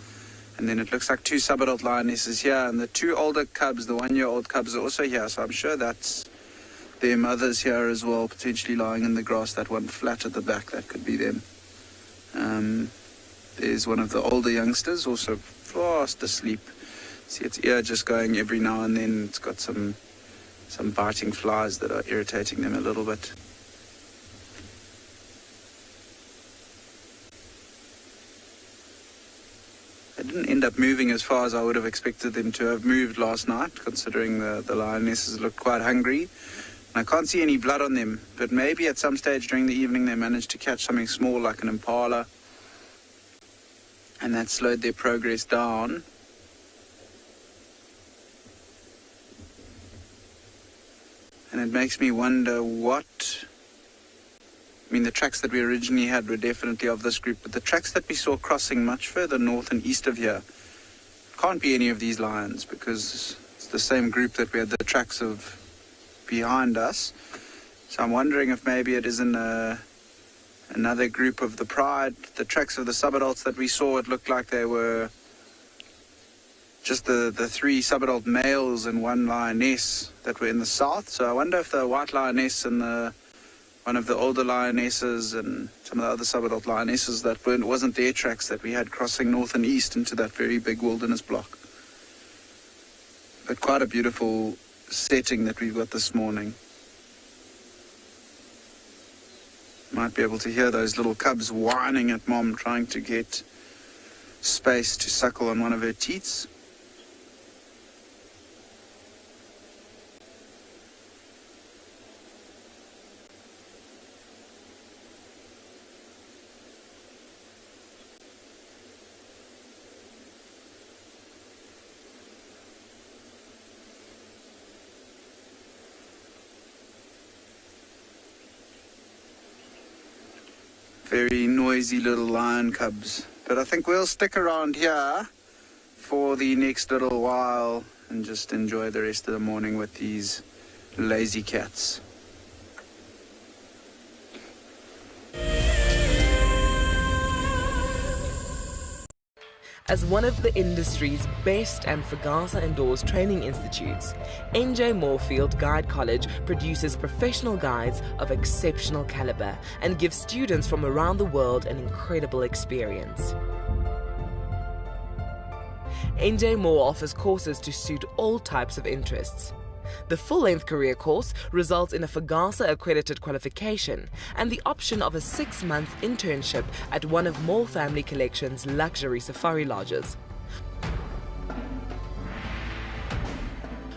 And then it looks like two sub-adult lionesses here, and the two older cubs, the 1-year-old cubs, are also here. So I'm sure that's their mothers here as well, potentially lying in the grass. That one flat at the back, that could be them. There's one of the older youngsters, also fast asleep. See its ear just going every now and then. It's got some biting flies that are irritating them a little bit. They didn't end up moving as far as I would have expected them to have moved last night, considering the lionesses looked quite hungry. And I can't see any blood on them, but maybe at some stage during the evening they managed to catch something small like an impala, and that slowed their progress down. And it makes me wonder what... I mean, the tracks that we originally had were definitely of this group, but the tracks that we saw crossing much further north and east of here can't be any of these lions, because it's the same group that we had the tracks of behind us. So I'm wondering if maybe it isn't another group of the pride. The tracks of the sub-adults that we saw, it looked like they were just the 3 sub-adult males and 1 lioness that were in the south. So I wonder if the white lioness and one of the older lionesses and some of the other sub-adult lionesses, that wasn't their tracks that we had crossing north and east into that very big wilderness block. But quite a beautiful setting that we've got this morning. Might be able to hear those little cubs whining at mom, trying to get space to suckle on one of her teats. Very noisy little lion cubs. But I think we'll stick around here for the next little while and just enjoy the rest of the morning with these lazy cats. As one of the industry's best and Fagasa Indoors training institutes, NJ Moorfield Guide College produces professional guides of exceptional caliber and gives students from around the world an incredible experience. NJ Moore offers courses to suit all types of interests. The full-length career course results in a Fagasa accredited qualification and the option of a 6-month internship at one of Moore Family Collection's luxury safari lodges.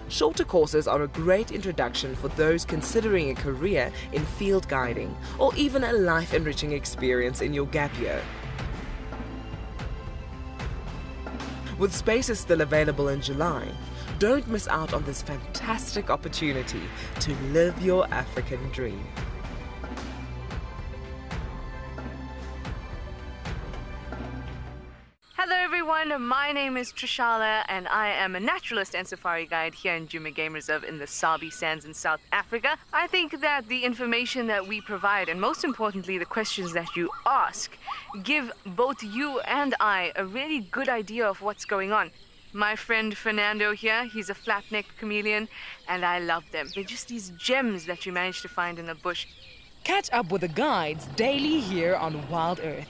Shorter courses are a great introduction for those considering a career in field guiding or even a life-enriching experience in your gap year. With spaces still available in July, don't miss out on this fantastic opportunity to live your African dream. Hello everyone, my name is Trishala and I am a naturalist and safari guide here in Djuma Game Reserve in the Sabi Sands in South Africa. I think that the information that we provide, and most importantly the questions that you ask, give both you and I a really good idea of what's going on. My friend Fernando here, he's a flat-necked chameleon, and I love them. They're just these gems that you manage to find in the bush. Catch up with the guides daily here on Wild Earth.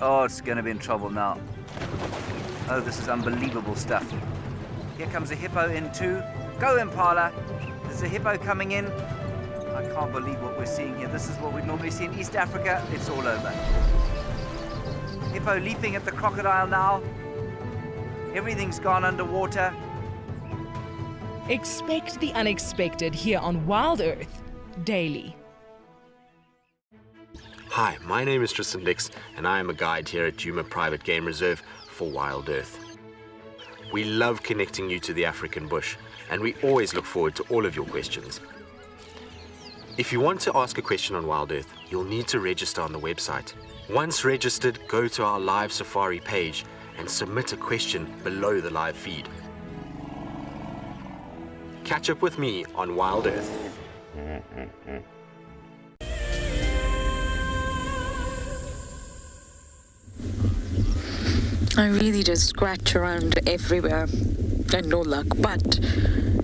Oh, it's gonna be in trouble now. Oh, this is unbelievable stuff. Here comes a hippo in too. Go, Impala! There's a hippo coming in. I can't believe what we're seeing here. This is what we normally see in East Africa. It's all over. Hippo leaping at the crocodile now. Everything's gone underwater. Expect the unexpected here on Wild Earth daily. Hi, my name is Tristan Dix, and I am a guide here at Djuma Private Game Reserve for Wild Earth. We love connecting you to the African bush, and we always look forward to all of your questions. If you want to ask a question on Wild Earth, you'll need to register on the website. Once registered, go to our live safari page and submit a question below the live feed. Catch up with me on Wild Earth. I really did scratch around everywhere and no luck, but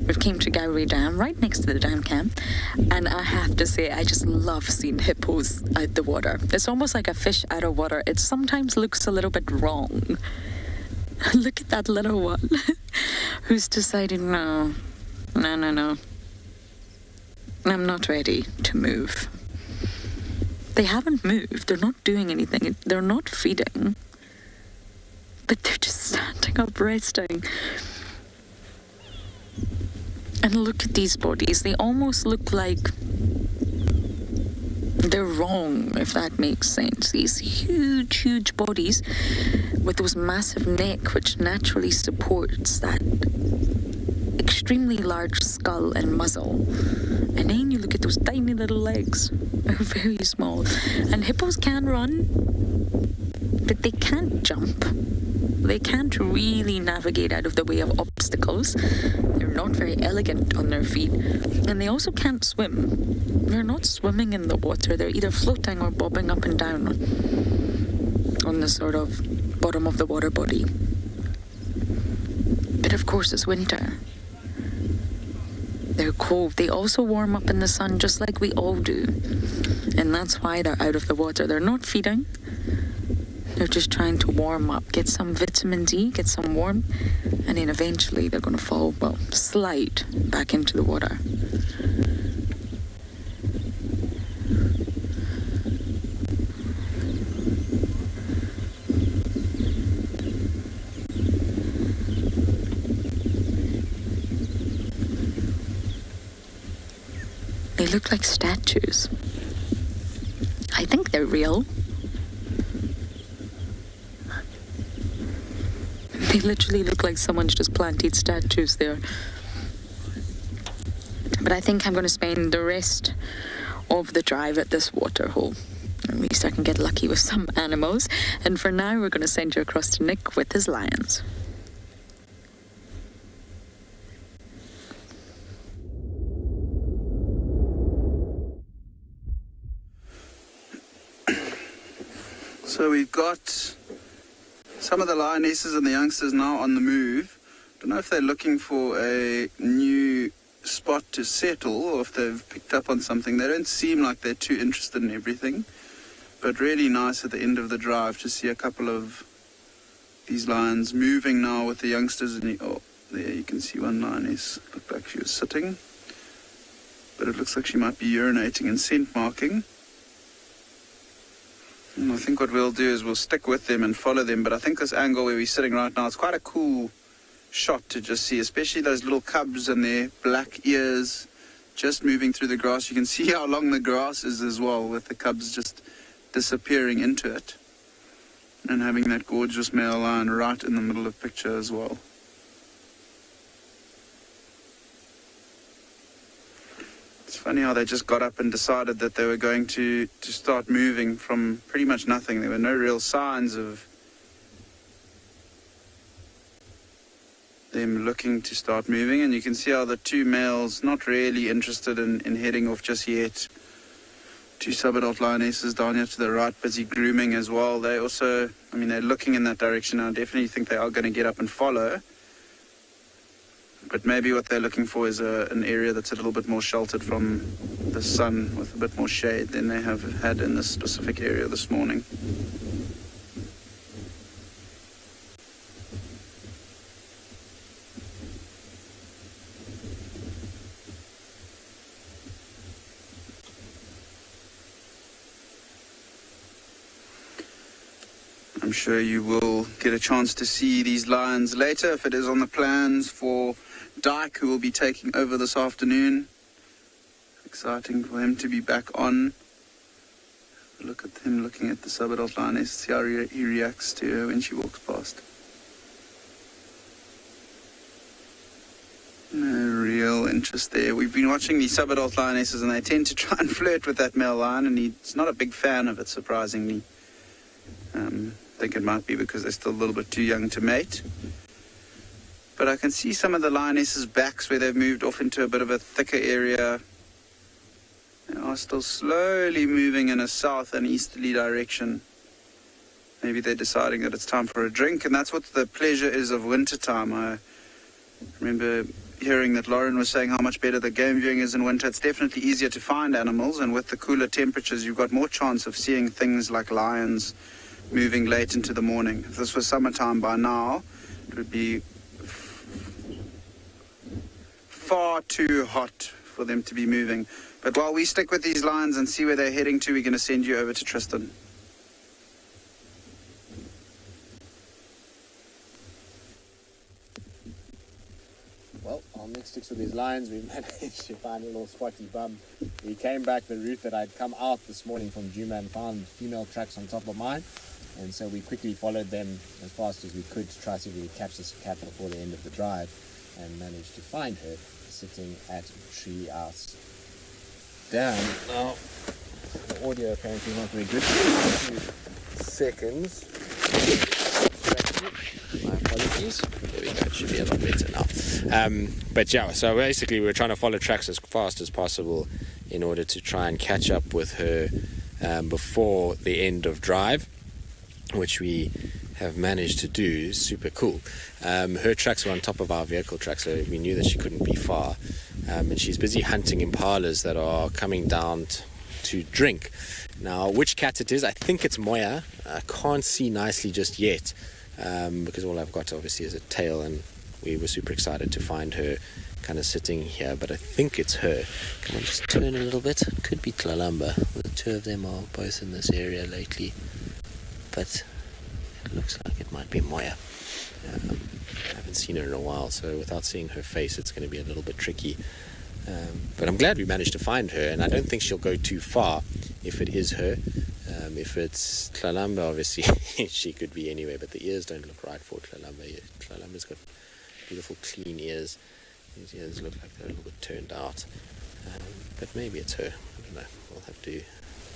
we came to Galway Dam, right next to the dam camp, and I have to say I just love seeing hippos out the water. It's almost like a fish out of water. It sometimes looks a little bit wrong. Look at that little one who's decided, no, I'm not ready to move. They haven't moved. They're not doing anything. They're not feeding. But they're just standing up, resting. And look at these bodies. They almost look like they're wrong, if that makes sense. These huge, huge bodies with those massive neck, which naturally supports that extremely large skull and muzzle. And then you look at those tiny little legs. They're very small. And hippos can run, but they can't jump. They can't really navigate out of the way of obstacles. They're not very elegant on their feet. And they also can't swim. They're not swimming in the water. They're either floating or bobbing up and down on the sort of bottom of the water body. But of course it's winter. They're cold. They also warm up in the sun just like we all do. And that's why they're out of the water. They're not feeding. They're just trying to warm up, get some vitamin D, get some warmth, and then eventually they're going to slide back into the water. They look like statues. I think they're real. They literally look like someone's just planted statues there. But I think I'm going to spend the rest of the drive at this waterhole. At least I can get lucky with some animals. And for now, we're going to send you across to Nick with his lions. So we've got some of the lionesses and the youngsters now on the move. Don't know if they're looking for a new spot to settle or if they've picked up on something. They don't seem like they're too interested in everything, but really nice at the end of the drive to see a couple of these lions moving now with the youngsters. And there you can see one lioness. Looked like she was sitting, but it looks like she might be urinating and scent marking. And I think what we'll do is we'll stick with them and follow them. But I think this angle where we're sitting right now, it's quite a cool shot to just see, especially those little cubs and their black ears just moving through the grass. You can see how long the grass is as well, with the cubs just disappearing into it. And having that gorgeous male lion right in the middle of the picture as well. It's funny how they just got up and decided that they were going to start moving from pretty much nothing. There were no real signs of them looking to start moving, and you can see how the two males not really interested in heading off just yet. Two sub-adult lionesses down here to the right, busy grooming as well. They also, they're looking in that direction. I definitely think they are going to get up and follow. But maybe what they're looking for is an area that's a little bit more sheltered from the sun, with a bit more shade than they have had in this specific area this morning. I'm sure you will get a chance to see these lions later if it is on the plans for Dyke, who will be taking over this afternoon. Exciting for him to be back on. Look at him looking at the sub-adult lioness, see how he reacts to her when she walks past. No real interest there. We've been watching these sub-adult lionesses and they tend to try and flirt with that male lion, and he's not a big fan of it, surprisingly. I think it might be because they're still a little bit too young to mate. but I can see some of the lionesses' backs where they've moved off into a bit of a thicker area. They are still slowly moving in a south and easterly direction. Maybe they're deciding that it's time for a drink, and that's what the pleasure is of wintertime. I remember hearing that Lauren was saying how much better the game viewing is in winter. It's definitely easier to find animals, and with the cooler temperatures, you've got more chance of seeing things like lions moving late into the morning. If this was summertime by now, it would be far too hot for them to be moving. But while we stick with these lions and see where they're heading to, we're going to send you over to Tristan. Well, our mix sticks with these lions. We managed to find a little spotty bum. We came back the route that I'd come out this morning from Djuma and found female tracks on top of mine. And so we quickly followed them as fast as we could to try to see if we could catch this cat before the end of the drive, and managed to find her sitting at a tree house. Down. Now, the audio apparently not very good. 2 seconds. My apologies. There we go. It should be a lot better now. But yeah, so basically we were trying to follow tracks as fast as possible in order to try and catch up with her before the end of drive, which we have managed to do. Super cool. Her tracks were on top of our vehicle tracks, so we knew that she couldn't be far. And she's busy hunting impalas that are coming down to drink. Now, which cat it is, I think it's Moya. I can't see nicely just yet, because all I've got obviously is a tail, and we were super excited to find her kind of sitting here, but I think it's her. Can I just turn a little bit? Could be Tlalamba. The two of them are both in this area lately, but it looks like it might be Moya. I haven't seen her in a while, so without seeing her face, it's going to be a little bit tricky. But I'm glad we managed to find her, and I don't think she'll go too far if it is her. If it's Tlalamba, obviously she could be anywhere, but the ears don't look right for Tlalamba. Tlalamba's got beautiful clean ears. These ears look like they're a little bit turned out. But maybe it's her. I don't know. We'll have to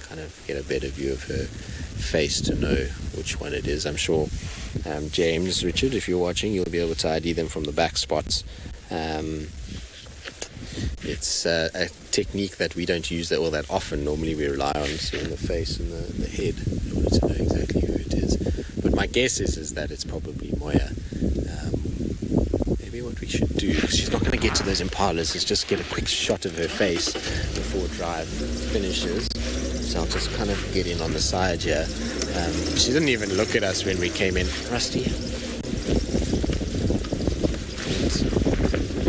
kind of get a better view of her face to know which one it is. I'm sure James, Richard, if you're watching, you'll be able to ID them from the back spots. It's a technique that we don't use all that often. Normally we rely on seeing the face and the head in order to know exactly who it is. But my guess is that it's probably Moya. Maybe what we should do, because she's not going to get to those impalas, is just get a quick shot of her face before drive finishes. So I'll just kind of get in on the side here. She didn't even look at us when we came in. Rusty?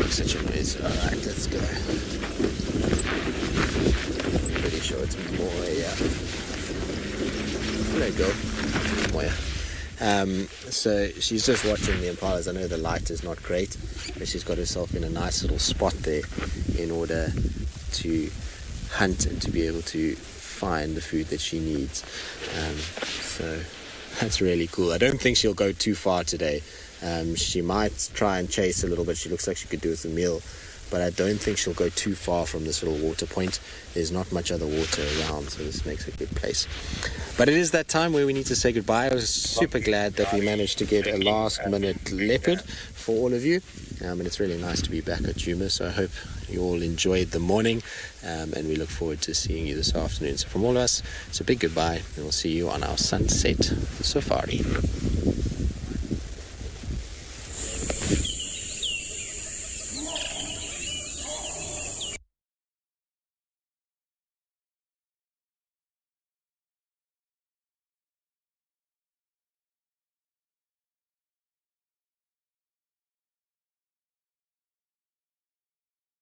Such a noise. Alright, let's go. Pretty sure it's Moya. There you go. Moya. So she's just watching the impalas. I know the light is not great, but she's got herself in a nice little spot there in order to hunt and to be able to find the food that she needs. So that's really cool. I don't think she'll go too far today. She might try and chase a little bit. She looks like she could do with a meal, but I don't think she'll go too far from this little water point. There's not much other water around, so this makes a good place. But it is that time where we need to say goodbye. I was super glad that we managed to get a last-minute leopard for all of you, and it's really nice to be back at Djuma, so I hope you all enjoyed the morning, and we look forward to seeing you this afternoon. So from all of us, it's a big goodbye, and we'll see you on our sunset safari.